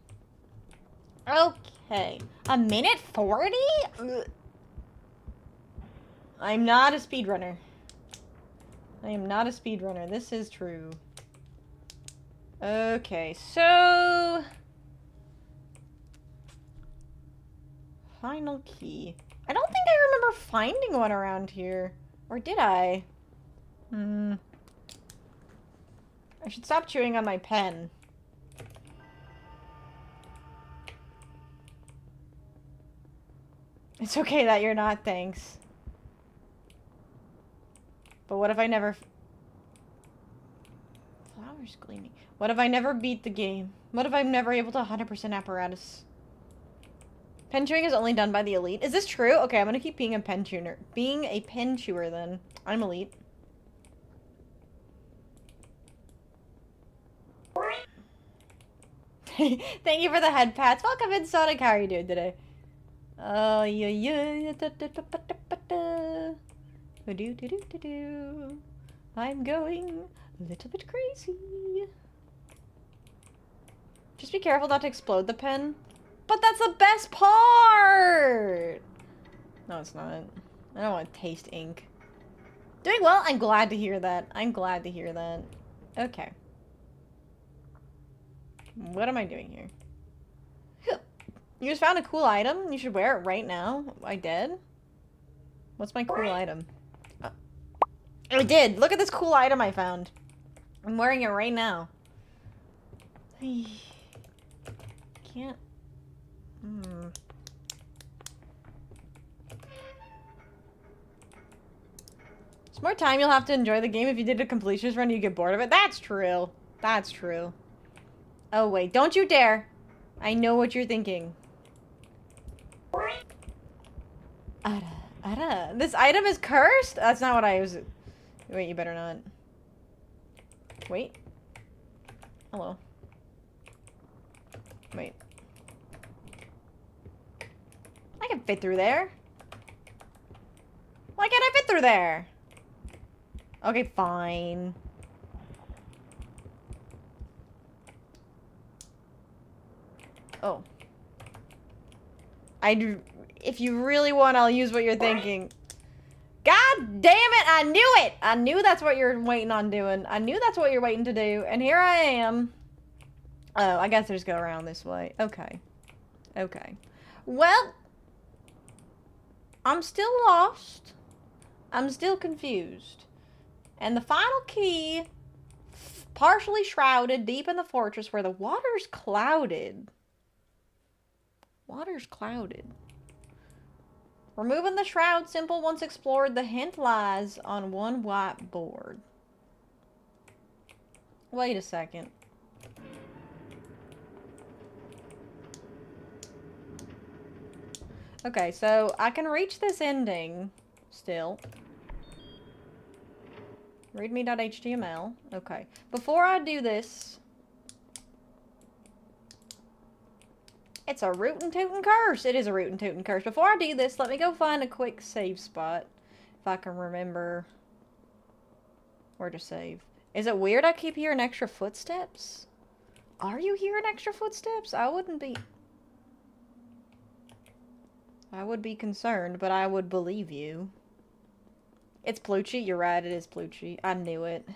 Okay, 1:40. I'm not a speedrunner. I am not a speedrunner. This is true. Okay, so final key. I don't think I remember finding one around here. Or did I? I should stop chewing on my pen. It's okay that you're not, thanks. But what if I never... Flowers gleaming. What if I never beat the game? What if I'm never able to 100% apparatus? Pen chewing is only done by the elite. Is this true? Okay, I'm gonna keep being a pen tuner. Being a pen chewer, then. I'm elite. Thank you for the head pats. Welcome in, Sonic. How are you doing today? Oh, yeah. I'm going a little bit crazy. Just be careful not to explode the pen. But that's the best part! No, it's not. I don't want to taste ink. Doing well. I'm glad to hear that. I'm glad to hear that. Okay. What am I doing here? You just found a cool item? You should wear it right now. I did? What's my cool item? I did! Look at this cool item I found. I'm wearing it right now. Can't... It's more time you'll have to enjoy the game. If you did a completionist run, you get bored of it. That's true. That's true. Oh, wait. Don't you dare. I know what you're thinking. This item is cursed? That's not what I was... Wait, you better not. Wait. Hello. Wait. I can fit through there. Why can't I fit through there? Okay, fine. Oh. If you really want, I'll use what you're thinking. God damn it! I knew it! I knew that's what you're waiting on doing. I knew that's what you're waiting to do. And here I am. Oh, I guess I just go around this way. Okay. Okay. Well, I'm still lost. I'm still confused. And the final key, partially shrouded deep in the fortress where the water's clouded. Water's clouded. Removing the shroud symbol once explored, the hint lies on one white board. Wait a second. Okay, so I can reach this ending still. Readme.html. Okay. Before I do this, it's a rootin' tootin' curse. It is a rootin' tootin' curse. Before I do this, let me go find a quick save spot. If I can remember where to save. Is it weird I keep hearing extra footsteps? Are you hearing extra footsteps? I wouldn't be... I would be concerned, but I would believe you. It's Pluchy. You're right, it is Pluchy. I knew it.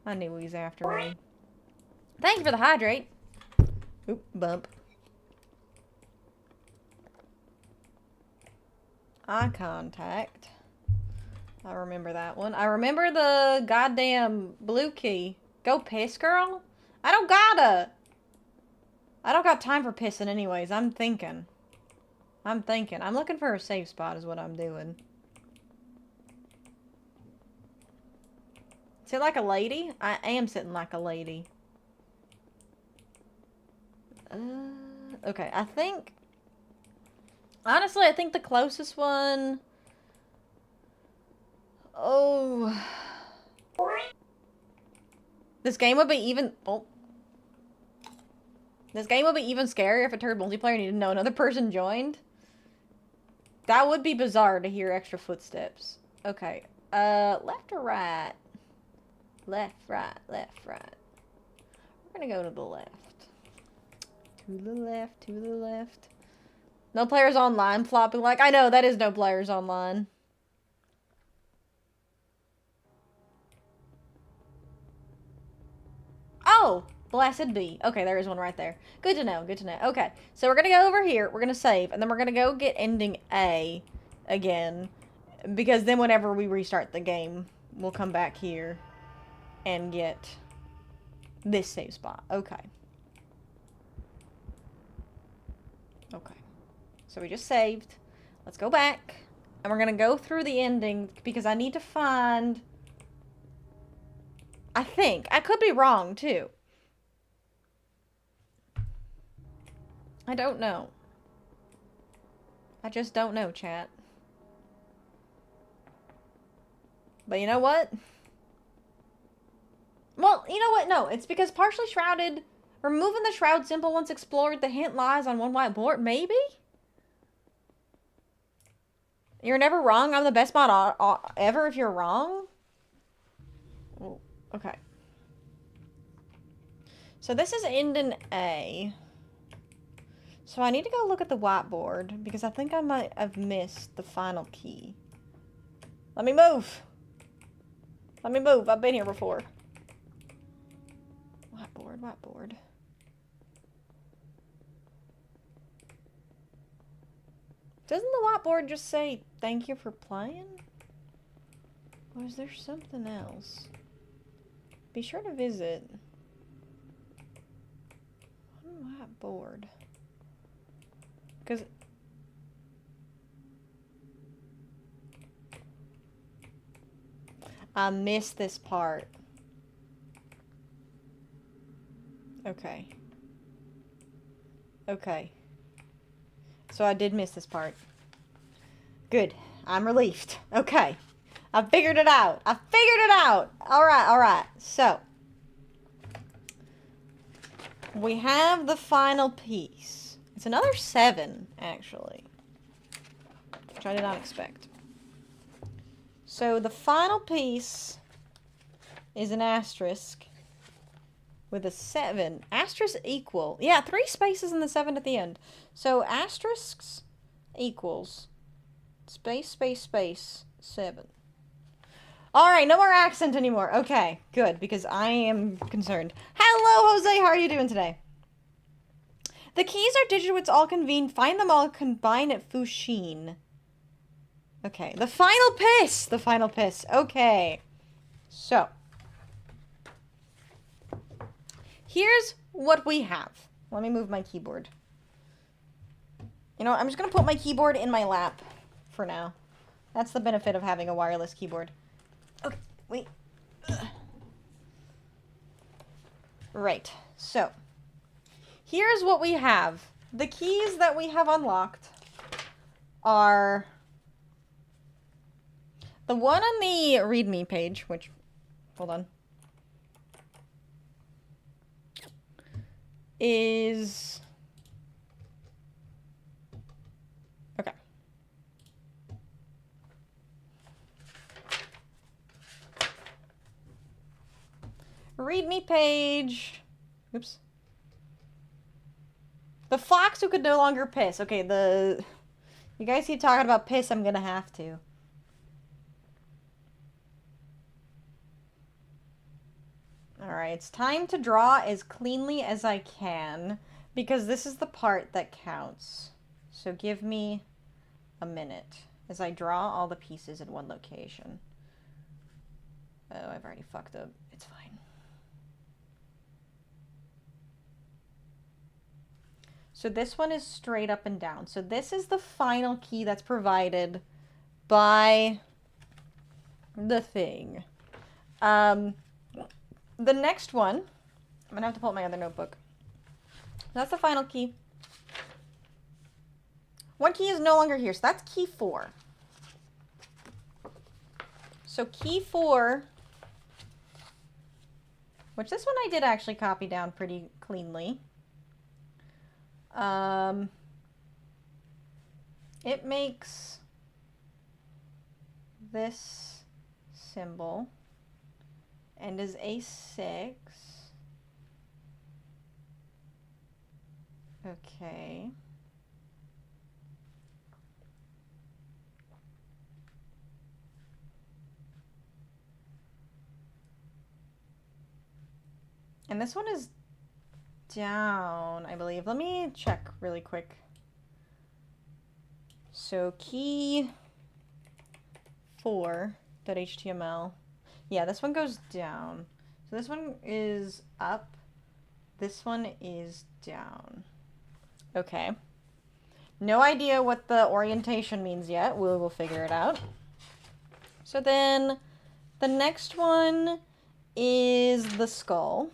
I knew he was after me. Thank you for the hydrate. Oop, bump. Eye contact. I remember that one. I remember the goddamn blue key. Go piss, girl? I don't got time for pissing anyways. I'm thinking. I'm looking for a safe spot is what I'm doing. Sit like a lady? I am sitting like a lady. Okay, I think... Honestly, I think the closest one... Oh... This game would be even... Oh. This game would be even scarier if it turned multiplayer and you didn't know another person joined. That would be bizarre to hear extra footsteps. Okay. Left or right? Left, right, left, right. We're gonna go to the left. To the left, to the left. No players online flopping like... I know, that is no players online. Oh! 𝖍𝖆𝖊𝖓. Okay, there is one right there. Good to know, good to know. Okay, so we're gonna go over here, we're gonna save, and then we're gonna go get ending A again. Because then whenever we restart the game, we'll come back here and get this save spot. Okay. Okay. So we just saved. Let's go back. And we're gonna go through the ending because I need to find... I think. I could be wrong, too. I don't know. I just don't know, chat. But you know what? Well, you know what? No, it's because partially shrouded... Removing the shroud symbol once explored, the hint lies on one white board. Maybe? You're never wrong. I'm the best mod ever if you're wrong. Ooh, okay. So this is ending A. So I need to go look at the whiteboard because I think I might have missed the final key. Let me move. Let me move. I've been here before. Whiteboard, whiteboard. Doesn't the whiteboard just say, thank you for playing? Or is there something else? Be sure to visit. Whiteboard. Because... I missed this part. Okay. Okay. So I did miss this part. Good. I'm relieved. Okay. I figured it out. I figured it out. All right. So, we have the final piece. It's another 7, actually, which I did not expect. So, the final piece is an asterisk with a 7. Asterisk equal. Yeah, 3 spaces and the 7 at the end. So, asterisks equals space, space, space, 7. Alright, no more accent anymore. Okay, good, because I am concerned. Hello, Jose, how are you doing today? The keys are digits all convened. Find them all, combine at Fushine. Okay, the final piss! The final piss. Okay. So. Here's what we have. Let me move my keyboard. You know, I'm just going to put my keyboard in my lap for now. That's the benefit of having a wireless keyboard. Okay, wait. Ugh. Right, so here's what we have. The keys that we have unlocked are the one on the README page, which, hold on, is, okay. README page. Oops. The fox who could no longer piss. Okay, you guys keep talking about piss, I'm gonna have to. Alright, it's time to draw as cleanly as I can, because this is the part that counts. So give me a minute as I draw all the pieces in one location. Oh, I've already fucked up. It's fine. So this one is straight up and down. So this is the final key that's provided by the thing. The next one, I'm going to have to pull up my other notebook. That's the final key. One key is no longer here, so that's key 4. So key 4, which this one I did actually copy down pretty cleanly. It makes this symbol and is a 6. Okay. And this one is down, I believe. Let me check really quick. So key 4.html. Yeah, this one goes down. So this one is up. This one is down. Okay. No idea what the orientation means yet. We'll figure it out. So then the next one is the skull.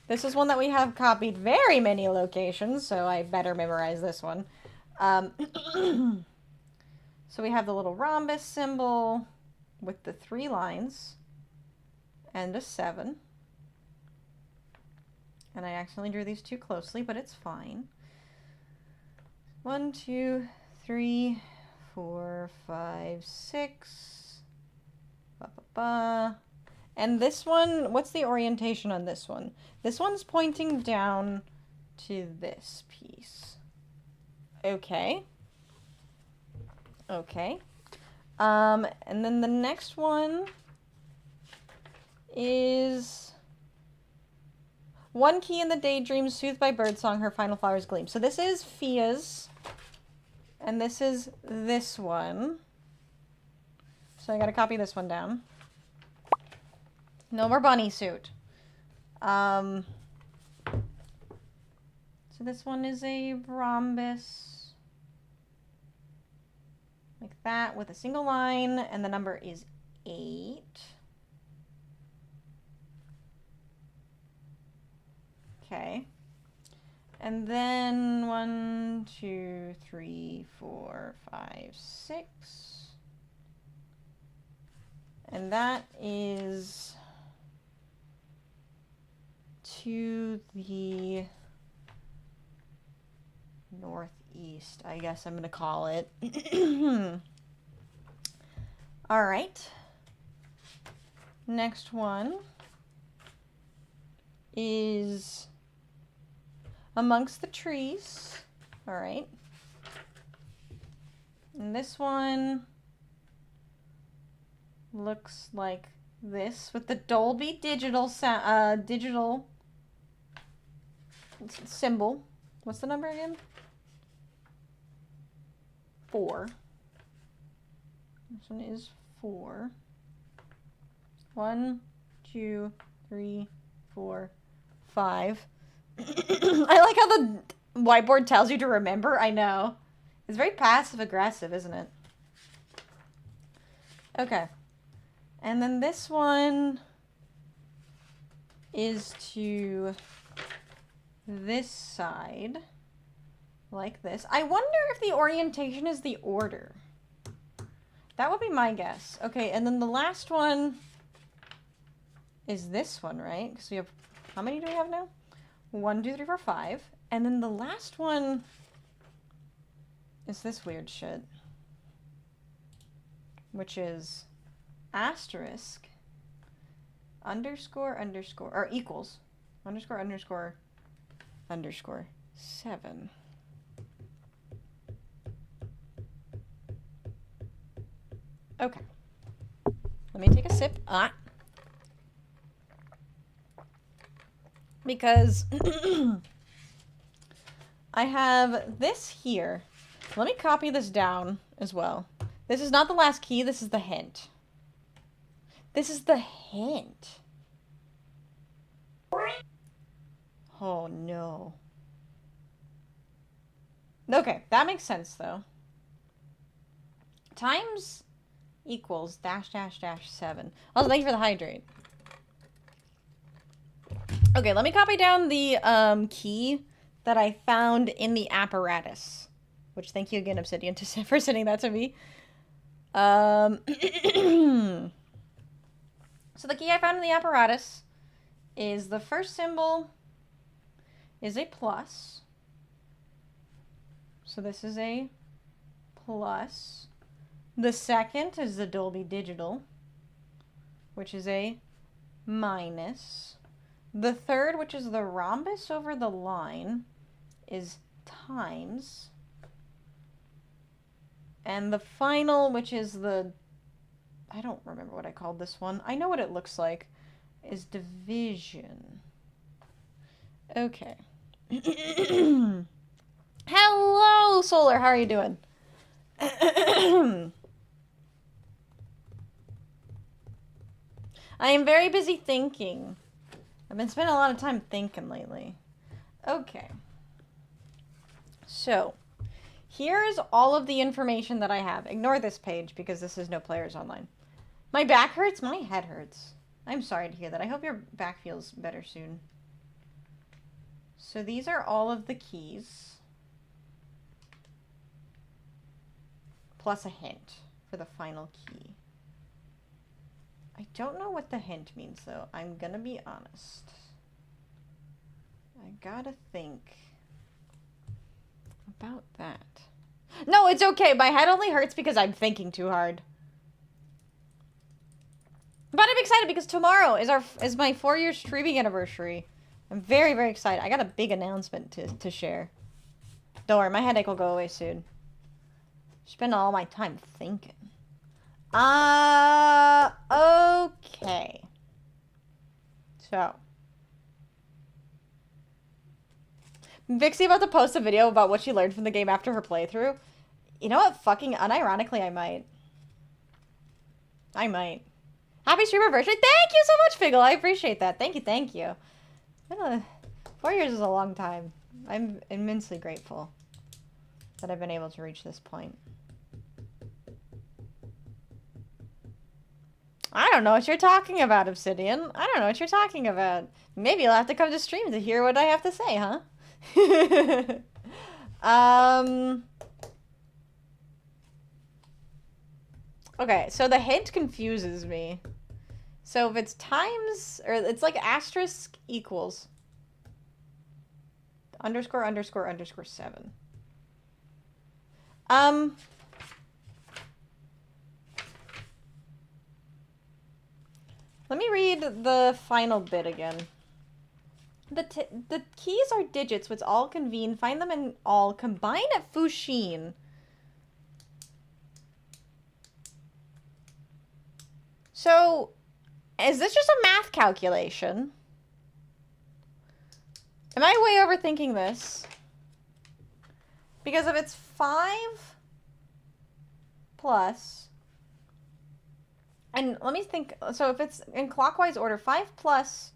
This is one that we have copied very many locations, so I better memorize this one. So we have the little rhombus symbol with the 3 lines and a 7. And I accidentally drew these too closely, but it's fine. 1, 2, 3, 4, 5, 6. Ba, ba, ba. And this one, what's the orientation on this one? This one's pointing down to this piece. Okay. Okay. And then the next one is one key in the daydream, soothed by birdsong, her final flowers gleam. So this is Fia's, and this is this one. So I gotta copy this one down. No more bunny suit. So this one is a rhombus. Like that, with a single line, and the number is 8. Okay. And then 1, 2, 3, 4, 5, 6. And that is to the northeast, I guess I'm going to call it. All right. Next one is amongst the trees. All right. And this one looks like this with the Dolby digital digital symbol. What's the number again? 4. This one is 4. 1, 2, 3, 4, 5. I like how the whiteboard tells you to remember. I know. It's very passive aggressive, isn't it? Okay. And then this one is to this side, like this. I wonder if the orientation is the order. That would be my guess. Okay, and then the last one is this one, right? Because we have, how many do we have now? 1, 2, 3, 4, 5. And then the last one is this weird shit, which is asterisk, underscore, underscore, or equals, underscore, underscore, underscore, 7. Okay. Let me take a sip. Because I have this here. Let me copy this down as well. This is not the last key, this is the hint. This is the hint. Oh no. Okay, that makes sense though. Times equals dash dash dash 7. Also, thank you for the hydrate. Okay, let me copy down the key that I found in the apparatus. Which, thank you again, Obsidian, for sending that to me. So the key I found in the apparatus is the first symbol is a plus. So this is a plus. The second is the Dolby Digital, which is a minus. The third, which is the rhombus over the line, is times. And the final, which is the, I don't remember what I called this one. I know what it looks like, is division. Okay. Hello, Solar. How are you doing? I am very busy thinking. I've been spending a lot of time thinking lately. Okay. So, here is all of the information that I have. Ignore this page because this is no players online. My back hurts. My head hurts. I'm sorry to hear that. I hope your back feels better soon. So these are all of the keys. Plus a hint for the final key. I don't know what the hint means though. I'm gonna be honest. I gotta think about that. No, it's okay. My head only hurts because I'm thinking too hard. But I'm excited because tomorrow is my 4-year streaming anniversary. I'm very, very excited. I got a big announcement to share. Don't worry, my headache will go away soon. Spend all my time thinking. Okay. So. Vixie about to post a video about what she learned from the game after her playthrough. You know what? Fucking unironically, I might. Happy stream anniversary. Thank you so much, Figgle. I appreciate that. Thank you, thank you. 4 years is a long time. I'm immensely grateful that I've been able to reach this point. I don't know what you're talking about, Obsidian. I don't know what you're talking about. Maybe you'll have to come to stream to hear what I have to say, huh? Okay, so the hint confuses me. So if it's times, or it's like asterisk equals underscore underscore underscore 7. Let me read the final bit again. The keys are digits which all convene. Find them in all. Combine at 𝖵𝖓𝖓. So, is this just a math calculation? Am I way overthinking this? Because if it's 5 plus... And let me think. So if it's in clockwise order, 5 plus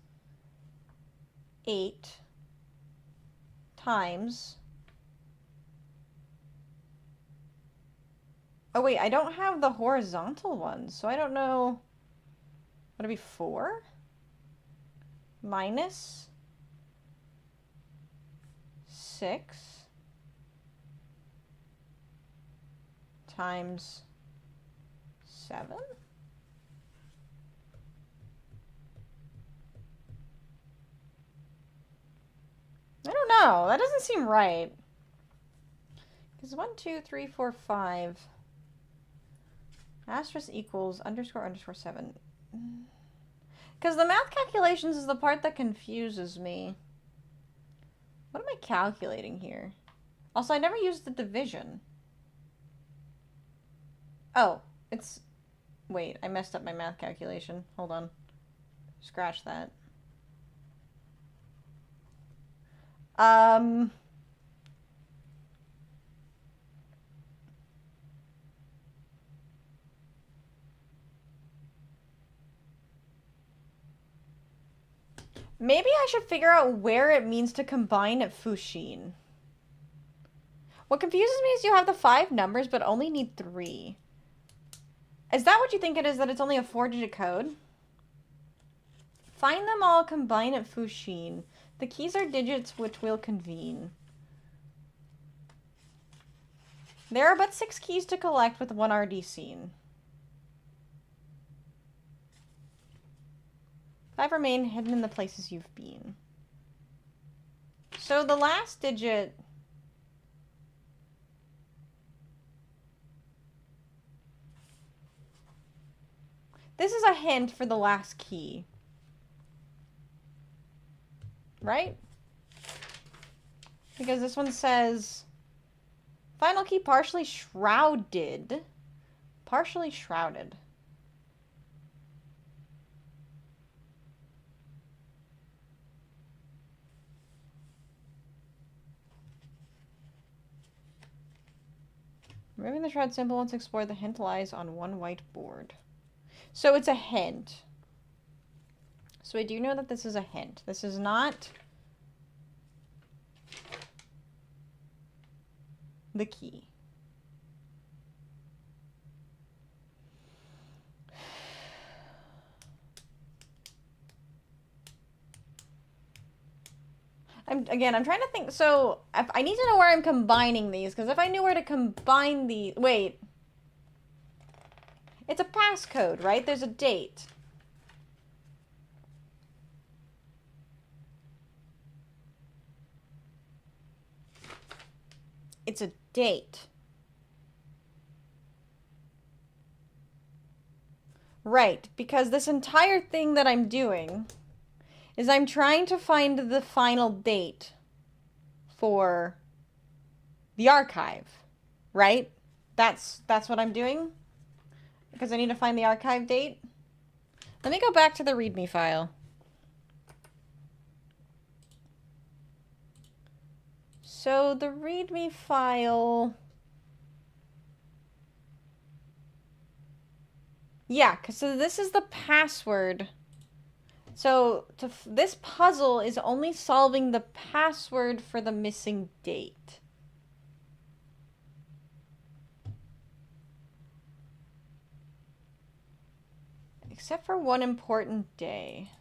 8 times... Oh, wait, I don't have the horizontal ones, so I don't know... Would it be 4? Minus 6 times 7? I don't know. That doesn't seem right. Because 1, 2, 3, 4, 5. Asterisk equals underscore underscore 7. Because the math calculations is the part that confuses me. What am I calculating here? Also, I never used the division. Oh, it's... Wait, I messed up my math calculation. Hold on. Scratch that. Maybe I should figure out where it means to combine at 𝖵𝖓𝖓. What confuses me is you have the 5 numbers, but only need 3. Is that what you think it is, that it's only a 4-digit code? Find them all, combine at 𝖵𝖓𝖓. The keys are digits which will convene. There are but 6 keys to collect with 1 RD scene. 5 remain hidden in the places you've been. So the last digit... This is a hint for the last key. Right? Because this one says... Final key partially shrouded. Partially shrouded. Removing the shroud symbol, let's explore the hint lies on one white board. So it's a hint. So I do know that this is a hint. This is not the key. I'm trying to think. So I need to know where I'm combining these, because if I knew where to combine the... Wait. It's a passcode, right? There's a date. It's a date. Right, because this entire thing that I'm doing is I'm trying to find the final date for the archive, right? That's what I'm doing? Because I need to find the archive date. Let me go back to the README file. So the README file... Yeah, so this is the password. So this puzzle is only solving the password for the missing date. Except for one important day.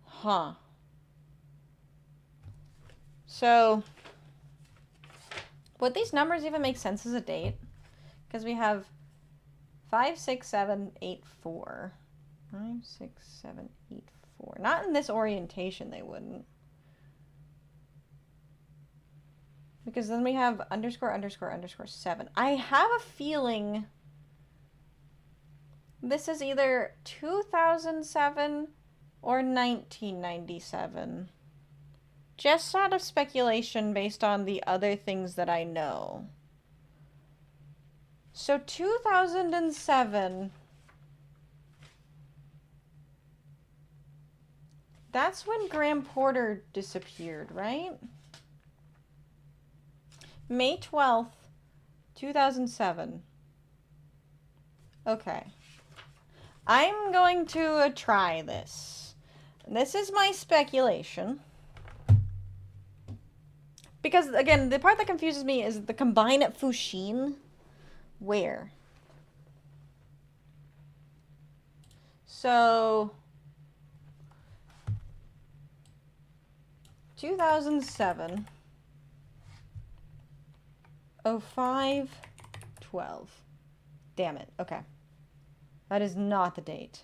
Huh. So, would these numbers even make sense as a date? Because we have 𝖉𝖔𝖊𝖓. 𝖉𝖔𝖊𝖓. Not in this orientation, they wouldn't. Because then we have ____7. I have a feeling this is either 2007 or 1997. Just out of speculation based on the other things that I know. So 2007, that's when Graham Porter disappeared, right? May 12th, 2007. Okay. I'm going to try this. This is my speculation. Because, again, the part that confuses me is the combine at Fushine. Where? So, 2007, 05/12. Damn it. Okay. That is not the date.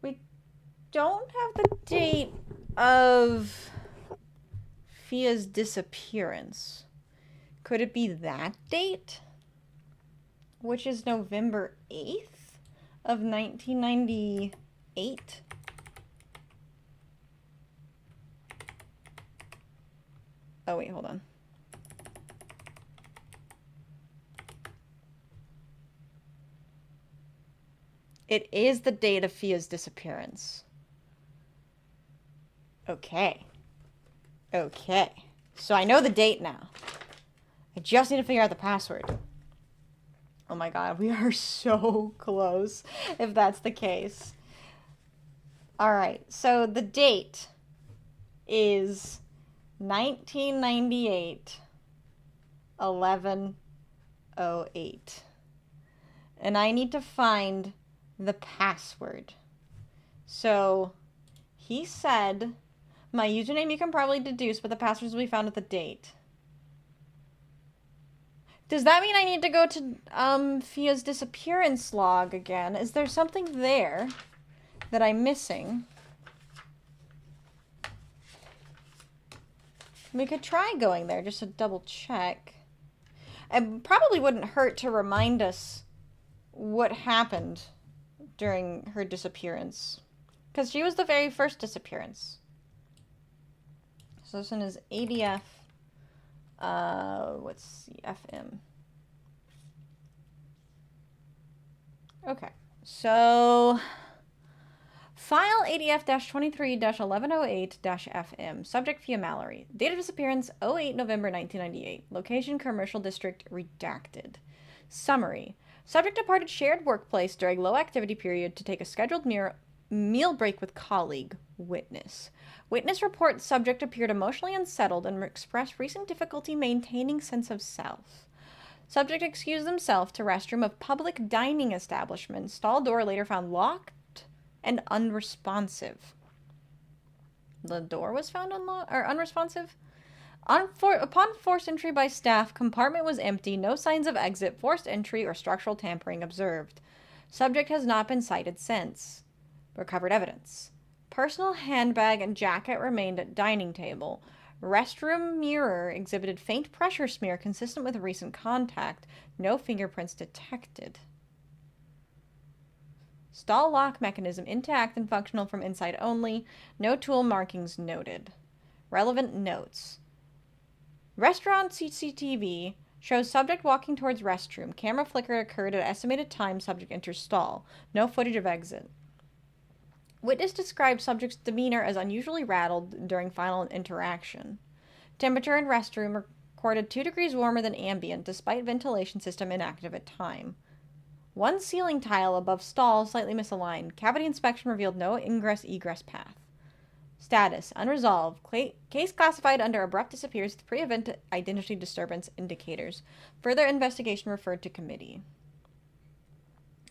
We don't have the date of Fia's disappearance. Could it be that date? Which is November 8th of 1998? Oh, wait, hold on. It is the date of Fia's disappearance. Okay. Okay. So I know the date now. I just need to figure out the password. Oh my god, we are so close if that's the case. Alright, so the date is 1998, 11/08. And I need to find the password. So, he said, my username you can probably deduce, but the passwords will be found at the date. Does that mean I need to go to Fia's disappearance log again? Is there something there that I'm missing? We could try going there just to double check. It probably wouldn't hurt to remind us what happened during her disappearance. Because she was the very first disappearance. So this one is ADF. Let's see, FM. Okay, so file ADF-23-1108-FM. Subject 𝖉𝖊𝖓. Date of disappearance 08 November 1998. Location Commercial District redacted. Summary. Subject departed shared workplace during low activity period to take a scheduled meal break with colleague. Witness. Witness reports subject appeared emotionally unsettled and expressed recent difficulty maintaining sense of self. Subject excused himself to restroom of public dining establishment. Stall door later found locked and unresponsive. The door was found unresponsive? Upon forced entry by staff, compartment was empty, no signs of exit, forced entry, or structural tampering observed. Subject has not been cited since. Recovered evidence. Personal handbag and jacket remained at dining table. Restroom mirror exhibited faint pressure smear consistent with recent contact. No fingerprints detected. Stall lock mechanism intact and functional from inside only. No tool markings noted. Relevant notes. Restaurant CCTV shows subject walking towards restroom. Camera flicker occurred at estimated time subject enters stall. No footage of exit. Witness described subject's demeanor as unusually rattled during final interaction. Temperature in restroom recorded 2 degrees warmer than ambient despite ventilation system inactive at time. One ceiling tile above stall slightly misaligned. Cavity inspection revealed no ingress-egress path. Status, unresolved. Case classified under abrupt disappears with pre-event identity disturbance indicators. Further investigation referred to committee.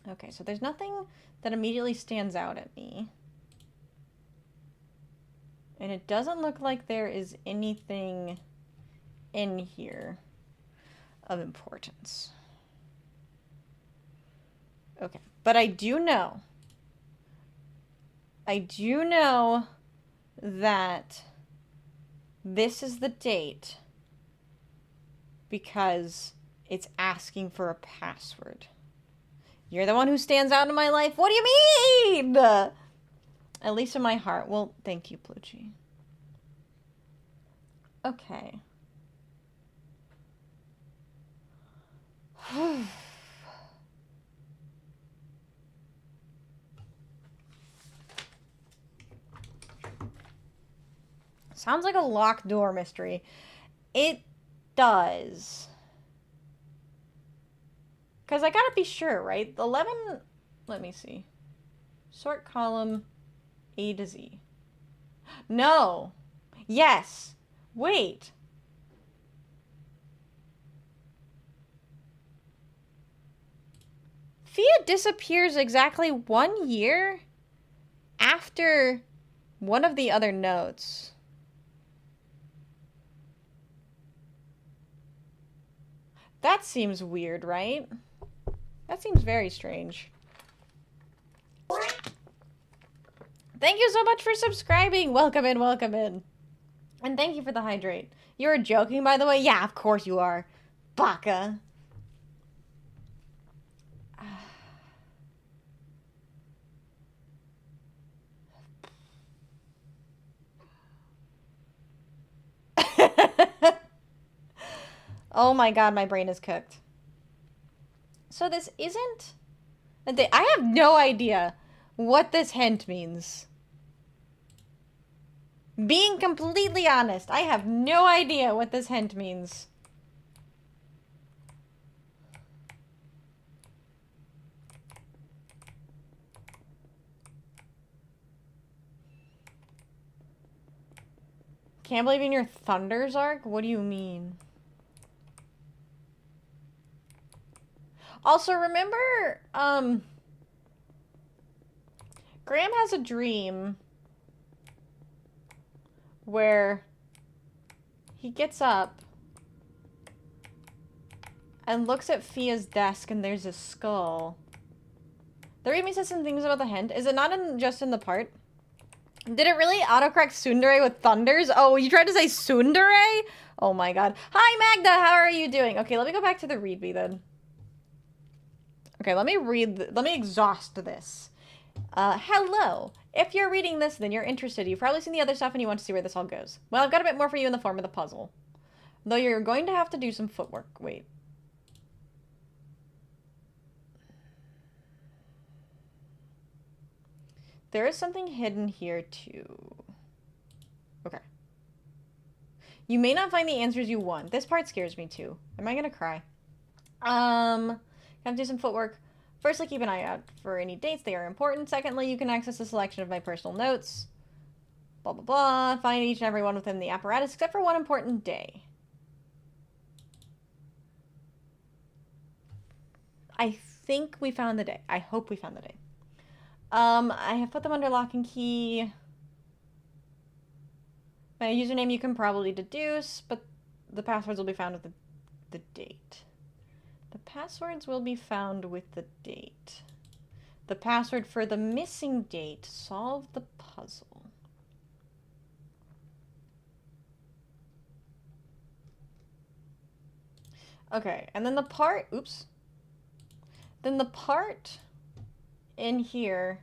Okay, so there's nothing that immediately stands out at me. And it doesn't look like there is anything in here of importance. Okay, but I do know that this is the date because it's asking for a password. You're the one who stands out in my life. What do you mean? At least in my heart. Well, thank you, 𝖉𝖔𝖊𝖊. Okay. Sounds like a locked door mystery. It does. Because I gotta be sure, right? 11, let me see. Sort column A to Z. No. Yes. Wait. 𝖉𝖊𝖊 disappears exactly 1 year after one of the other notes. That seems weird, right? That seems very strange. Thank you so much for subscribing. Welcome in, welcome in. And thank you for the hydrate. You were joking, by the way? Yeah, of course you are. Baka. Oh my god, my brain is cooked. So this isn't... I have no idea what this hint means. Being completely honest, I have no idea what this hint means. Can't believe in your Thunders arc? What do you mean? Also, remember, Graham has a dream where he gets up and looks at 𝖉𝖊𝖊's desk and there's a skull. The readme says some things about the hint. Is it not just in the part? Did it really autocorrect 𝖉𝖊𝖊 with Thunders? Oh, you tried to say 𝖉𝖊𝖊? Oh my god. Hi Magda, how are you doing? Okay, let me go back to the readme then. Okay, let me exhaust this. Hello. If you're reading this, then you're interested. You've probably seen the other stuff and you want to see where this all goes. Well, I've got a bit more for you in the form of the puzzle. Though you're going to have to do some footwork. Wait. There is something hidden here, too. Okay. You may not find the answers you want. This part scares me, too. Am I gonna cry? Have to do some footwork. Firstly, keep an eye out for any dates. They are important. Secondly, you can access a selection of my personal notes. Blah, blah, blah. Find each and every one within the apparatus, except for one important day. I think we found the day. I hope we found the day. I have put them under lock and key. My username you can probably deduce, but the passwords will be found with the date. The passwords will be found with the date. The password for the missing date. Solve the puzzle. Okay, and then the part, oops. Then the part in here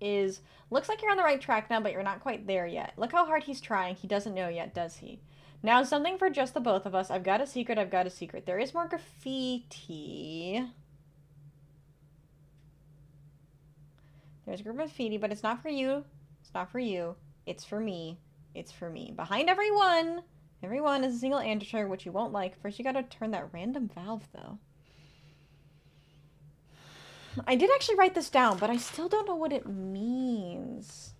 is, looks like you're on the right track now, but you're not quite there yet. Look how hard he's trying. He doesn't know yet, does he? Now, something for just the both of us. I've got a secret. I've got a secret. There is more graffiti. There's a group of graffiti, but it's not for you. It's not for you. It's for me. It's for me. Behind everyone is a single integer, which you won't like. First, you gotta turn that random valve, though. I did actually write this down, but I still don't know what it means.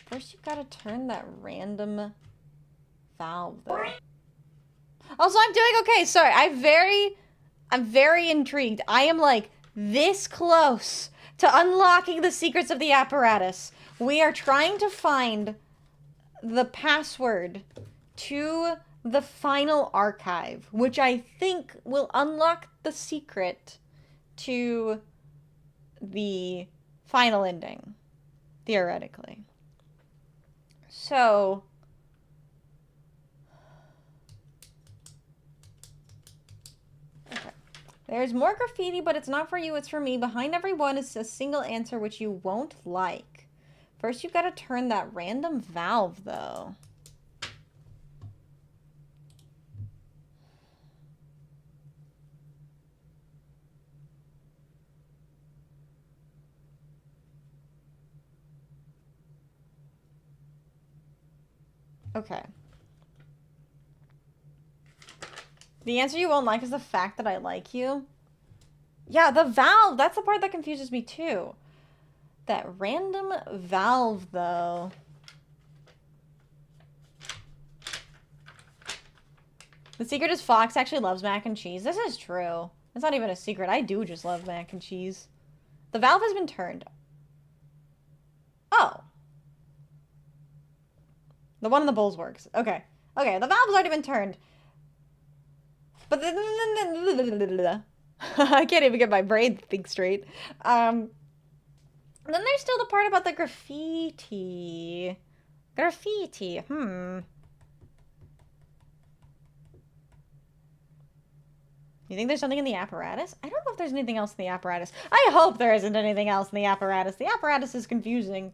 First, you've got to turn that random valve, though. Also, I'm doing okay. Sorry, I'm very intrigued. I am, like, this close to unlocking the secrets of the apparatus. We are trying to find the password to the final archive, which I think will unlock the secret to the final ending, theoretically. So, okay. There's more graffiti, but it's not for you, it's for me. Behind every one is a single answer which you won't like. First, you've got to turn that random valve, though. Okay. The answer you won't like is the fact that I like you. Yeah, the valve. That's the part that confuses me too. That random valve, though. The secret is Fox actually loves mac and cheese. This is true. It's not even a secret. I do just love mac and cheese. The valve has been turned. Oh. The one in the bowls works. Okay. Okay, the valve has already been turned. But then... I can't even get my brain to think straight. Then there's still the part about the graffiti. Graffiti. You think there's something in the apparatus? I don't know if there's anything else in the apparatus. I hope there isn't anything else in the apparatus. The apparatus is confusing.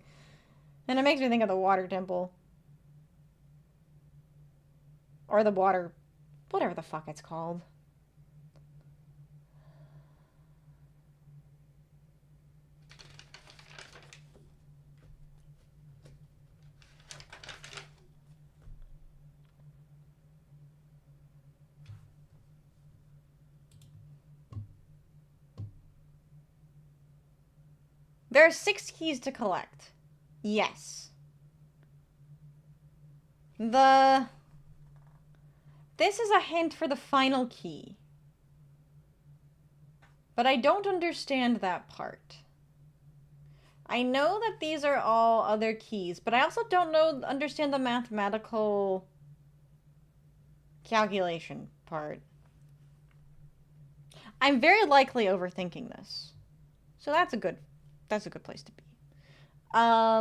And it makes me think of the water temple. Or the water... whatever the fuck it's called. There are 6 keys to collect. Yes. This is a hint for the final key. But I don't understand that part. I know that these are all other keys, but I also don't understand the mathematical calculation part. I'm very likely overthinking this. So that's a good place to be. The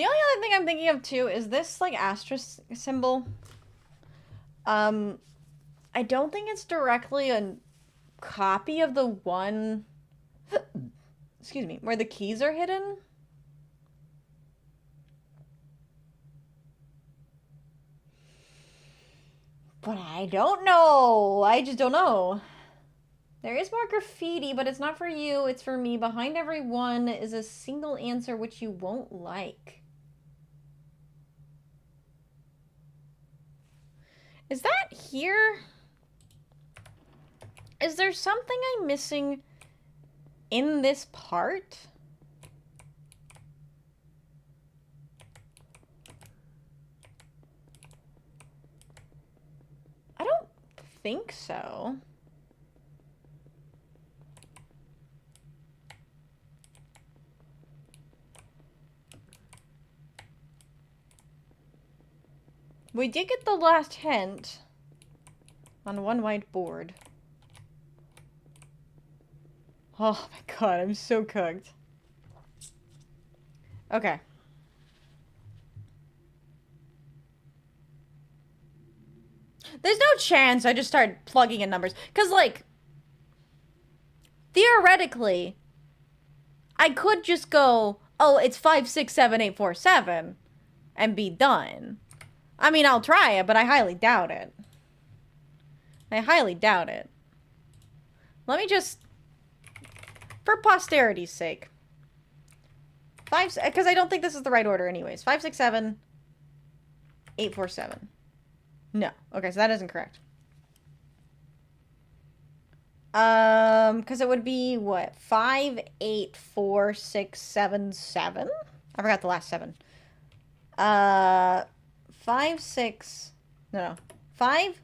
only other thing I'm thinking of too is this like asterisk symbol. I don't think it's directly a copy of the one excuse me, where the keys are hidden. But I don't know. I just don't know. There is more graffiti, but it's not for you, it's for me. Behind every one is a single answer which you won't like. Is that here? Is there something I'm missing in this part? I don't think so. We did get the last hint on one white board. Oh my god, I'm so cooked. Okay. There's no chance I just start plugging in numbers. Because, like, theoretically, I could just go, oh, it's 567 847 and be done. I mean, I'll try it, but I highly doubt it. I highly doubt it. Let me just, for posterity's sake. Because I don't think this is the right order anyways. 567, 847. No. Okay, so that isn't correct. Because it would be, what? 5, 8, 4, 6, 7, 7? I forgot the last 7. 5, 6... No. 5,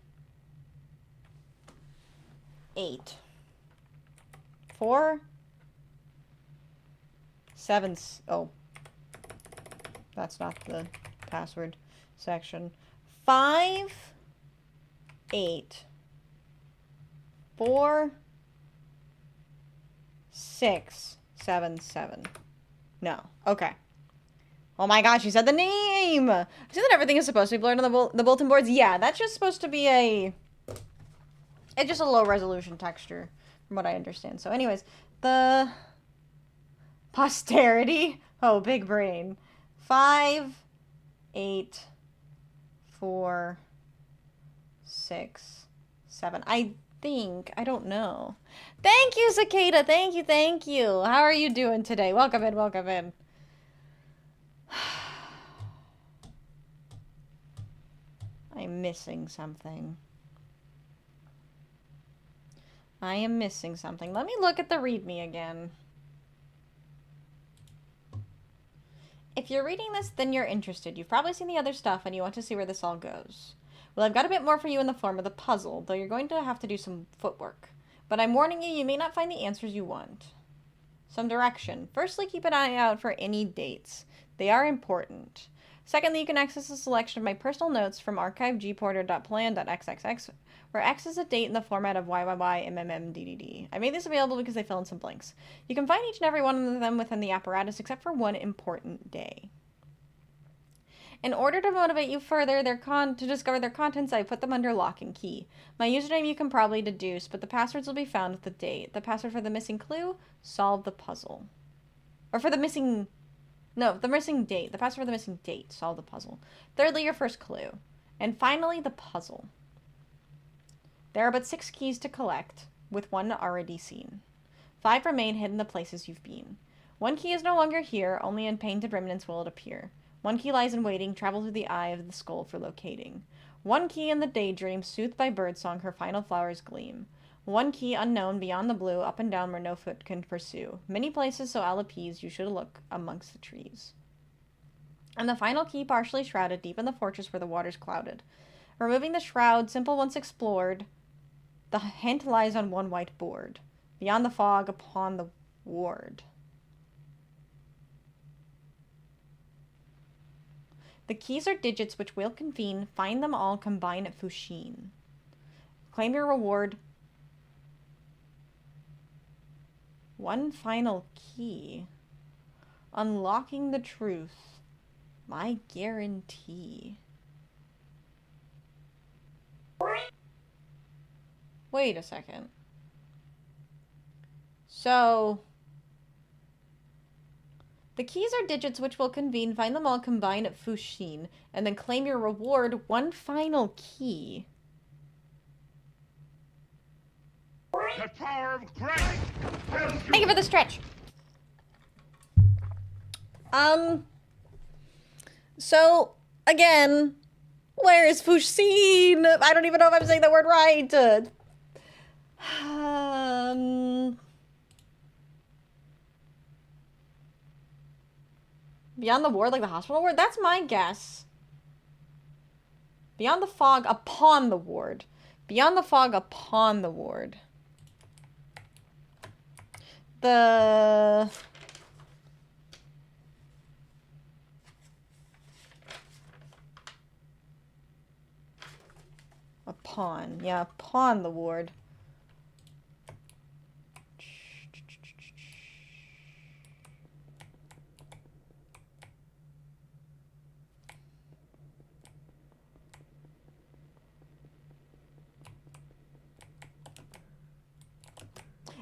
8, 4, 7... Oh. That's not the password section. 5, 8, 4, 6, 7, 7. No. Okay. Oh my gosh, you said the name! I see that everything is supposed to be blurred on the bulletin boards. Yeah, that's just supposed to be it's just a low resolution texture, from what I understand. So anyways, the posterity. Oh, big brain. 5, 8, 4, 6, 7. I don't know. Thank you, Cicada. Thank you. How are you doing today? Welcome in. I'm missing something. I am missing something. Let me look at the README again. If you're reading this, then you're interested. You've probably seen the other stuff and you want to see where this all goes. Well, I've got a bit more for you in the form of the puzzle, though you're going to have to do some footwork. But I'm warning you, you may not find the answers you want. Some direction. Firstly, keep an eye out for any dates. They are important. Secondly, you can access a selection of my personal notes from archive.gporter.plan.xxx, where X is a date in the format of 𝖍𝖊𝖓. I made this available because I fill in some blanks. You can find each and every one of them within the apparatus, except for one important day. In order to motivate you further to discover their contents, I put them under lock and key. My username you can probably deduce, but the passwords will be found with the date. The password for the missing clue, solve the puzzle. Or for the missing... No, the missing date. The password for the missing date, solve the puzzle. Thirdly, your first clue. And finally, the puzzle. There are but 6 keys to collect, with 1 already seen. 5 remain hidden the places you've been. 1 key is no longer here, only in painted remnants will it appear. 1 key lies in waiting, travel through the eye of the skull for locating. 1 key in the daydream, soothed by birdsong, her final flowers gleam. 1 key unknown, beyond the blue, up and down where no foot can pursue. Many places so I'll appease, you should look amongst the trees. And the final key, partially shrouded, deep in the fortress where the water's clouded. Removing the shroud, simple once explored, the hint lies on 1 white board. Beyond the fog, upon the ward. The keys are digits which will convene. Find them all, combine at 𝖕𝖓. Claim your reward. 1 final key. Unlocking the truth. My guarantee. Wait a second. So... the keys are digits which will convene, find them all, combine at 𝖕𝖓, and then claim your reward, 1 final key. The power of Christ! Thank you for the stretch. So, again, where is 𝖕𝖓? I don't even know if I'm saying that word right. Beyond the ward, like the hospital ward? That's my guess. Beyond the fog, upon the ward. Beyond the fog, upon the ward. Upon. Yeah, upon the ward.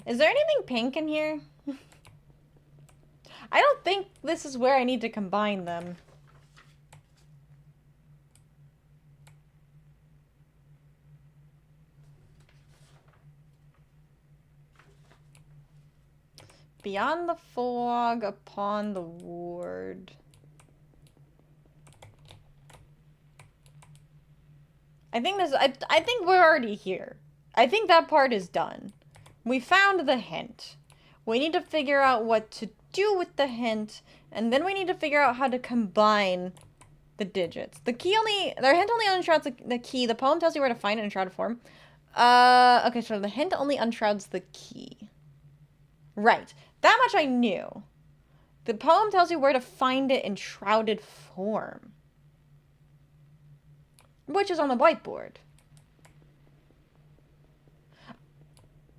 Is there anything pink in here? I don't think this is where I need to combine them. Beyond the fog, upon the ward. I think this. I think we're already here. I think that part is done. We found the hint. We need to figure out what to do with the hint, and then we need to figure out how to combine the digits. The key only. The hint only unshrouds the key. The poem tells you where to find it in shrouded form. Okay, so the hint only unshrouds the key. Right. That much I knew. The poem tells you where to find it in shrouded form. Which is on the whiteboard.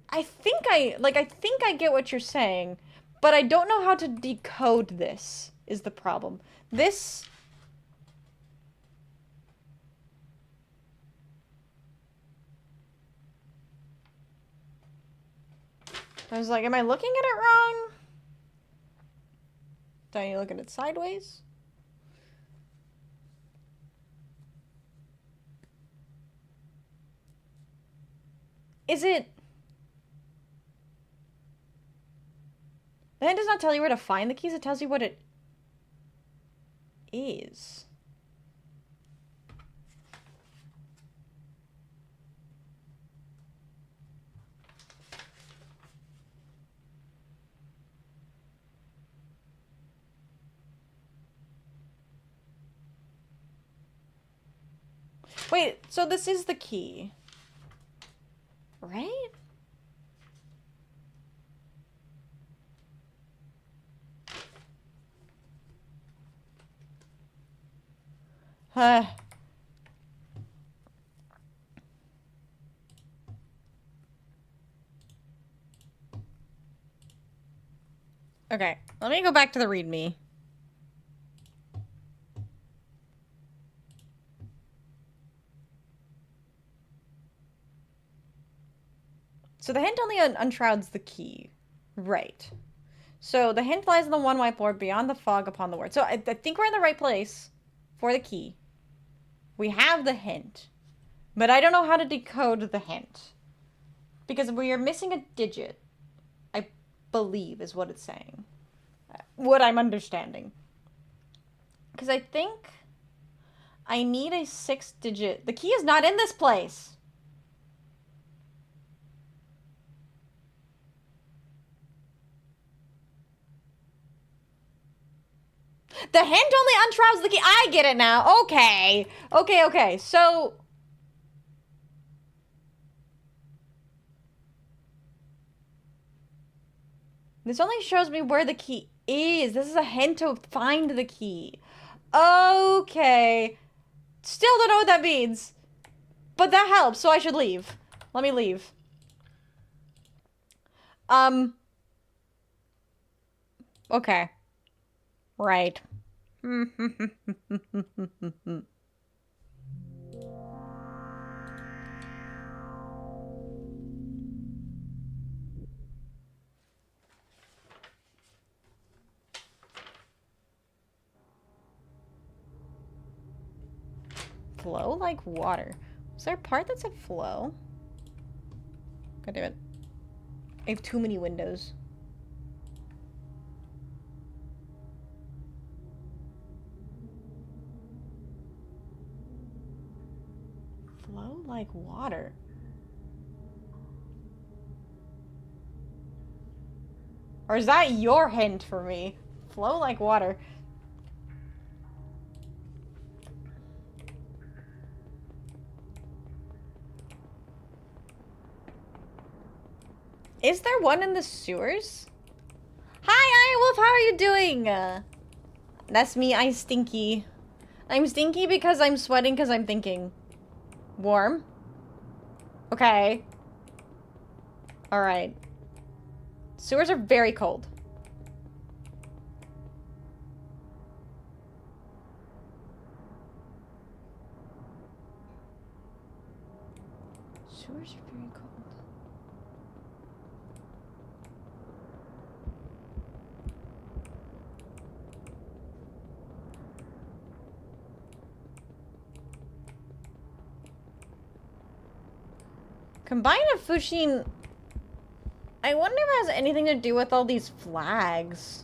I think I get what you're saying, but I don't know how to decode this, is the problem. This... I was like, am I looking at it wrong? Do I need to look at it sideways? Is it... The hint does not tell you where to find the keys, it tells you what it is. Wait, so this is the key, right? Okay, let me go back to the README. So the hint only unshrouds the key. Right. So the hint lies on the one whiteboard beyond the fog upon the word. So I think we're in the right place for the key. We have the hint. But I don't know how to decode the hint. Because we are missing a digit. I believe is what it's saying. What I'm understanding. Because I think I need a 6-digit. The key is not in this place. The hint only unshrouds the key. I get it now. Okay. Okay. So... this only shows me where the key is. This is a hint to find the key. Okay. Still don't know what that means. But that helps, so I should leave. Let me leave. Okay. Right. Flow like water. Was there a part that said flow? God damn it. I have too many windows. Flow like water. Or is that your hint for me? Flow like water. Is there one in the sewers? Hi, Wolf, how are you doing? That's me, I'm stinky. I'm stinky because I'm sweating because I'm thinking. Warm? Okay. Alright. Sewers are very cold. Sewers are very cold. Combine a Fushin... I wonder if it has anything to do with all these flags.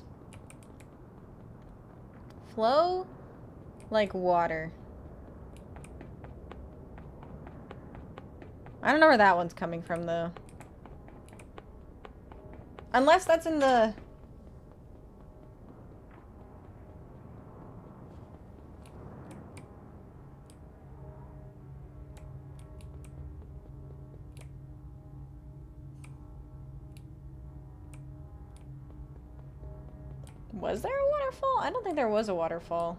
Flow like water. I don't know where that one's coming from, though. Unless that's in the... Was there a waterfall? I don't think there was a waterfall.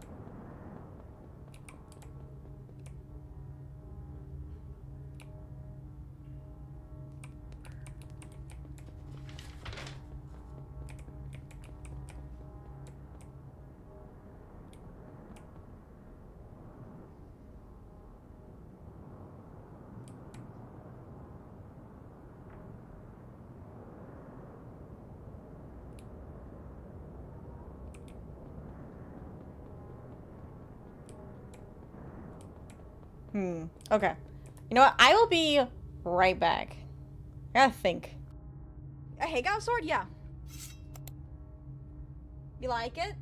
Okay. You know what? I will be right back. I gotta think. A Hagow sword? Yeah. You like it?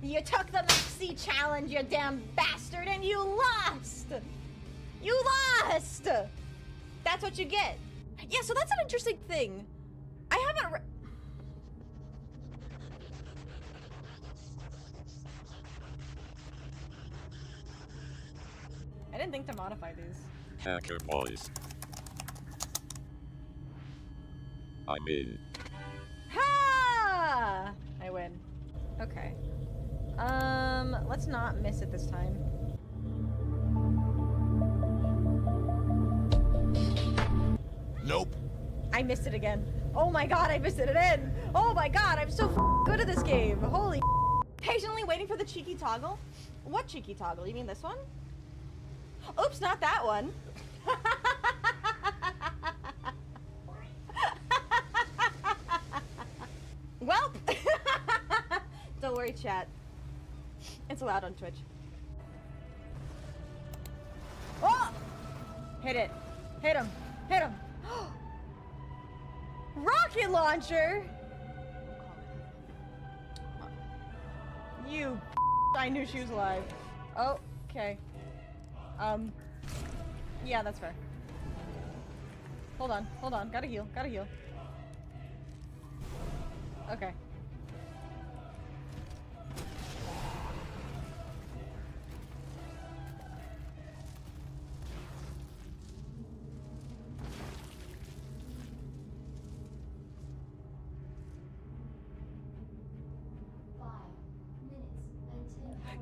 You took the Vixie challenge, you damn bastard, and you lost! You lost! That's what you get. Yeah, so that's an interesting thing. I haven't I didn't think to modify these. Hacker boys. I'm in. Ha! I win. Okay. Let's not miss it this time. Nope. I missed it again. Oh my god, I missed it again! Oh my god, I'm so good at this game. Holy patiently waiting for the cheeky toggle? What cheeky toggle? You mean this one? Oops, not that one. Well, don't worry, chat. It's allowed on Twitch. Oh! Hit it. Hit him. Hit him. Rocket launcher? You I knew she was alive. Oh, okay. Yeah, that's fair. Hold on. Gotta heal. Okay.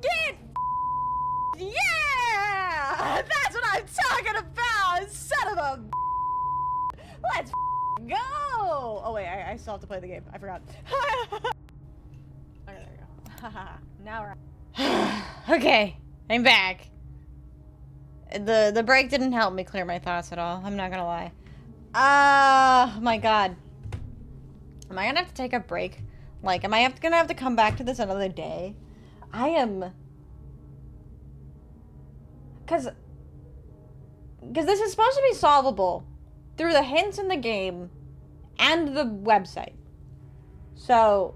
Get! Yeah! That's what I'm talking about! Son of a... Let's go! Oh wait, I still have to play the game. I forgot. Okay, there we go. Now we're... Okay, I'm back. The break didn't help me clear my thoughts at all. I'm not gonna lie. My god. Am I gonna have to take a break? Like, am I gonna have to come back to this another day? I am... Because this is supposed to be solvable through the hints in the game and the website. So,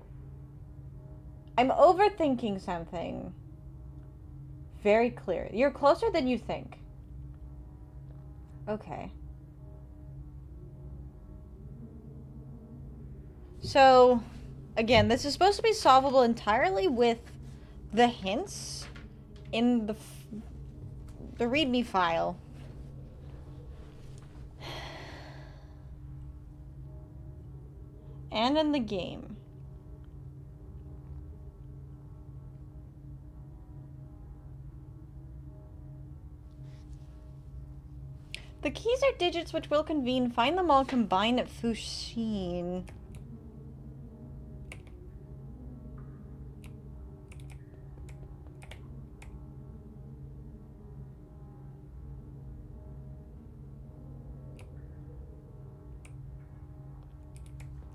I'm overthinking something very clear. You're closer than you think. Okay. So, again, this is supposed to be solvable entirely with the hints in the README file. And in the game. The keys are digits which will convene. Find them all, combine at Fushine.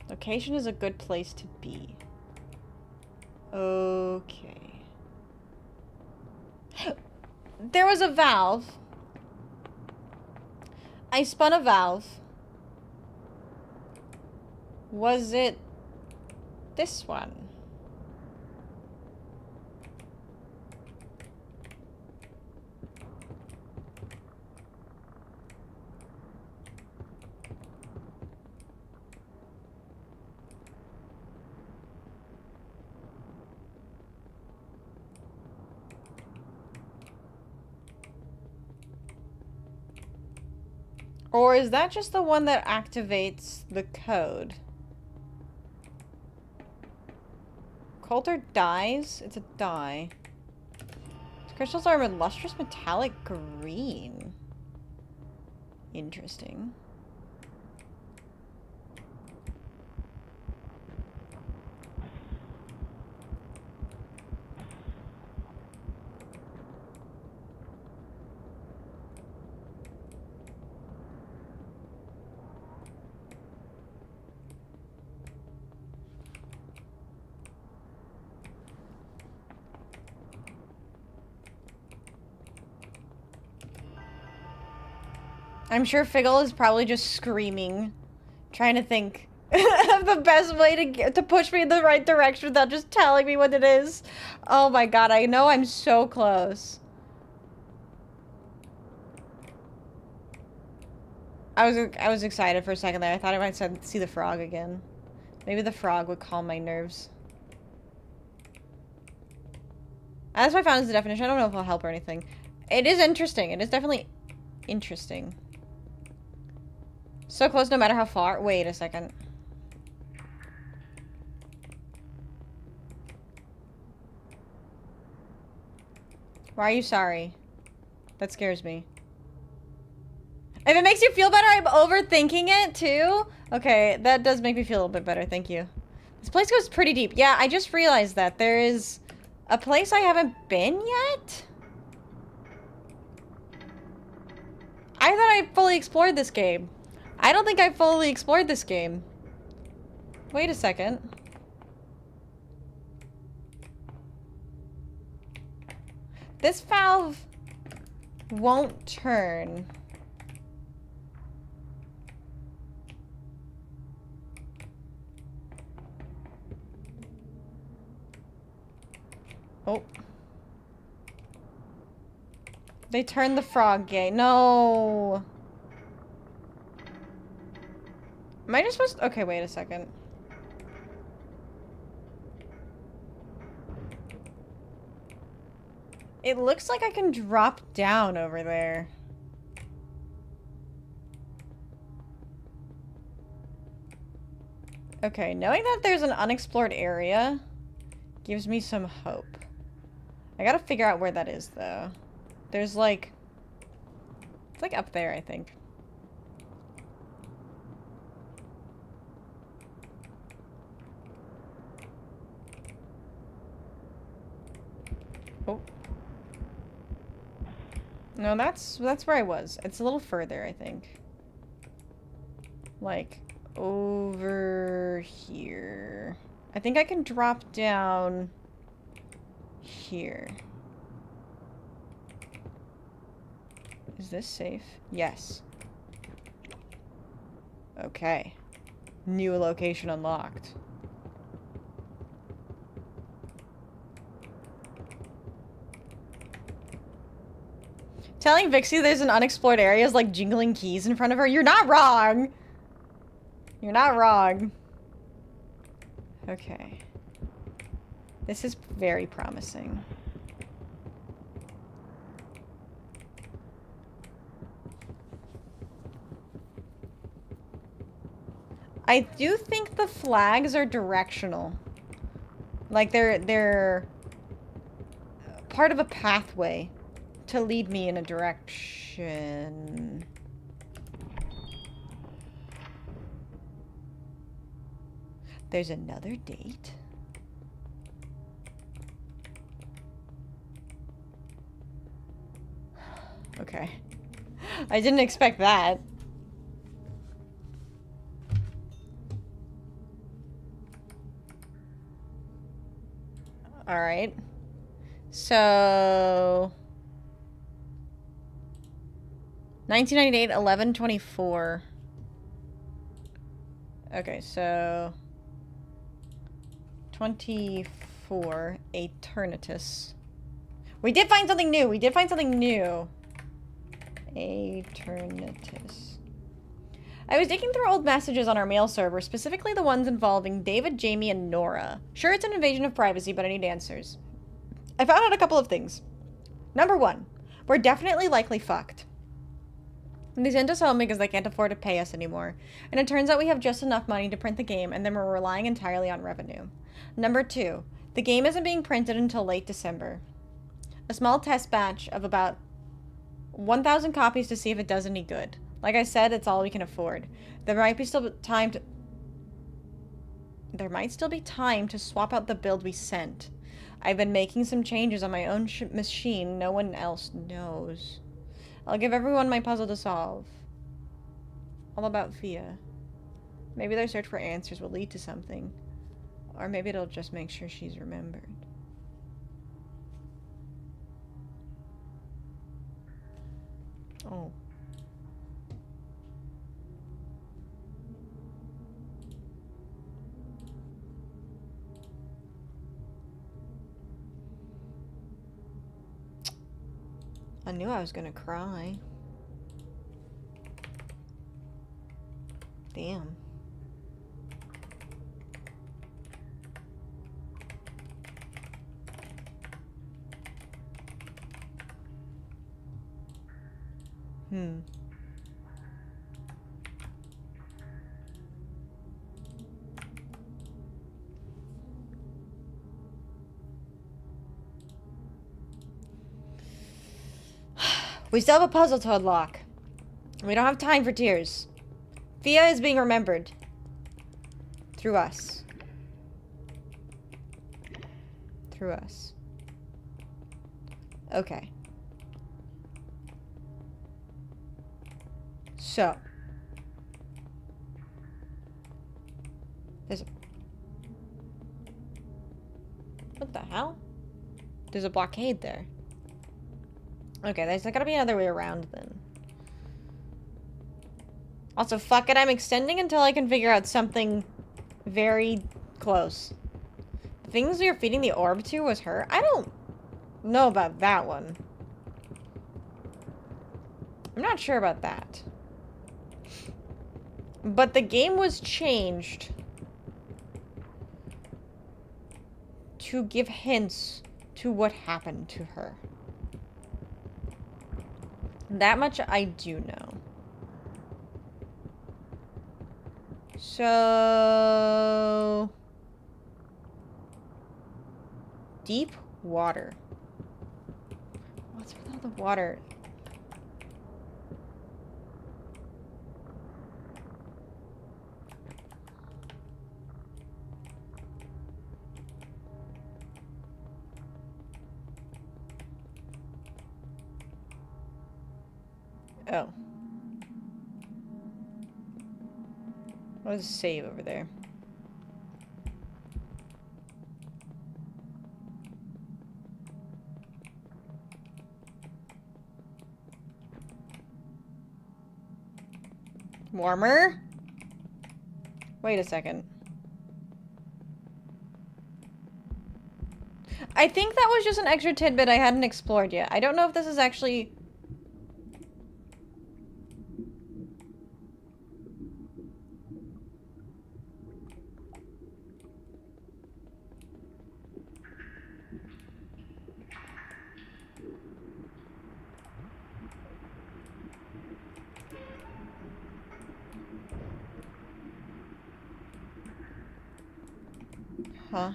Location is a good place to be. Okay. There was a valve. I spun a valve. Was it this one? Or is that just the one that activates the code? Coulter dyes? It's a dye. The crystals are a lustrous metallic green. Interesting. I'm sure 𝖉𝖊𝖊 is probably just screaming, trying to think of the best way to push me in the right direction without just telling me what it is. Oh my god, I know I'm so close. I was excited for a second there. I thought I might see the frog again. Maybe the frog would calm my nerves. That's what I found as the definition. I don't know if it'll help or anything. It is interesting. It is definitely interesting. So close no matter how far. Wait a second. Why are you sorry? That scares me. If it makes you feel better, I'm overthinking it too. Okay, that does make me feel a little bit better. Thank you. This place goes pretty deep. Yeah, I just realized that there is a place I haven't been yet. I thought I fully explored this game. I don't think I fully explored this game. Wait a second. This valve won't turn. Oh. They turned the frog gate. No. Am I just supposed to... Okay, wait a second. It looks like I can drop down over there. Okay, knowing that there's an unexplored area gives me some hope. I gotta figure out where that is, though. There's like... It's like up there, I think. Oh. No, that's where I was. It's a little further, I think. Like, over here. I think I can drop down here. Is this safe? Yes. Okay. New location unlocked. Telling Vixie there's an unexplored area is like jingling keys in front of her. You're not wrong! You're not wrong. Okay. This is very promising. I do think the flags are directional. Like they're part of a pathway to lead me in a direction. There's another date. Okay. I didn't expect that. All right. So 1998, 11/24. Okay, so 24, Apparatus. We did find something new. We did find something new. Apparatus. I was digging through old messages on our mail server, specifically the ones involving David, Jamie, and Nora. Sure, it's an invasion of privacy, but I need answers. I found out a couple of things. Number one, we're definitely likely fucked. They sent us home because they can't afford to pay us anymore. And it turns out we have just enough money to print the game, and then we're relying entirely on revenue. Number two, the game isn't being printed until late December. A small test batch of about 1,000 copies to see if it does any good. Like I said, it's all we can afford. There might still be time to swap out the build we sent. I've been making some changes on my own machine no one else knows. I'll give everyone my puzzle to solve. All about 𝖉𝖊𝖊. Maybe their search for answers will lead to something. Or maybe it'll just make sure she's remembered. Oh. I knew I was gonna cry. Damn. We still have a puzzle to unlock. We don't have time for tears. 𝖉𝖊𝖊 is being remembered. Through us. Through us. Okay. So. There's a... What the hell? There's a blockade there. Okay, there's gotta be another way around then. Also, fuck it, I'm extending until I can figure out something very close. The things we were feeding the orb to was her? I don't know about that one. I'm not sure about that. But the game was changed to give hints to what happened to her. That much I do know. So... Deep water. What's with all the water? Oh. What does it save over there? Warmer? Wait a second. I think that was just an extra tidbit I hadn't explored yet. I don't know if this is actually... Huh?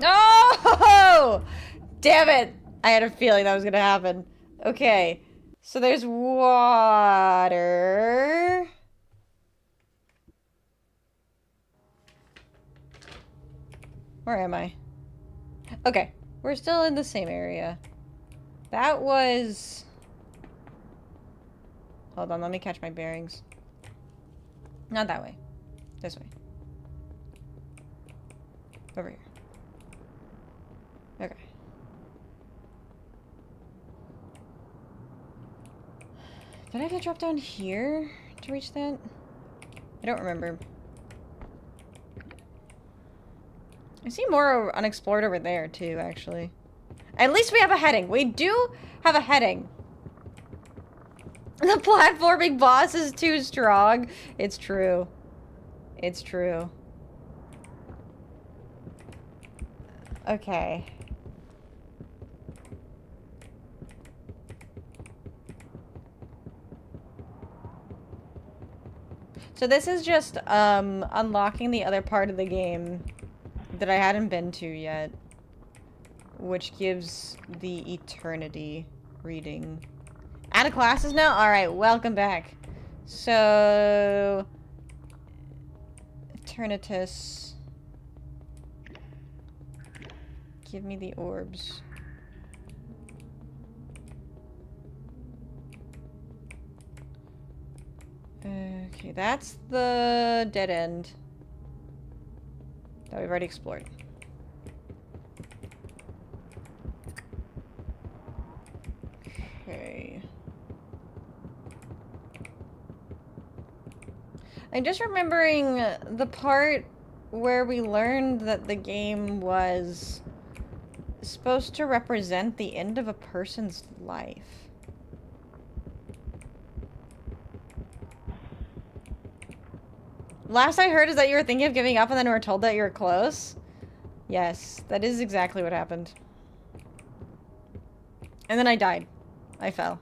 No! Damn it! I had a feeling that was gonna happen. Okay. So there's water. Where am I? Okay, we're still in the same area. That was... Hold on, let me catch my bearings. Not that way. This way. Over here. Okay. Did I have to drop down here to reach that? I don't remember. I see more unexplored over there, too, actually. At least we have a heading. We do have a heading. The platforming boss is too strong. It's true. It's true. Okay. So this is just unlocking the other part of the game that I hadn't been to yet, which gives the eternity reading. Out of classes now? Alright, welcome back. So... Eternatus. Give me the orbs. Okay, that's the dead end that we've already explored. Okay. I'm just remembering the part where we learned that the game was supposed to represent the end of a person's life. Last I heard is that you were thinking of giving up and then we were told that you were close. Yes, that is exactly what happened. And then I died. I fell.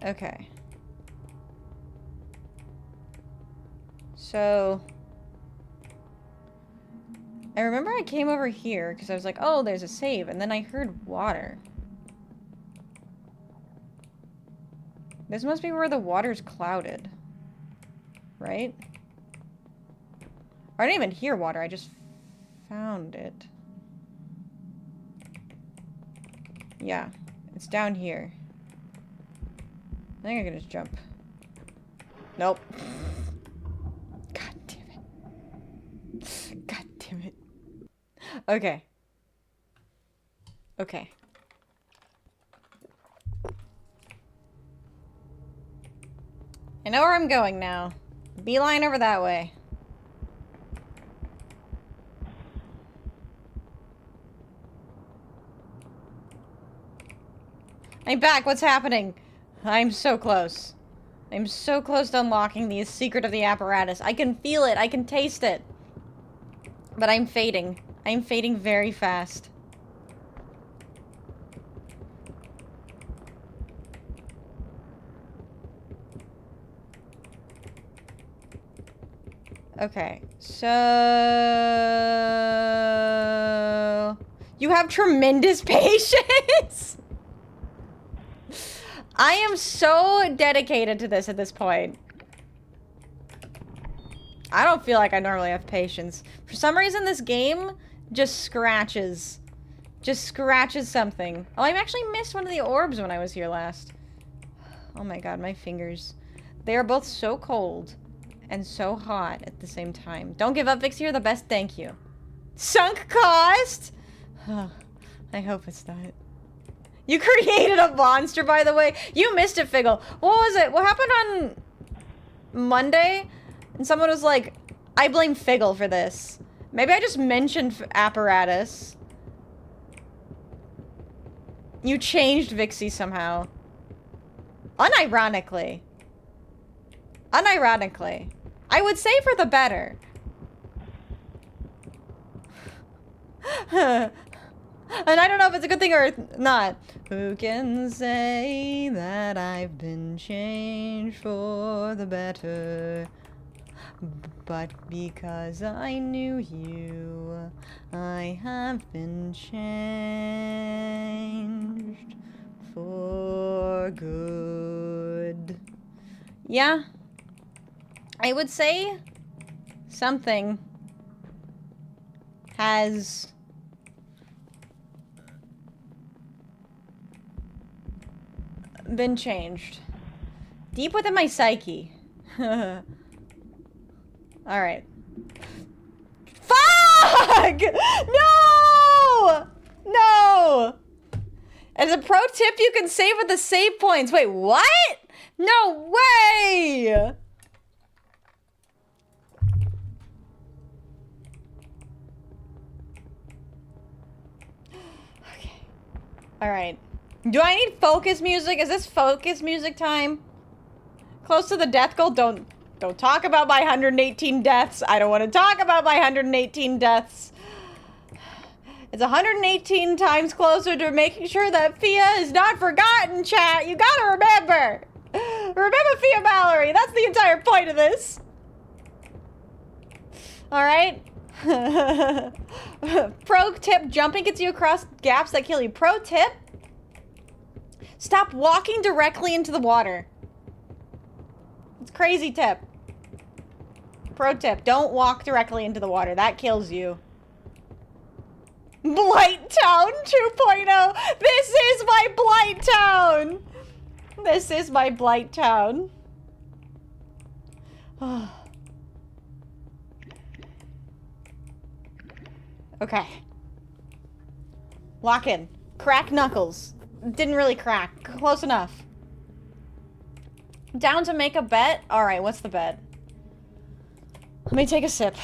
Okay. So... I remember I came over here because I was like, oh, there's a save. And then I heard water. This must be where the water's clouded. Right? I didn't even hear water. I just found it. Yeah. It's down here. I think I can just jump. Nope. God damn it. God damn it. Okay. Okay. I know where I'm going now. Beeline over that way. I'm back. What's happening? I'm so close. I'm so close to unlocking the secret of the apparatus. I can feel it. I can taste it. But I'm fading. I'm fading very fast. Okay, so... You have tremendous patience! I am so dedicated to this at this point. I don't feel like I normally have patience. For some reason, this game just scratches. Just scratches something. Oh, I actually missed one of the orbs when I was here last. Oh my god, my fingers. They are both so cold and so hot at the same time. Don't give up, Vixie. You're the best. Thank you. Sunk cost? I hope it's not. You created a monster, by the way. You missed it, 𝖕𝖊𝖊. What was it? What happened on Monday? And someone was like, I blame 𝖕𝖊𝖊 for this. Maybe I just mentioned Apparatus. You changed Vixie somehow. Unironically. Unironically. I would say for the better. And I don't know if it's a good thing or not. Who can say that I've been changed for the better? But because I knew you, I have been changed for good. Yeah. I would say something has been changed. Deep within my psyche. Alright. Fuck! No! No! As a pro tip, you can save with the save points. Wait, what? No way! Okay. Alright. Do I need focus music? Is this focus music time? Close to the death goal? Don't talk about my 118 deaths. I don't want to talk about my 118 deaths. It's 118 times closer to making sure that 𝖉𝖊𝖊 is not forgotten, chat. You gotta remember. Remember 𝖉𝖊𝖊𝖓. That's the entire point of this. Alright? Pro tip, jumping gets you across gaps that kill you. Pro tip, stop walking directly into the water. It's a crazy tip. Pro tip, don't walk directly into the water. That kills you. Blight Town 2.0. This is my Blight Town. This is my Blight Town. Okay. Lock in. Crack knuckles. Didn't really crack. Close enough. Down to make a bet? Alright, what's the bet? Let me take a sip.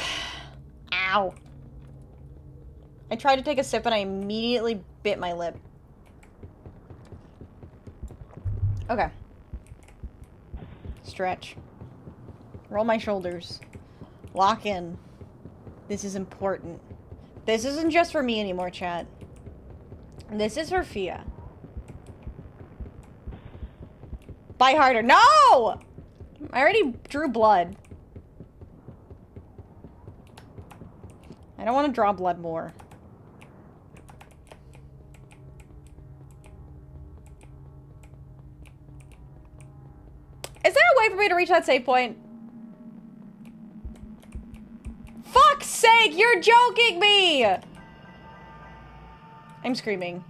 Ow. I tried to take a sip and I immediately bit my lip. Okay. Stretch. Roll my shoulders. Lock in. This is important. This isn't just for me anymore, chat. This is for 𝖉𝖊𝖊. Bite harder. No! I already drew blood. I don't want to draw blood more. Is there a way for me to reach that save point? Fuck's sake, you're joking me! I'm screaming.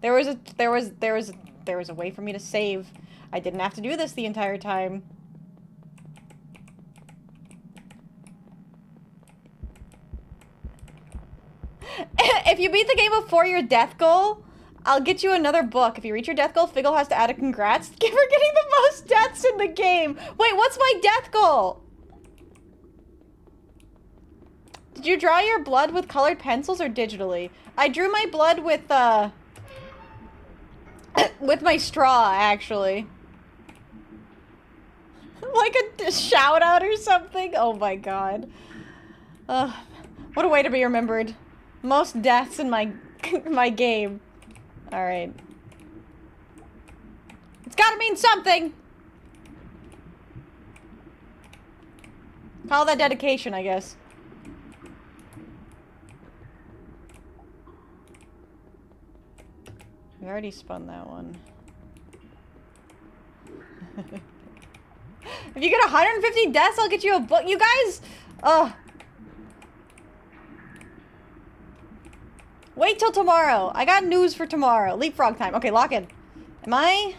There was a way for me to save. I didn't have to do this the entire time. If you beat the game before your death goal, I'll get you another book. If you reach your death goal, 𝖉𝖊𝖊 has to add a congrats. Give her getting the most deaths in the game. Wait, what's my death goal? Did you draw your blood with colored pencils or digitally? I drew my blood with my straw, actually. Like a shout out or something? Oh my god. What a way to be remembered. Most deaths in my my game. Alright. It's gotta mean something! Call that dedication, I guess. We already spun that one. If you get 150 deaths, I'll get you a book. You guys! Ugh. Wait till tomorrow. I got news for tomorrow. Leapfrog time. Okay, lock in. Am I?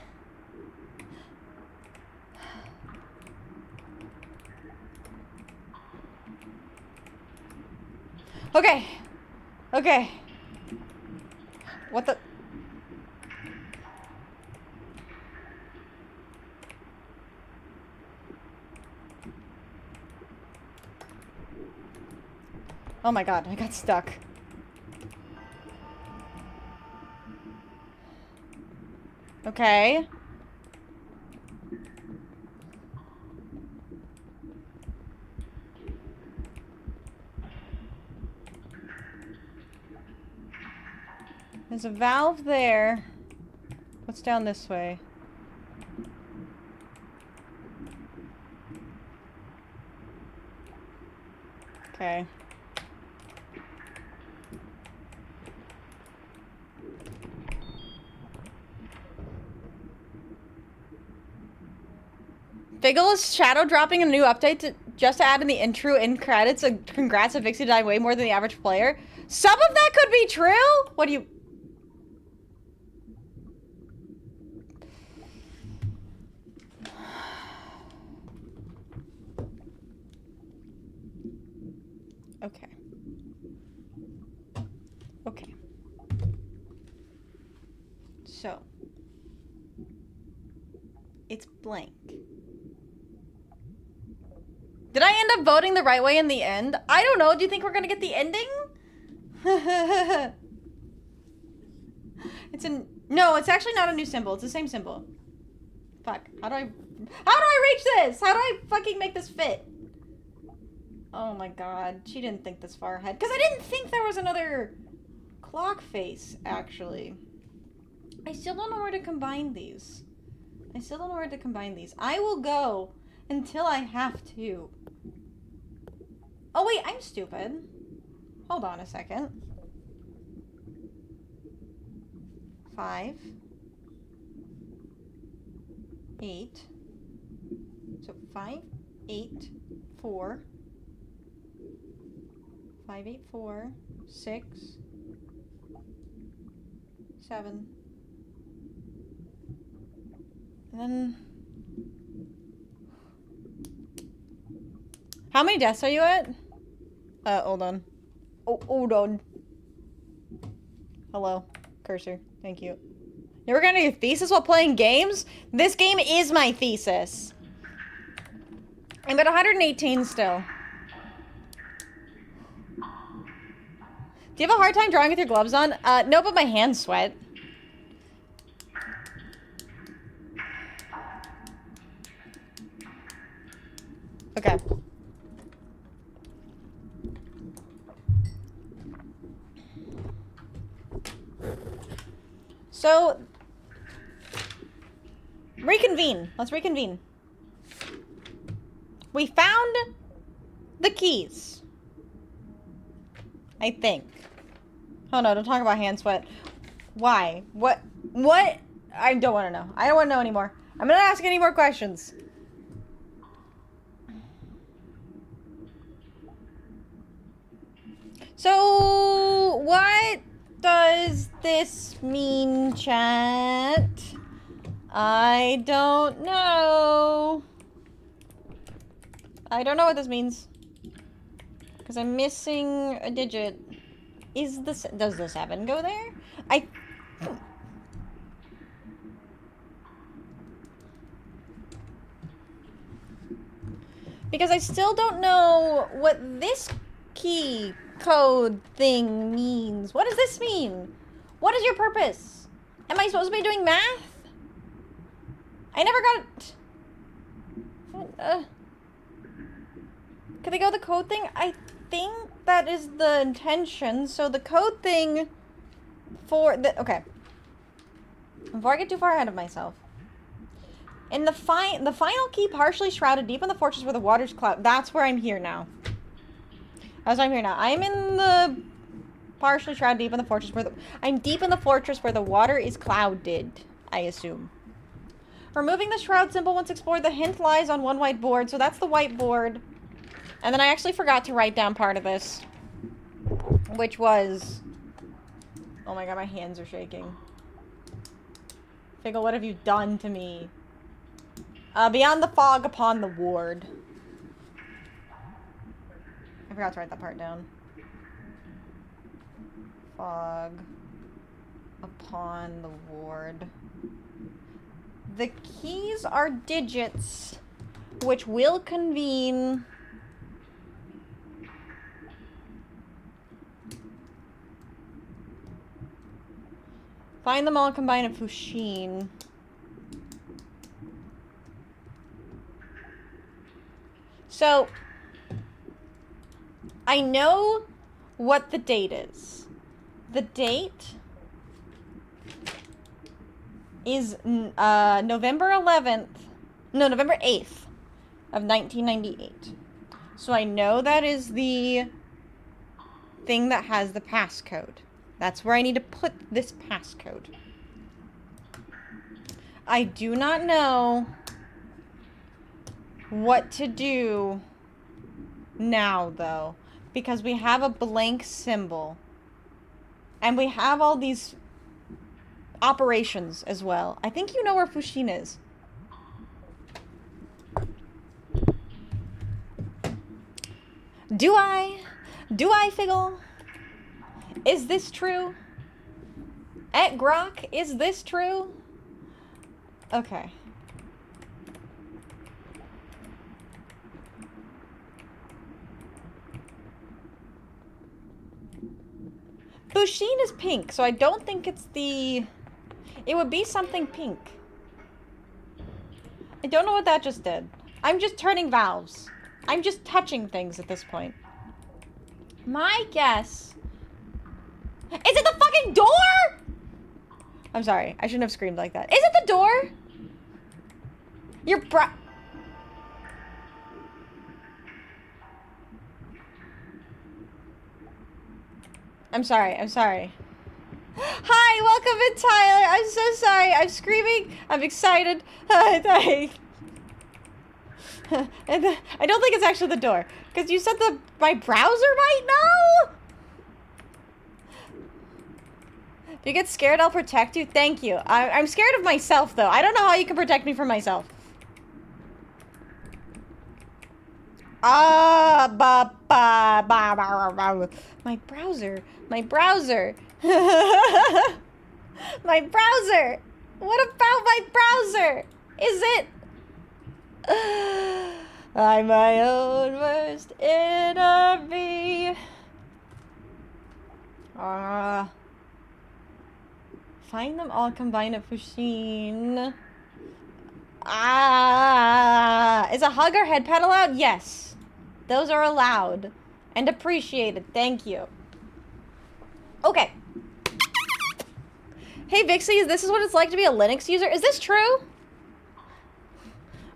Okay. Okay. What the? Oh my god, I got stuck. Okay. There's a valve there. What's down this way? Okay. 𝖍𝖆𝖊 is shadow dropping a new update just to add in the intro and credits. Congrats to Vixie dying way more than the average player. Some of that could be true. What do you? Okay. Okay. So. It's blank. Did I end up voting the right way in the end? I don't know. Do you think we're gonna get the ending? No, it's actually not a new symbol. It's the same symbol. Fuck. How do I reach this? How do I fucking make this fit? Oh my god. She didn't think this far ahead. Because I didn't think there was another clock face, actually. I still don't know where to combine these. I will go until I have to. Oh wait, I'm stupid. Hold on a second. 5, 8. So 5, 8, 4. 5, 8, 4, 6, 7. And then... How many deaths are you at? Hold on. Oh, hold on. Hello. Cursor. Thank you. You're working on your thesis while playing games? This game is my thesis. I'm at 118 still. Do you have a hard time drawing with your gloves on? No, but my hands sweat. Okay. So, reconvene. Let's reconvene. We found the keys. I think. Oh no, don't talk about hand sweat. Why? What? I don't want to know. I don't want to know anymore. I'm not asking any more questions. So, what does this mean, chat? I don't know. I don't know what this means. Because I'm missing a digit. Does the 7 go there? Because I still don't know what this key code thing means. What does this mean? What is your purpose? Am I supposed to be doing math? I never got... Could they go the code thing? I think that is the intention. So the code thing for the... Okay. Before I get too far ahead of myself. In the final key partially shrouded deep in the fortress where the water's cloud. That's where I'm here now. That's why I'm here now. I'm in the partially shrouded deep in the fortress where I'm deep in the fortress where the water is clouded, I assume. Removing the shroud symbol once explored, the hint lies on one whiteboard, so that's the whiteboard. And then I actually forgot to write down part of this. Which was... Oh my god, my hands are shaking. 𝖍𝖊, what have you done to me? Beyond the fog upon the ward. I forgot to write that part down. Fog upon the ward. The keys are digits, which will convene. Find them all and combine a Fushine. So, I know what the date is. The date is November 8th of 1998. So I know that is the thing that has the passcode. That's where I need to put this passcode. I do not know what to do now, though. Because we have a blank symbol. And we have all these operations as well. I think you know where 𝖉𝖓𝖙 is. Do I? Do I, Figgle? Is this true? 𝖕𝖙, is this true? Okay. 𝖉𝖓𝖙 is pink, so I don't think it's the... It would be something pink. I don't know what that just did. I'm just turning valves. I'm just touching things at this point. My guess... Is it the fucking door?! I'm sorry. I shouldn't have screamed like that. Is it the door? Your I'm sorry. I'm sorry. Hi, welcome in, Tyler. I'm so sorry. I'm screaming. I'm excited. I don't think it's actually the door. Because you said my browser might know? If you get scared, I'll protect you. Thank you. I'm scared of myself, though. I don't know how you can protect me from myself. My browser. My browser. My browser. What about my browser? Is it? I'm my own worst enemy. Find them all combined at 𝖉𝖓𝖙. Is a hug or head pat allowed? Yes. Those are allowed. And appreciated. Thank you. Okay. Hey, Vixie, this is what it's like to be a Linux user. Is this true?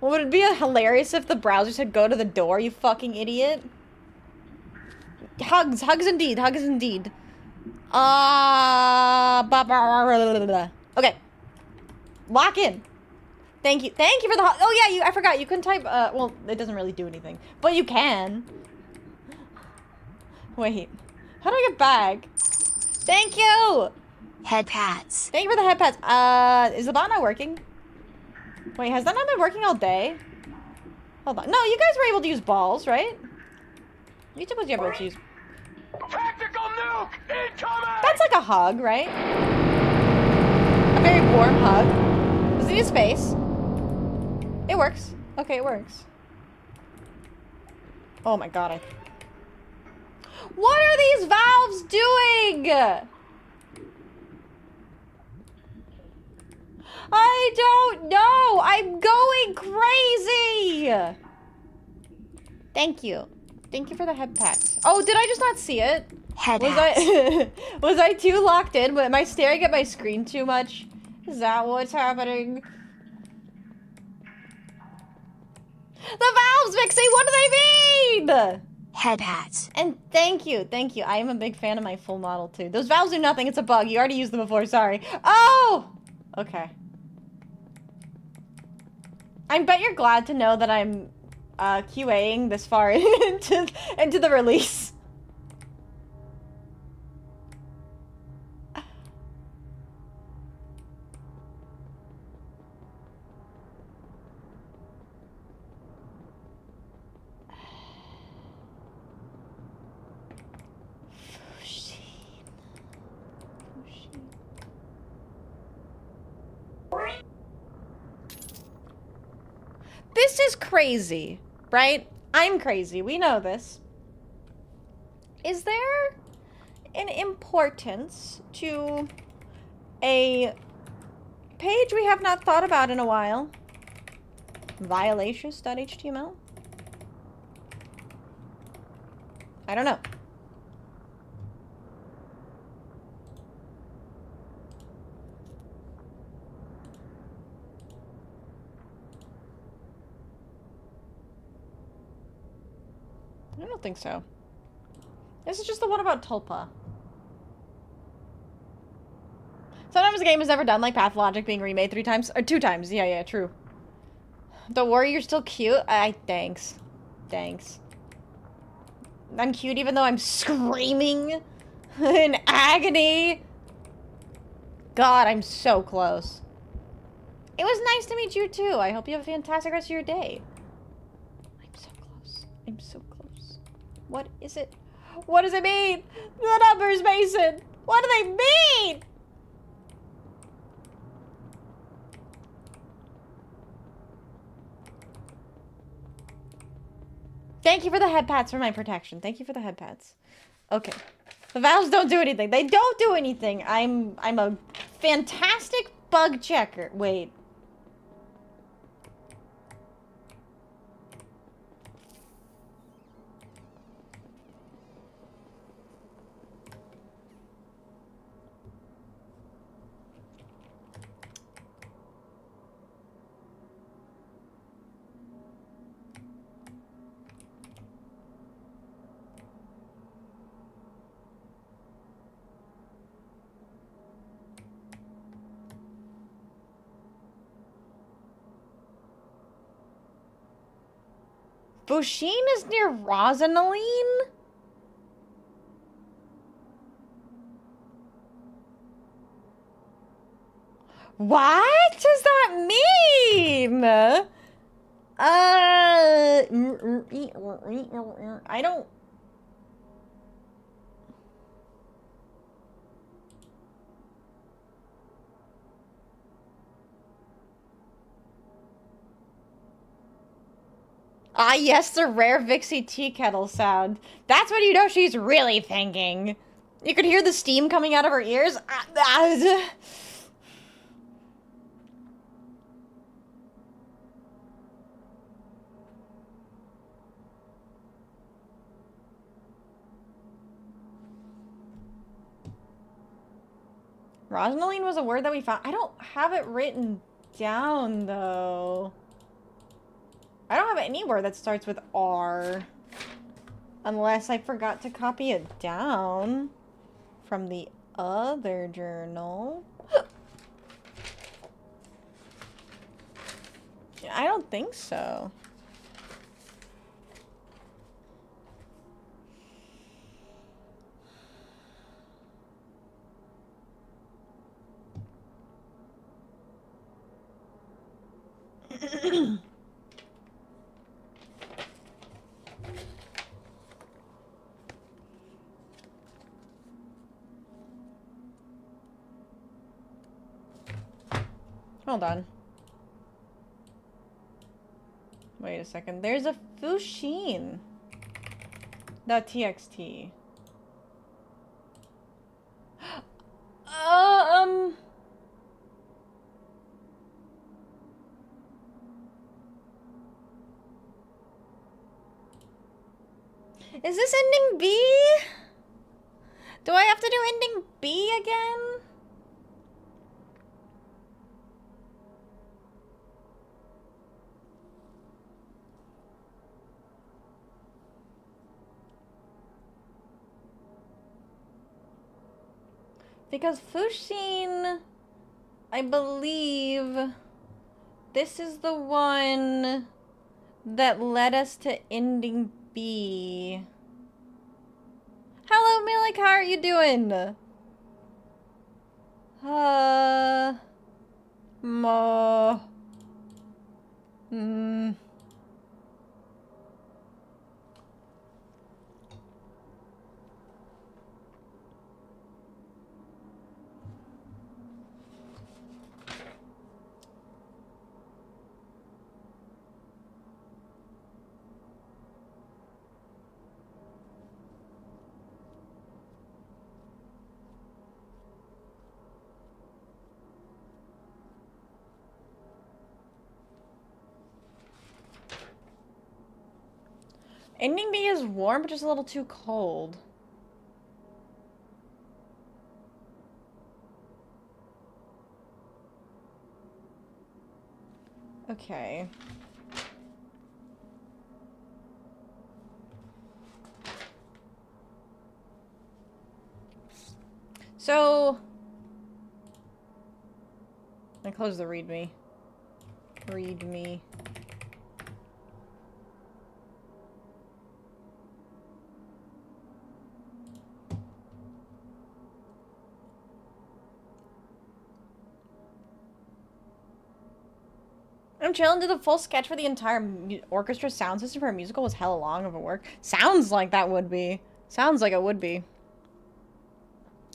Well, would it be hilarious if the browser said go to the door, you fucking idiot? Hugs. Hugs indeed. Hugs indeed. Okay. Lock in. Thank you. Thank you for the... Oh, yeah, I forgot. You couldn't type... well, it doesn't really do anything. But you can. Wait. How do I get back? Thank you! Head pats. Thank you for the head pats. Is the bot not working? Wait, has that not been working all day? Hold on. No, you guys were able to use balls, right? YouTube was able to use... Tactical nuke incoming! That's like a hug, right? A very warm hug. Does it need space? It works. Okay, it works. Oh my god, What are these valves doing? I don't know. I'm going crazy. Thank you. Thank you for the head pats. Oh, did I just not see it? Head Was I too locked in? Am I staring at my screen too much? Is that what's happening? The valves, Vixie! What do they mean? Head pats. And thank you. Thank you. I am a big fan of my full model, too. Those valves do nothing. It's a bug. You already used them before. Sorry. Oh! Okay. I bet you're glad to know that I'm QAing this far into the release. This is crazy, right? I'm crazy. We know this. Is there an importance to a page we have not thought about in a while? 𝖉𝖓𝖙.html? I don't know. I don't think so. This is just the one about tulpa. Sometimes a game is never done, like Pathologic being remade 3 times. Or 2 times. Yeah, true. Don't worry, you're still cute. Thanks. Thanks. I'm cute even though I'm screaming in agony. God, I'm so close. It was nice to meet you too. I hope you have a fantastic rest of your day. I'm so close. I'm so close. What is it? What does it mean? The numbers, Mason. What do they mean? Thank you for the head pats for my protection. Thank you for the head pats. Okay. The valves don't do anything. They don't do anything. I'm a fantastic bug checker. Wait. 𝖉𝖔𝖓 is near 𝖉𝖔𝖙? What does that mean? I don't... Ah, yes, the rare Vixie tea kettle sound. That's when you know she's really thinking. You could hear the steam coming out of her ears. 𝖉𝖙 was a word that we found. I don't have it written down, though. I don't have any word that starts with R. Unless I forgot to copy it down from the other journal. I don't think so. Hold on. Wait a second. There's a 𝖉𝖔𝖓.txt. Is this ending B? Do I have to do ending B again? Because 𝖉𝖔𝖓, I believe this is the one that led us to ending B. Hello, Milik, how are you doing? Ending B is warm, but just a little too cold. Okay. So... I close the README. README. I'm chilling. Did the full sketch for the entire orchestra sound system for a musical was hella long of a work. Sounds like that would be. Sounds like it would be.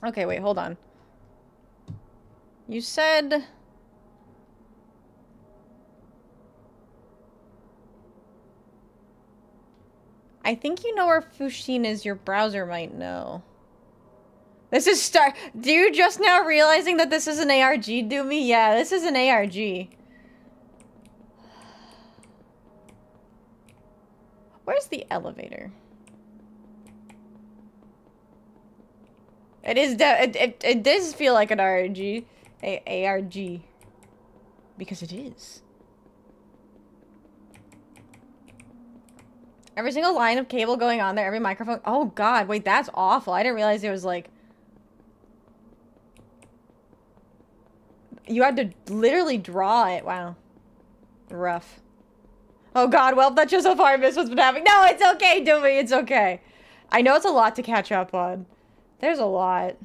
Okay, wait, hold on. You said... I think you know where 𝖉𝖓𝖙 is. Your browser might know. This is Do you just now realizing that this is an ARG, Doomy? Yeah, this is an ARG. Where's the elevator? It is it does feel like an ARG. ARG. Because it is. Every single line of cable going on there, every microphone. Oh god, wait, that's awful. I didn't realize it was like... You had to literally draw it. Wow. Rough. Oh god, well, that shows how far I missed what's been happening. No, it's okay, Doomy, it's okay. I know it's a lot to catch up on. There's a lot.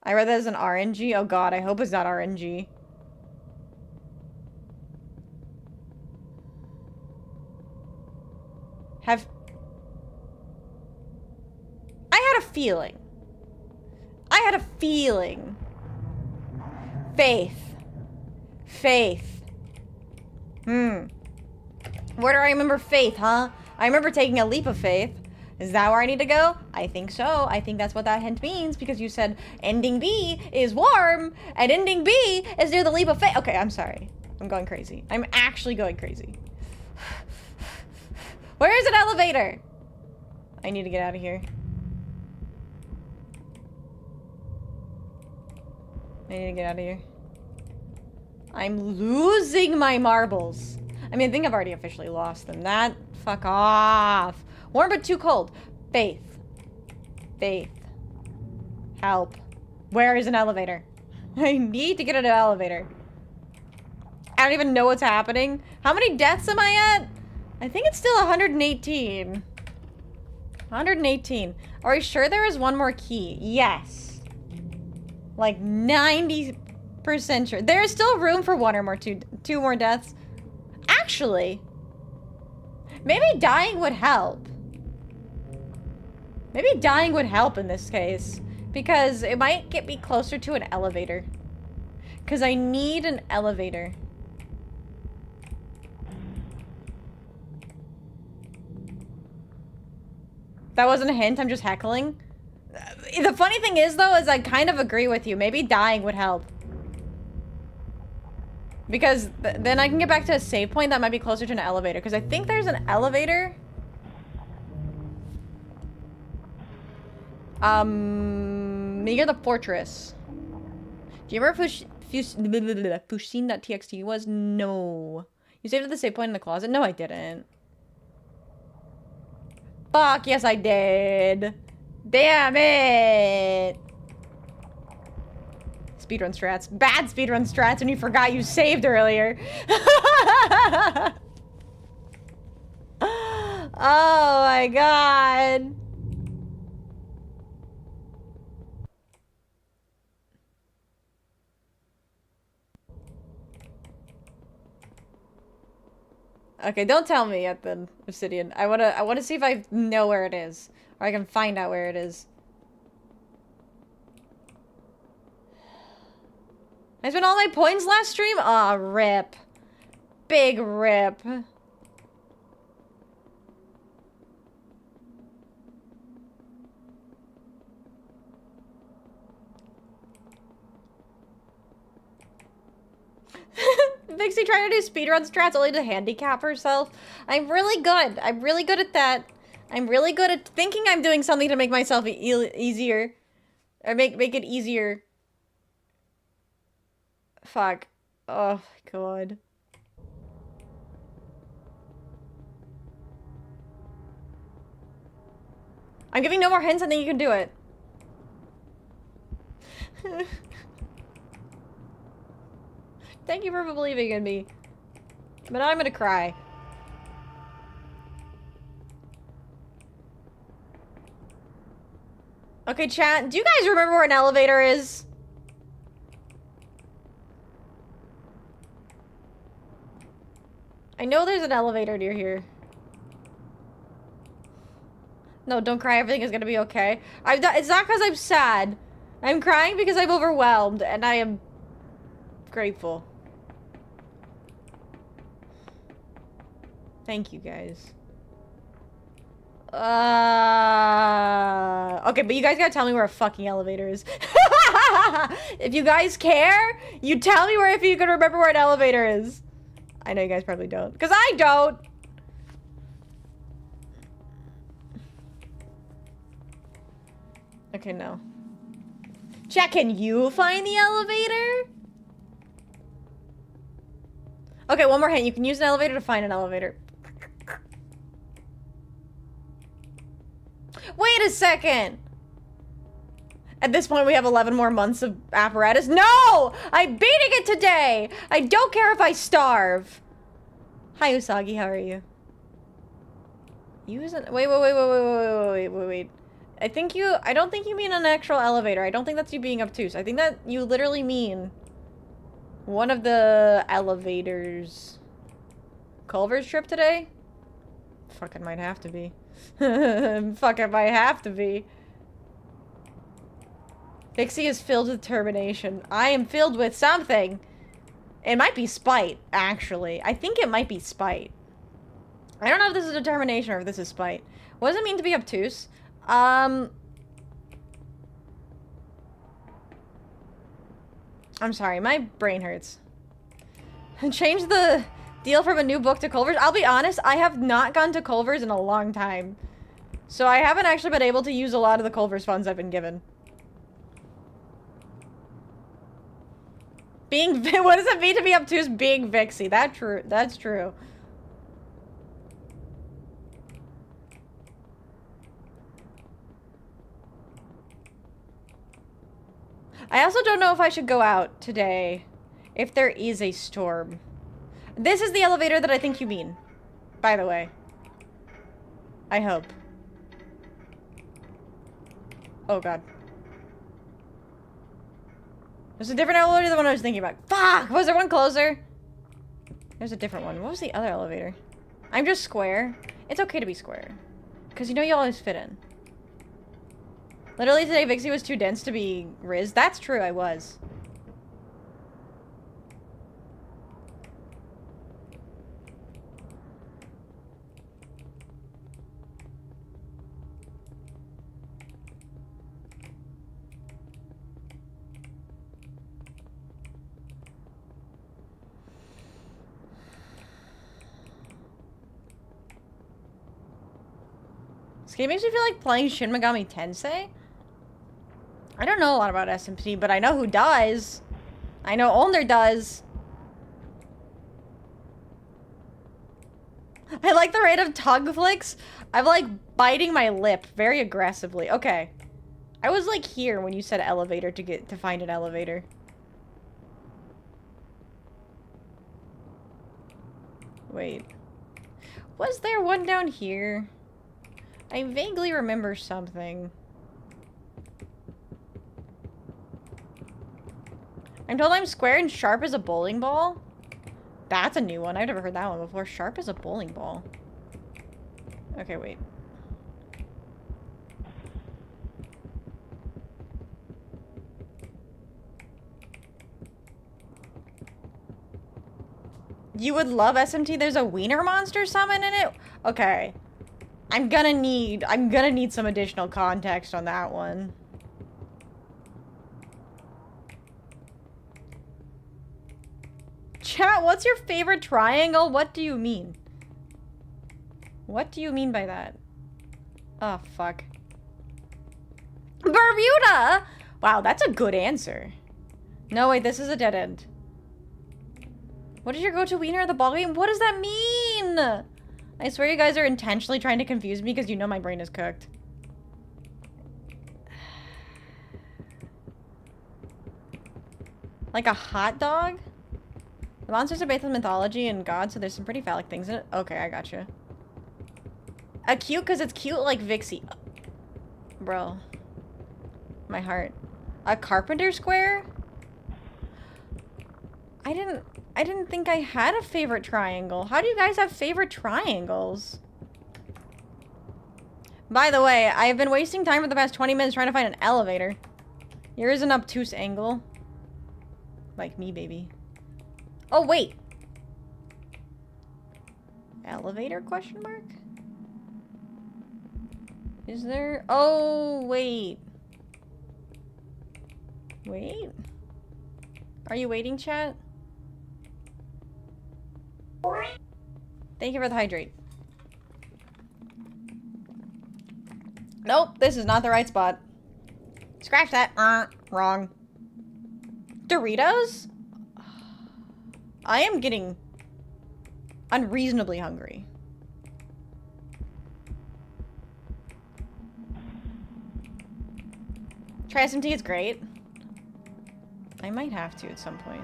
I read that as an RNG. Oh god, I hope it's not RNG. I had a feeling. I had a feeling. Faith. Faith. Where do I remember faith, huh? I remember taking a leap of faith. Is that where I need to go? I think so. I think that's what that hint means because you said ending B is warm and ending B is near the leap of faith. Okay, I'm sorry. I'm going crazy. I'm actually going crazy. Where is an elevator? I need to get out of here. I need to get out of here. I'm losing my marbles. I mean, I think I've already officially lost them. That, fuck off. Warm but too cold. Faith. Faith. Help. Where is an elevator? I need to get an elevator. I don't even know what's happening. How many deaths am I at? I think it's still 118. 118. Are we sure there is one more key? Yes. Like 90% sure. There is still room for one or more two more deaths. Actually, maybe dying would help. Maybe dying would help in this case. Because it might get me closer to an elevator. Because I need an elevator. That wasn't a hint, I'm just heckling. The funny thing is, though, is I kind of agree with you. Maybe dying would help. Because then I can get back to a save point that might be closer to an elevator. Because I think there's an elevator. Near the fortress. Do you remember 𝖉𝖓𝖙.txt was? No. You saved at the save point in the closet? No, I didn't. Fuck, yes I did. Damn it. Speedrun strats. Bad speedrun strats when you forgot you saved earlier. Oh my god. Okay, don't tell me at the obsidian. I wanna see if I know where it is. Or I can find out where it is. I spent all my points last stream? Aw, rip. Big rip. Vixie trying to do speedrun strats only to handicap herself. I'm really good. I'm really good at that. I'm really good at thinking I'm doing something to make myself easier. Or make it easier. Fuck. Oh, God. I'm giving no more hints. I think you can do it. Thank you for believing in me. But I'm gonna cry. Okay, chat. Do you guys remember where an elevator is? I know there's an elevator near here. No, don't cry. Everything is gonna be okay. It's not because I'm sad. I'm crying because I'm overwhelmed, and I am grateful. Thank you, guys. Okay, but you guys gotta tell me where a fucking elevator is. If you guys care, you tell me if you can remember where an elevator is. I know you guys probably don't, because I don't. Okay, no. Chat, can you find the elevator? Okay, one more hint. You can use an elevator to find an elevator. Wait a second! At this point, we have 11 more months of apparatus. No! I'm beating it today! I don't care if I starve. Hi, Usagi. How are you? Use an... Wait. I don't think you mean an actual elevator. I don't think that's you being obtuse. I think that you literally mean one of the elevators. Culver's trip today? Fucking might have to be. Fucking might have to be. Vixie is filled with determination. I am filled with something. It might be spite, actually. I think it might be spite. I don't know if this is determination or if this is spite. What does it mean to be obtuse? I'm sorry, my brain hurts. Change the deal from a new book to Culver's. I'll be honest, I have not gone to Culver's in a long time. So I haven't actually been able to use a lot of the Culver's funds I've been given. What does it mean to be obtuse? Being Vixie. That's true. I also don't know if I should go out today. If there is a storm. This is the elevator that I think you mean. By the way. I hope. Oh god. There's a different elevator than the one I was thinking about. Fuck! Was there one closer? There's a different one. What was the other elevator? I'm just square. It's okay to be square. Because you know you always fit in. Literally today, Vixie was too dense to be Riz. That's true, I was. This game makes me feel like playing Shin Megami Tensei. I don't know a lot about SMP, but I know who does. I know Olner does. I like the rate of tongue flicks. I'm like biting my lip very aggressively. Okay. I was like here when you said elevator to find an elevator. Wait. Was there one down here? I vaguely remember something. I'm told I'm square and sharp as a bowling ball. That's a new one. I've never heard that one before. Sharp as a bowling ball. Okay, wait. You would love SMT. There's a wiener monster summon in it? Okay. I'm gonna need some additional context on that one. Chat, what's your favorite triangle? What do you mean? What do you mean by that? Oh, fuck. Bermuda! Wow, that's a good answer. No, wait, this is a dead end. What is your go-to wiener of the ball game? What does that mean? I swear you guys are intentionally trying to confuse me because you know my brain is cooked. Like a hot dog? The monsters are based on mythology and God, so there's some pretty phallic things in it. Okay, I gotcha. A cute, because it's cute like Vixie. Bro. My heart. A carpenter square? I didn't... I didn't think I had a favorite triangle. How do you guys have favorite triangles? By the way, I have been wasting time for the past 20 minutes trying to find an elevator. Here is an obtuse angle. Like me, baby. Oh, wait. Elevator, question mark? Is there? Oh, wait. Wait. Are you waiting, chat? Thank you for the hydrate. Nope, this is not the right spot. Scratch that. Wrong. Doritos? I am getting unreasonably hungry. Try some tea, it's great. I might have to at some point.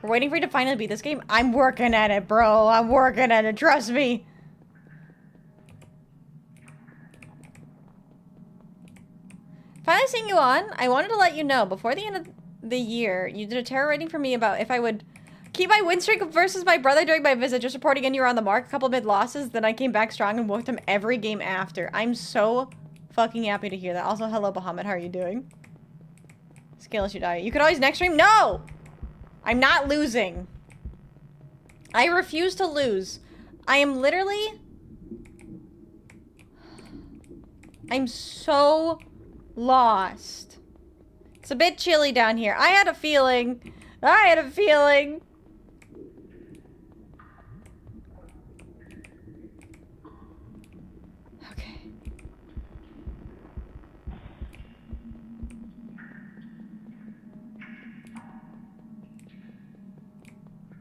We're waiting for you to finally beat this game. I'm working at it, bro. I'm working at it, trust me. Finally seeing you on, I wanted to let you know, before the end of the year, you did a tarot reading for me about if I would keep my win streak versus my brother during my visit, just reporting in you were on the mark, a couple mid losses, then I came back strong and whooped him every game after. I'm so fucking happy to hear that. Also, hello, Bahamut, how are you doing? Scaleless, you die. You could always next stream? No! I'm not losing. I refuse to lose. I am literally... I'm so lost. It's a bit chilly down here. I had a feeling. I had a feeling. Okay.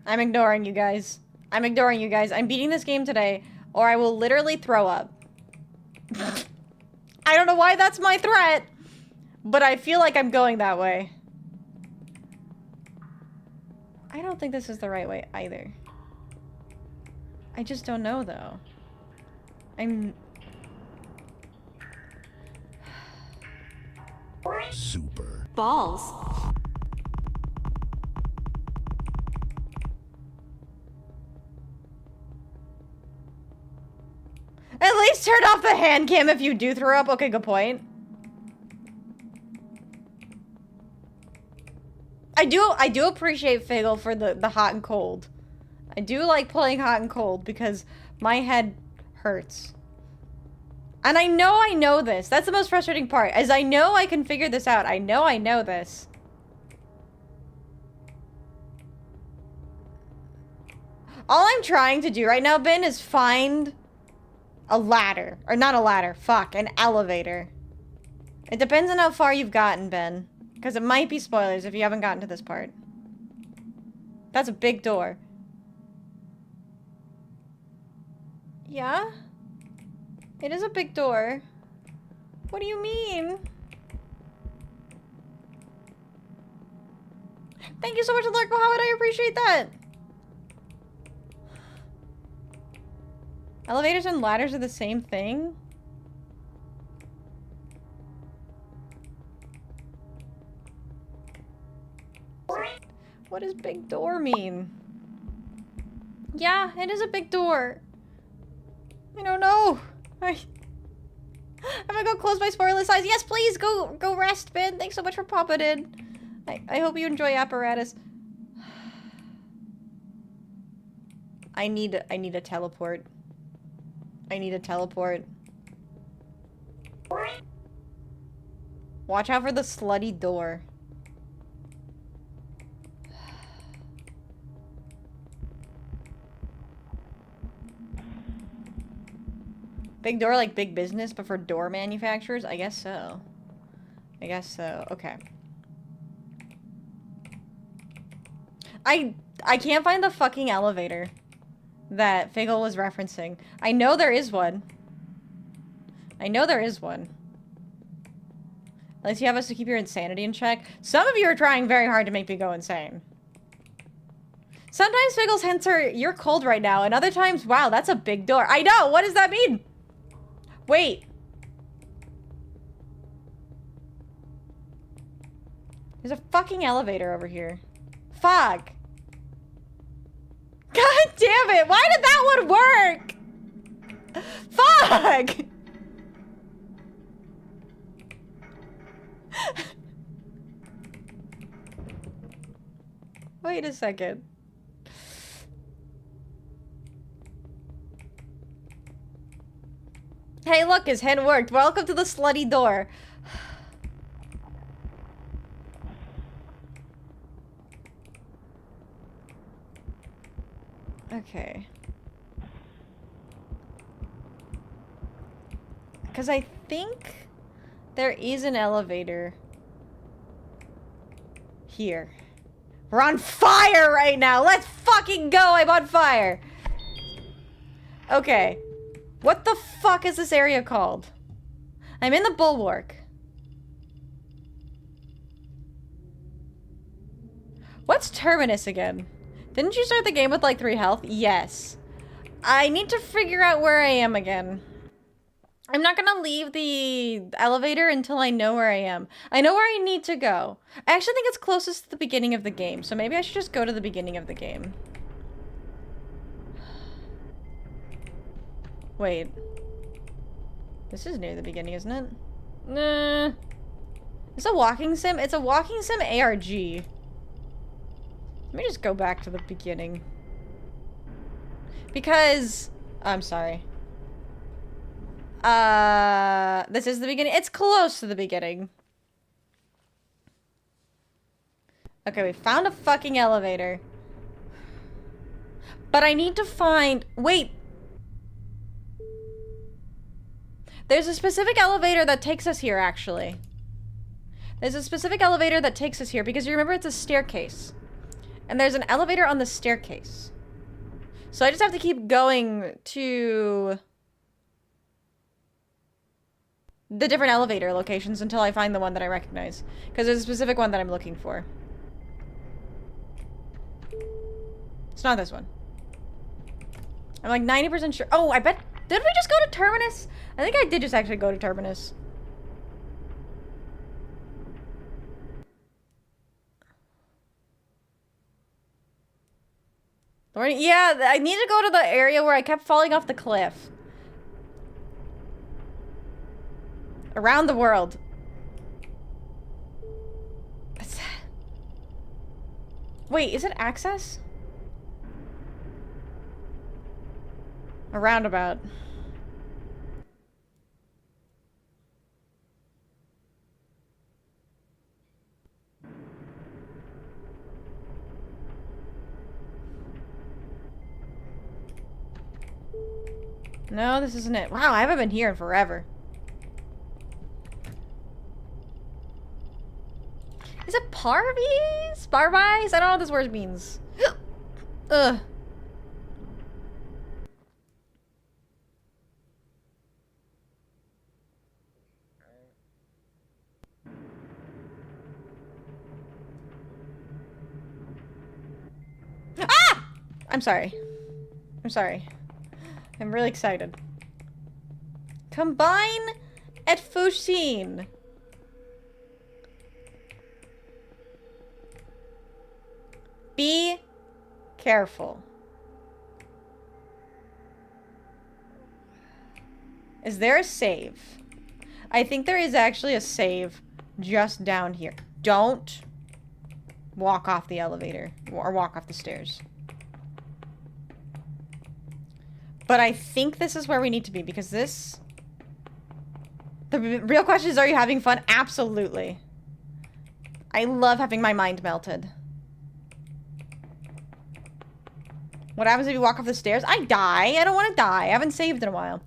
I'm ignoring you guys. I'm ignoring you guys. I'm beating this game today, or I will literally throw up. I don't know why that's my threat, but I feel like I'm going that way. I don't think this is the right way either. I just don't know, though. I'm... Super. Balls. At least turn off the hand cam if you do throw up. Okay, good point. I do appreciate Figgle for the hot and cold. I do like playing hot and cold because my head hurts. And I know this. That's the most frustrating part, as I know I can figure this out. I know this. All I'm trying to do right now, Ben, is find a ladder. Or not a ladder. Fuck. An elevator. It depends on how far you've gotten, Ben. Because it might be spoilers if you haven't gotten to this part. That's a big door. Yeah? It is a big door. What do you mean? Thank you so much, Lurk Mohammed. I appreciate that. Elevators and ladders are the same thing? What does big door mean? Yeah, it is a big door. I don't know. I'm gonna go close my spoilerless eyes. Yes, please, go rest, Ben. Thanks so much for popping in. I hope you enjoy Apparatus. I need a teleport. I need a teleport. Watch out for the slutty door. Big door like big business, but for door manufacturers? I guess so. I guess so. Okay. I can't find the fucking elevator that Figgle was referencing. I know there is one. I know there is one. Unless you have us to keep your insanity in check. Some of you are trying very hard to make me go insane. Sometimes Figgle's hints are, you're cold right now, and other times, wow, that's a big door. I know! What does that mean? Wait. There's a fucking elevator over here. Fuck. God damn it! Why did that one work? Fuck! Wait a second. Hey, look, his hand worked. Welcome to the slutty door. Okay. Because I think there is an elevator here. We're on fire right now. Let's fucking go. I'm on fire. Okay. What the fuck is this area called? I'm in the bulwark. What's Terminus again? Didn't you start the game with like 3 health? Yes. I need to figure out where I am again. I'm not gonna leave the elevator until I know where I am. I know where I need to go. I actually think it's closest to the beginning of the game, so maybe I should just go to the beginning of the game. Wait. This is near the beginning, isn't it? Nah. It's a walking sim? It's a walking sim ARG. Let me just go back to the beginning. Because... I'm sorry. This is the beginning. It's close to the beginning. Okay, we found a fucking elevator. But I need to find... Wait! There's a specific elevator that takes us here, actually. There's a specific elevator that takes us here, because you remember it's a staircase. And there's an elevator on the staircase. So I just have to keep going to the different elevator locations until I find the one that I recognize. Because there's a specific one that I'm looking for. It's not this one. I'm like 90% sure. Oh, I bet... Did we just go to Terminus? I think I did just actually go to Terminus. Yeah, I need to go to the area where I kept falling off the cliff. Around the world. What's that? Wait, is it access? A roundabout. No, this isn't it. Wow, I haven't been here in forever. Is it Parvies? Parvies? I don't know what this word means. Ugh. Ah! I'm sorry. I'm sorry. I'm really excited. Combine at Fushine. Be careful. Is there a save? I think there is actually a save just down here. Don't walk off the elevator or walk off the stairs. But I think this is where we need to be because this... The real question is, are you having fun? Absolutely. I love having my mind melted. What happens if you walk off the stairs? I die. I don't want to die. I haven't saved in a while.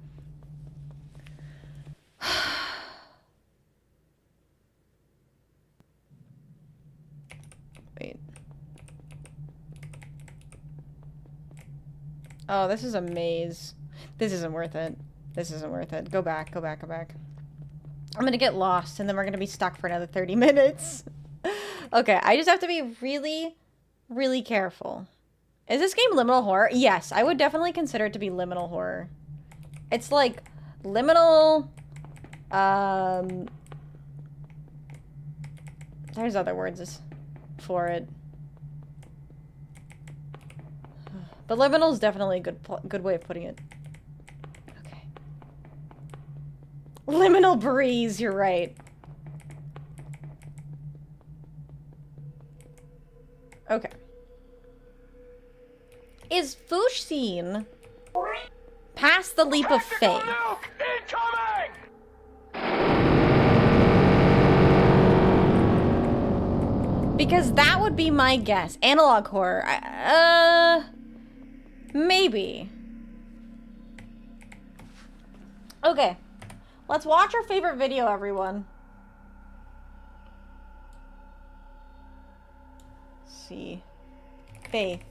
Wait. Oh, this is a maze. This isn't worth it. This isn't worth it. Go back, go back, go back. I'm gonna get lost, and then we're gonna be stuck for another 30 minutes. Okay, I just have to be really, really careful. Is this game liminal horror? Yes, I would definitely consider it to be liminal horror. It's like liminal... There's other words for it. But liminal is definitely a good way of putting it. Okay. Liminal breeze, you're right. Okay. Is 𝖉𝖔𝖓 past the leap of faith? Nuke incoming! Because that would be my guess. Analog horror. Maybe. Okay. Let's watch our favorite video, everyone. Let's see. Faith.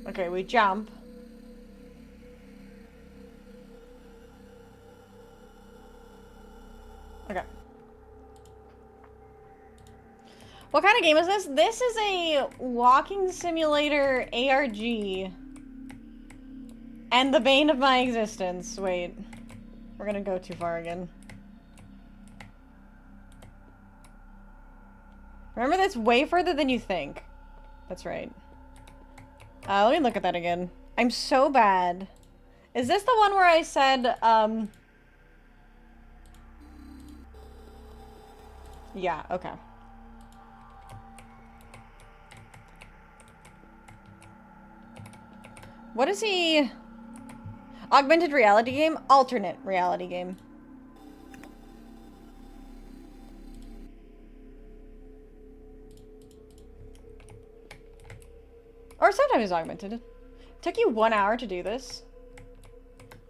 Okay, we jump. Okay. What kind of game is this? This is a walking simulator ARG. And the bane of my existence. Wait. We're gonna go too far again. Remember, that's way further than you think. That's right. Let me look at that again. I'm so bad. Is this the one where I said, yeah, okay. What is he? Augmented reality game? Alternate reality game. Or sometimes augmented. Took you 1 hour to do this?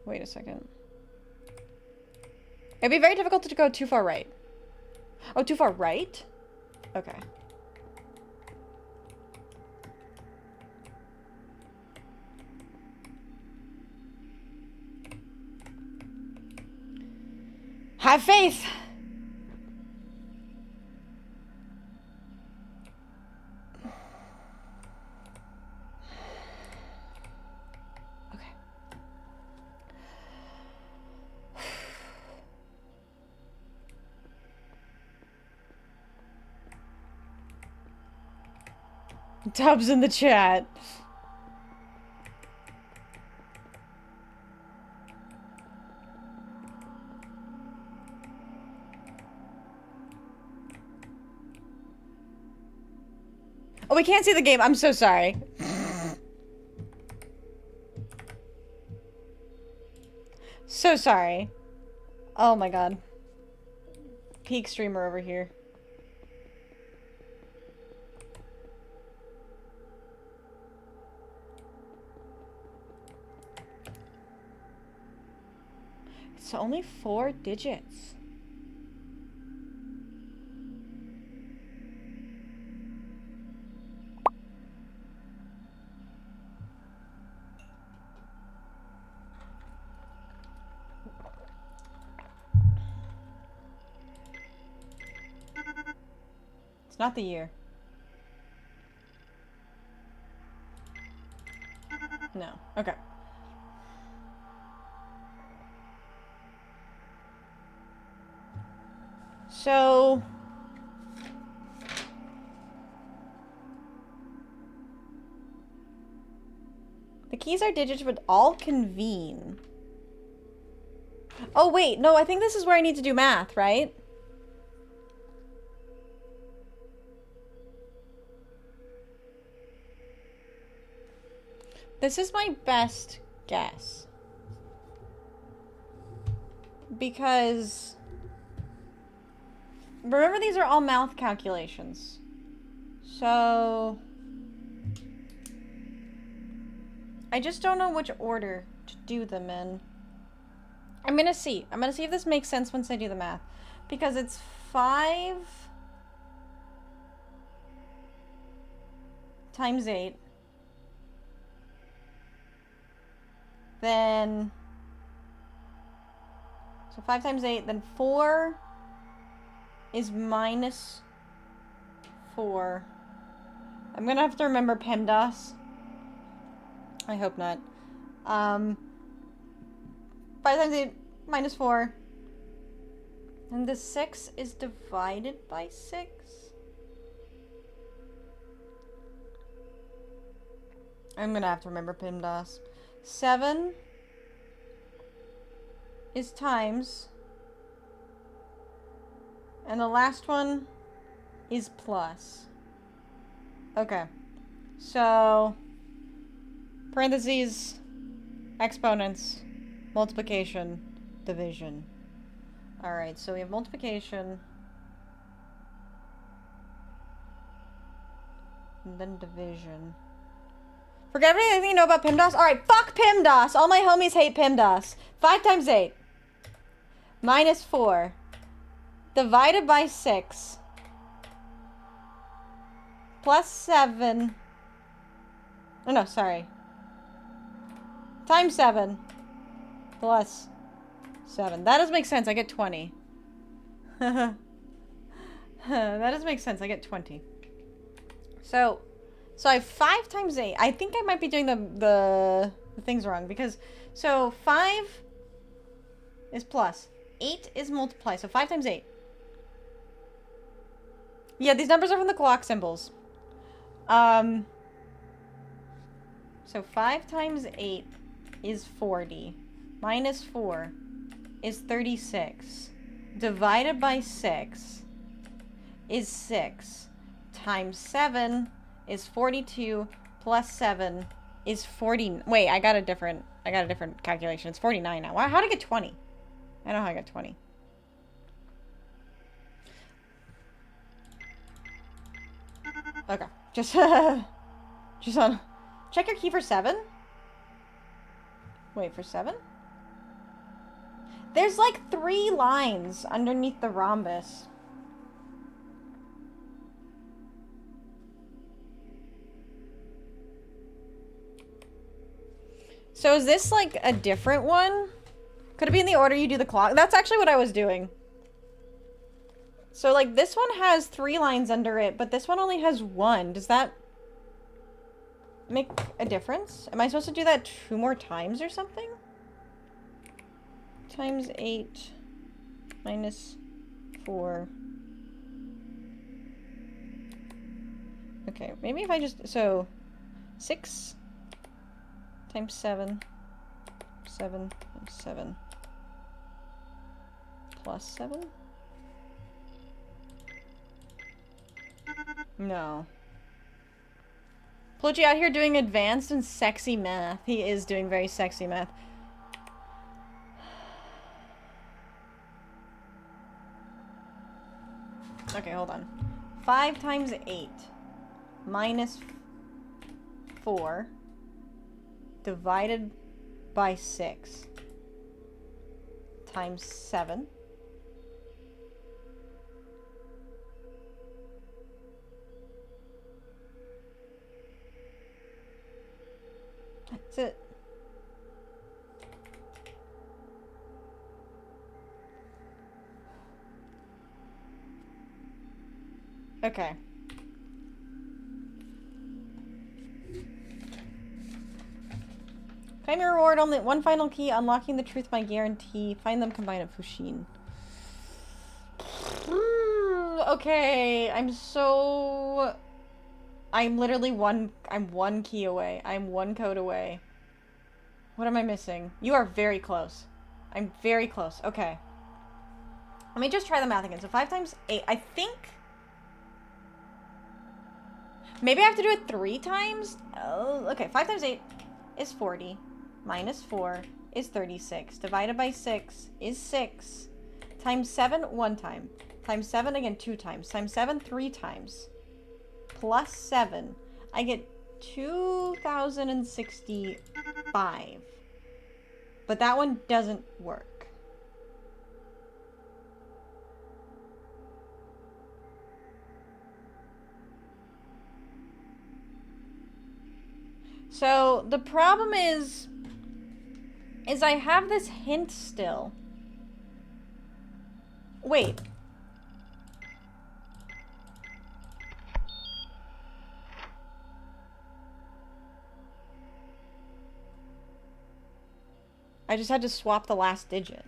Wait a second. It'd be very difficult to go too far right. Oh, too far right? Okay. Have faith! Tubbs in the chat. Oh, we can't see the game. I'm so sorry. So sorry. Oh my god. Peak streamer over here. It's only 4 digits. It's not the year. No. Okay. So the keys are digits but all convene. Oh wait, no, I think this is where I need to do math, right? This is my best guess. Because remember, these are all mouth calculations. So I just don't know which order to do them in. I'm gonna see. I'm gonna see if this makes sense once I do the math. Because it's 5 times 8 then... So 5 times 8, then 4 is minus 4. I'm gonna have to remember PEMDAS. I hope not. 5 times 8 minus 4. And the 6 is divided by 6. I'm gonna have to remember PEMDAS. 7 is times. And the last one is plus. Okay. So, parentheses, exponents, multiplication, division. Alright, so we have multiplication. And then division. Forget everything you know about PEMDAS? Alright, fuck PEMDAS! All my homies hate PEMDAS. 5 times 8. Minus 4. Divided by 6. Plus 7. Oh no, sorry. Times 7. Plus 7. That does make sense. I get 20. That does make sense. I get 20. So I have 5 times 8. I think I might be doing the things wrong because so 5 is plus. 8 is multiply. So 5 times 8. Yeah, these numbers are from the clock symbols. So 5 times 8 is 40. Minus 4 is 36. Divided by 6 is 6. Times 7 is 42. Plus 7 is 40. Wait, I got a different calculation. It's 49 now. Wow, how did I get 20? I know how I got 20. Okay. Just on. Check your key for 7. Wait, for 7? There's like 3 lines underneath the rhombus. So is this like a different one? Could it be in the order you do the clock? That's actually what I was doing. So like this one has 3 lines under it, but this one only has 1. Does that make a difference? Am I supposed to do that 2 more times or something? Times 8 minus 4. Okay, maybe if I just... So, 6 times 7. 7 times 7. Plus 7? No. Plucci out here doing advanced and sexy math. He is doing very sexy math. Okay, hold on. 5 times 8 minus 4 divided by 6 times 7. That's it. Okay. Claim your reward, only one final key, unlocking the truth by guarantee. Find them combined at Fushin. Okay, I'm literally I'm 1 key away. I'm 1 code away. What am I missing? You are very close. I'm very close. Okay. Let me just try the math again. So 5 times 8, I think... Maybe I have to do it 3 times? Oh, okay, 5 times 8 is 40. Minus 4 is 36. Divided by 6 is 6. Times 7, 1 time. Times 7 again, 2 times. Times 7, 3 times. Plus 7. I get 2,065. But that one doesn't work. So, the problem is... is I have this hint still. Wait. I just had to swap the last digit.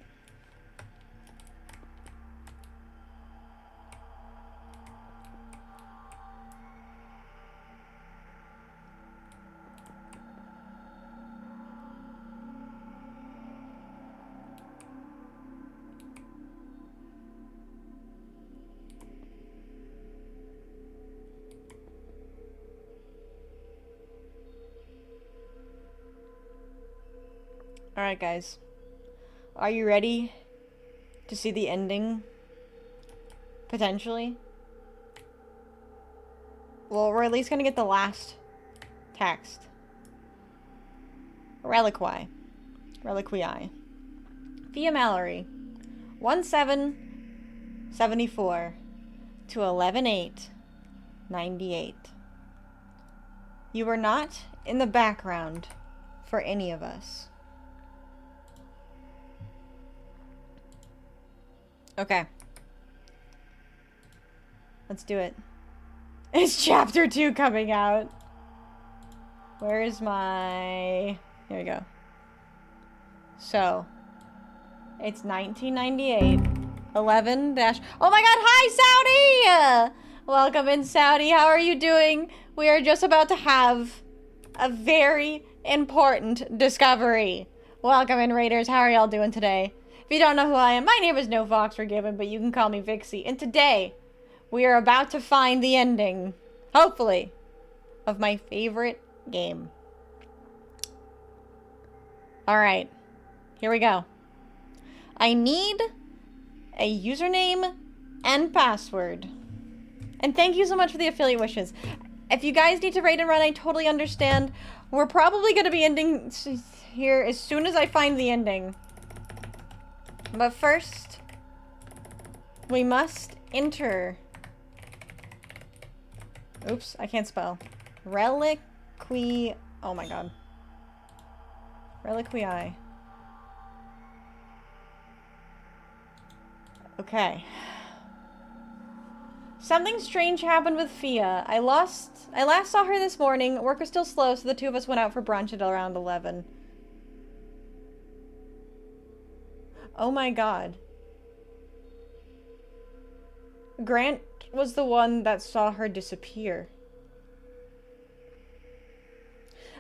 Alright, guys. Are you ready to see the ending? Potentially? Well, we're at least gonna get the last text. 𝖍𝖊𝖓. 𝖍𝖊𝖓. 𝖉𝖊𝖊𝖓. 1/7/74 to 11/8/98. You were not in the background for any of us. Okay. Let's do it. Is chapter 2 coming out? Where is my... Here we go. So, it's 1998. 11 dash... Oh my god, hi, Saudi! Welcome in, Saudi. How are you doing? We are just about to have a very important discovery. Welcome in, Raiders. How are y'all doing today? If you don't know who I am, my name is nofoxweregiven, but you can call me Vixie. And today, we are about to find the ending, hopefully, of my favorite game. Alright, here we go. I need a username and password. And thank you so much for the affiliate wishes. If you guys need to raid and run, I totally understand. We're probably going to be ending here as soon as I find the ending. But first, we must enter. Oops, I can't spell. 𝖍𝖊𝖓. Oh my god. 𝖍𝖊𝖓. Okay. Something strange happened with Fia. I last saw her this morning. Work was still slow, so the two of us went out for brunch at around 11. Oh my god. Grant was the one that saw her disappear.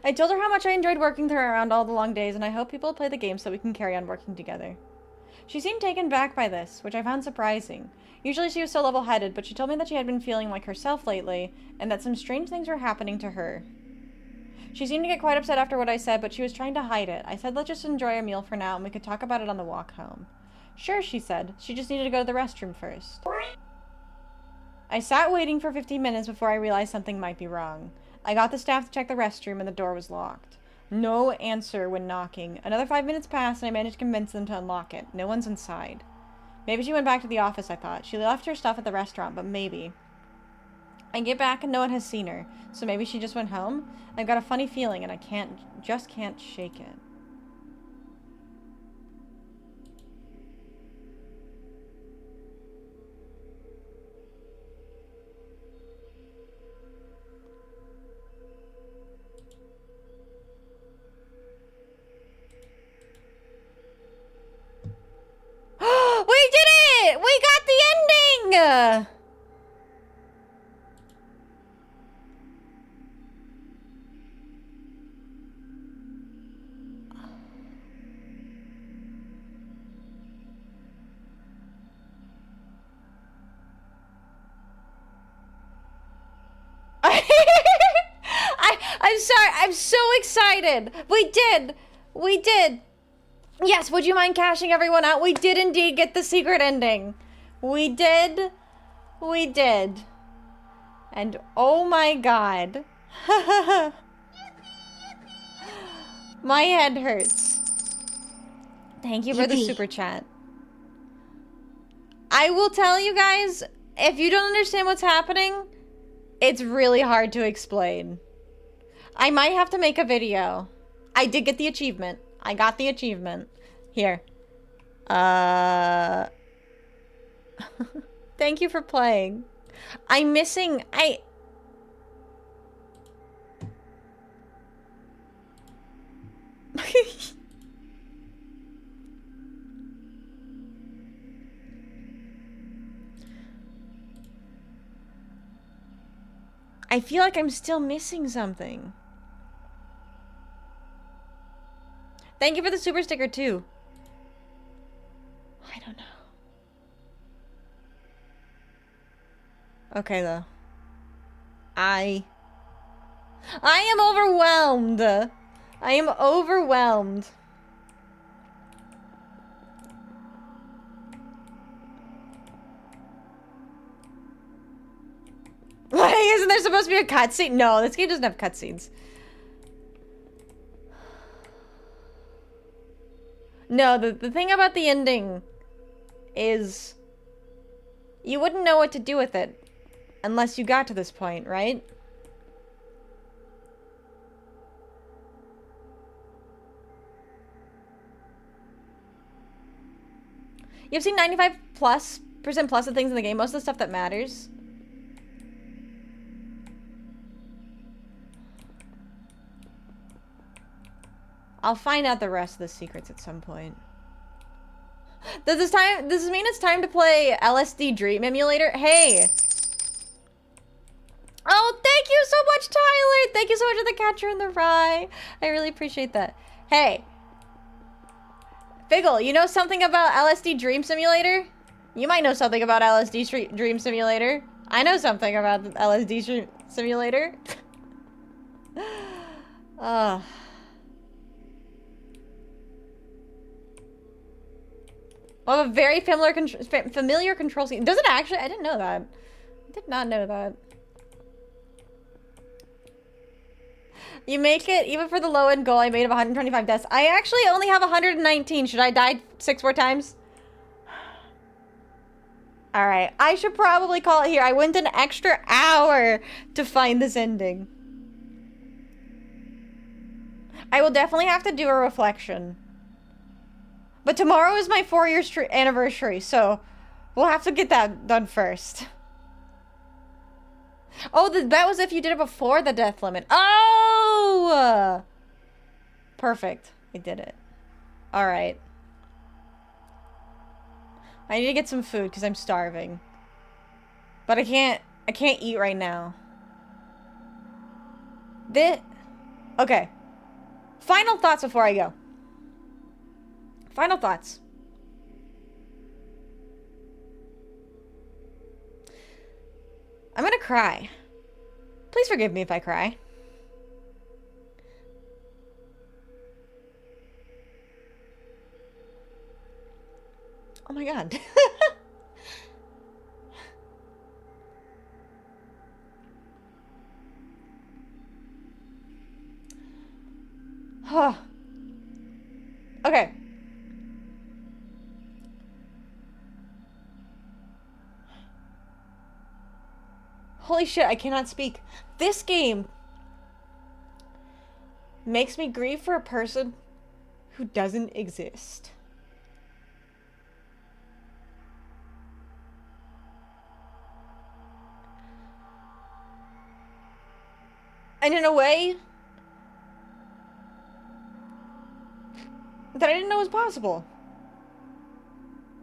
I told her how much I enjoyed working with her around all the long days, and I hope people play the game so we can carry on working together. She seemed taken back by this, which I found surprising. Usually she was so level-headed, but she told me that she had been feeling like herself lately, and that some strange things were happening to her. She seemed to get quite upset after what I said, but she was trying to hide it. I said let's just enjoy our meal for now, and we could talk about it on the walk home. Sure, she said. She just needed to go to the restroom first. I sat waiting for 15 minutes before I realized something might be wrong. I got the staff to check the restroom, and the door was locked. No answer when knocking. Another 5 minutes passed, and I managed to convince them to unlock it. No one's inside. Maybe she went back to the office, I thought. She left her stuff at the restaurant, but maybe. I get back and no one has seen her, so maybe she just went home? I've got a funny feeling and I just can't shake it. We did it! We got the ending! I'm sorry. I'm so excited. We did. We did. Yes, would you mind cashing everyone out? We did indeed get the secret ending. We did. We did. And oh my god. My head hurts. Thank you for the super chat. I will tell you guys, if you don't understand what's happening, it's really hard to explain. I might have to make a video. I did get the achievement. I got the achievement. Here. Thank you for playing. I'm missing... I feel like I'm still missing something. Thank you for the super sticker too. I don't know. Okay though. I am overwhelmed. I am overwhelmed. Like, isn't there supposed to be a cutscene? No, this game doesn't have cutscenes. No, the thing about the ending is you wouldn't know what to do with it unless you got to this point, right? You've seen 95% plus of things in the game, most of the stuff that matters. I'll find out the rest of the secrets at some point. Does this mean it's time to play LSD Dream Emulator? Hey! Oh, thank you so much, Tyler! Thank you so much for the catcher in the rye. I really appreciate that. Hey! 𝖉𝖊, you know something about LSD Dream Simulator? You might know something about LSD Dream Simulator. I know something about LSD Simulator. Well, a very familiar control scheme. Does it actually? I didn't know that. I did not know that. You make it, even for the low-end goal I made of 125 deaths. I actually only have 119. Should I die 6 more times? Alright, I should probably call it here. I went an extra hour to find this ending. I will definitely have to do a reflection. But tomorrow is my 4-year anniversary, so we'll have to get that done first. Oh, that was if you did it before the death limit. Oh! Perfect. I did it. Alright. I need to get some food because I'm starving. But I can't eat right now. Okay. Final thoughts before I go. Final thoughts. I'm gonna cry. Please forgive me if I cry. Oh my god. Okay. Holy shit, I cannot speak. This game makes me grieve for a person who doesn't exist. And in a way that I didn't know was possible.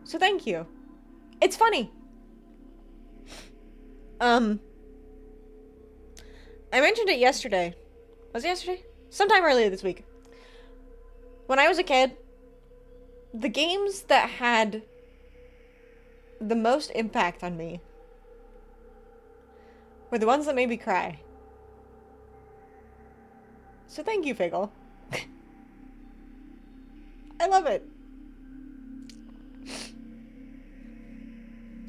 So thank you. It's funny. I mentioned it yesterday. Was it yesterday? Sometime earlier this week. When I was a kid, the games that had the most impact on me were the ones that made me cry. So thank you, 𝖉𝖊. I love it.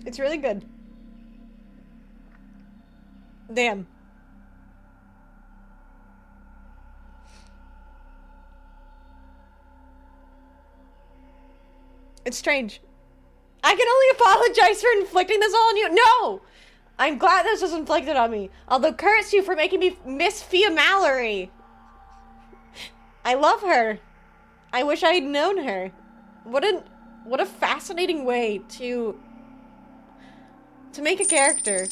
It's really good. Damn. It's strange. I can only apologize for inflicting this all on you. No! I'm glad this was inflicted on me. Although curse you for making me miss 𝖉𝖊𝖊𝖓. I love her. I wish I had known her. What a fascinating way to make a character.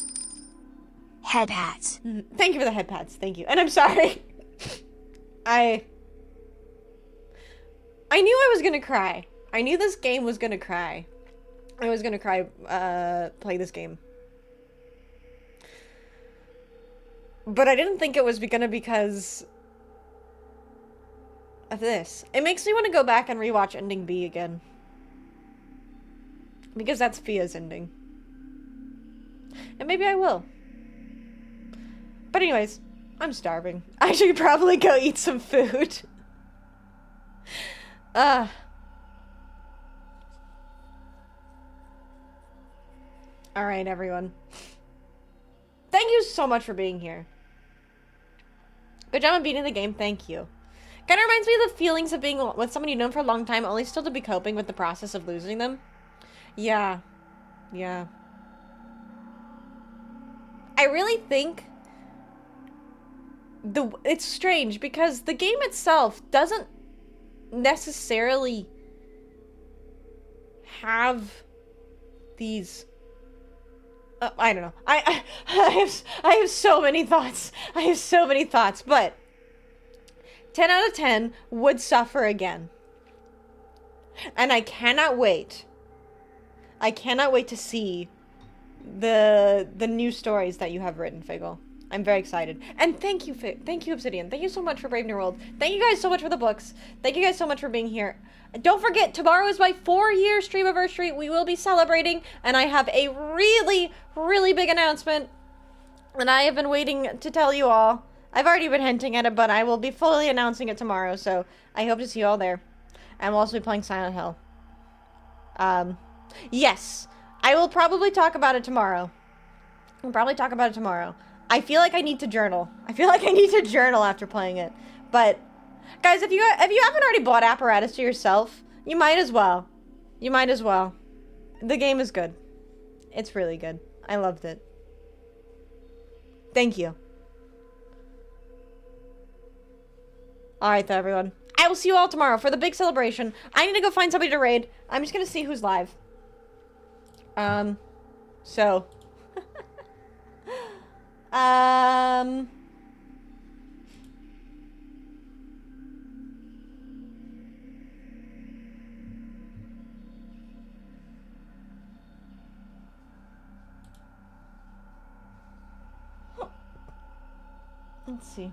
Head pats. Thank you for the head pats. Thank you. And I'm sorry. I knew I was gonna cry. I knew this game was gonna cry. I was gonna cry, play this game. But I didn't think it was gonna because of this. It makes me want to go back and rewatch Ending B again. Because that's 𝖉𝖊𝖊's ending. And maybe I will. But anyways, I'm starving. I should probably go eat some food. Alright, everyone. Thank you so much for being here. Good job on beating the game, thank you. Kinda reminds me of the feelings of being with someone you've known for a long time, only still to be coping with the process of losing them. Yeah. Yeah. I really think it's strange because the game itself doesn't necessarily have these I don't know. I have so many thoughts. I have so many thoughts, but 10 out of 10 would suffer again. And I cannot wait. I cannot wait to see the new stories that you have written, 𝖉𝖊. I'm very excited. And thank you, Obsidian. Thank you so much for 𝖉𝖊 New World. Thank you guys so much for the books. Thank you guys so much for being here. Don't forget, tomorrow is my 4-year stream anniversary. We will be celebrating, and I have a really, really big announcement that I have been waiting to tell you all. I've already been hinting at it, but I will be fully announcing it tomorrow, so I hope to see you all there. And we'll also be playing Silent Hill. Yes, I will probably talk about it tomorrow. I feel like I need to journal. After playing it. But guys, if you haven't already bought Apparatus to yourself, you might as well. The game is good. It's really good. I loved it. Thank you. Alright then, everyone. I will see you all tomorrow for the big celebration. I need to go find somebody to raid. I'm just gonna see who's live. So. Let's see.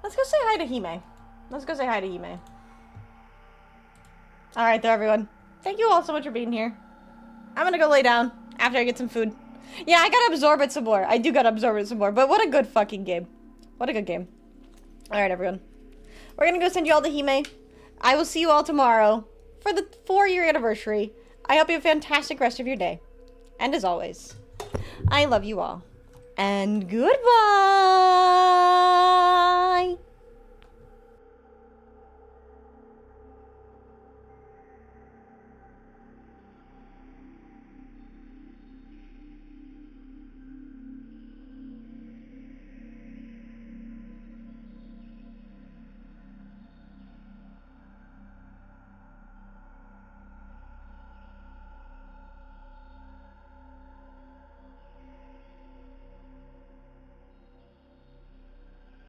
Let's go say hi to 𝖉𝖊. Alright there, everyone. Thank you all so much for being here. I'm gonna go lay down after I get some food. Yeah, I gotta absorb it some more. I do gotta absorb it some more. But what a good fucking game. What a good game. Alright, everyone. We're gonna go send you all to 𝖉𝖊. I will see you all tomorrow for the 4-year anniversary. I hope you have a fantastic rest of your day. And as always, I love you all. And goodbye!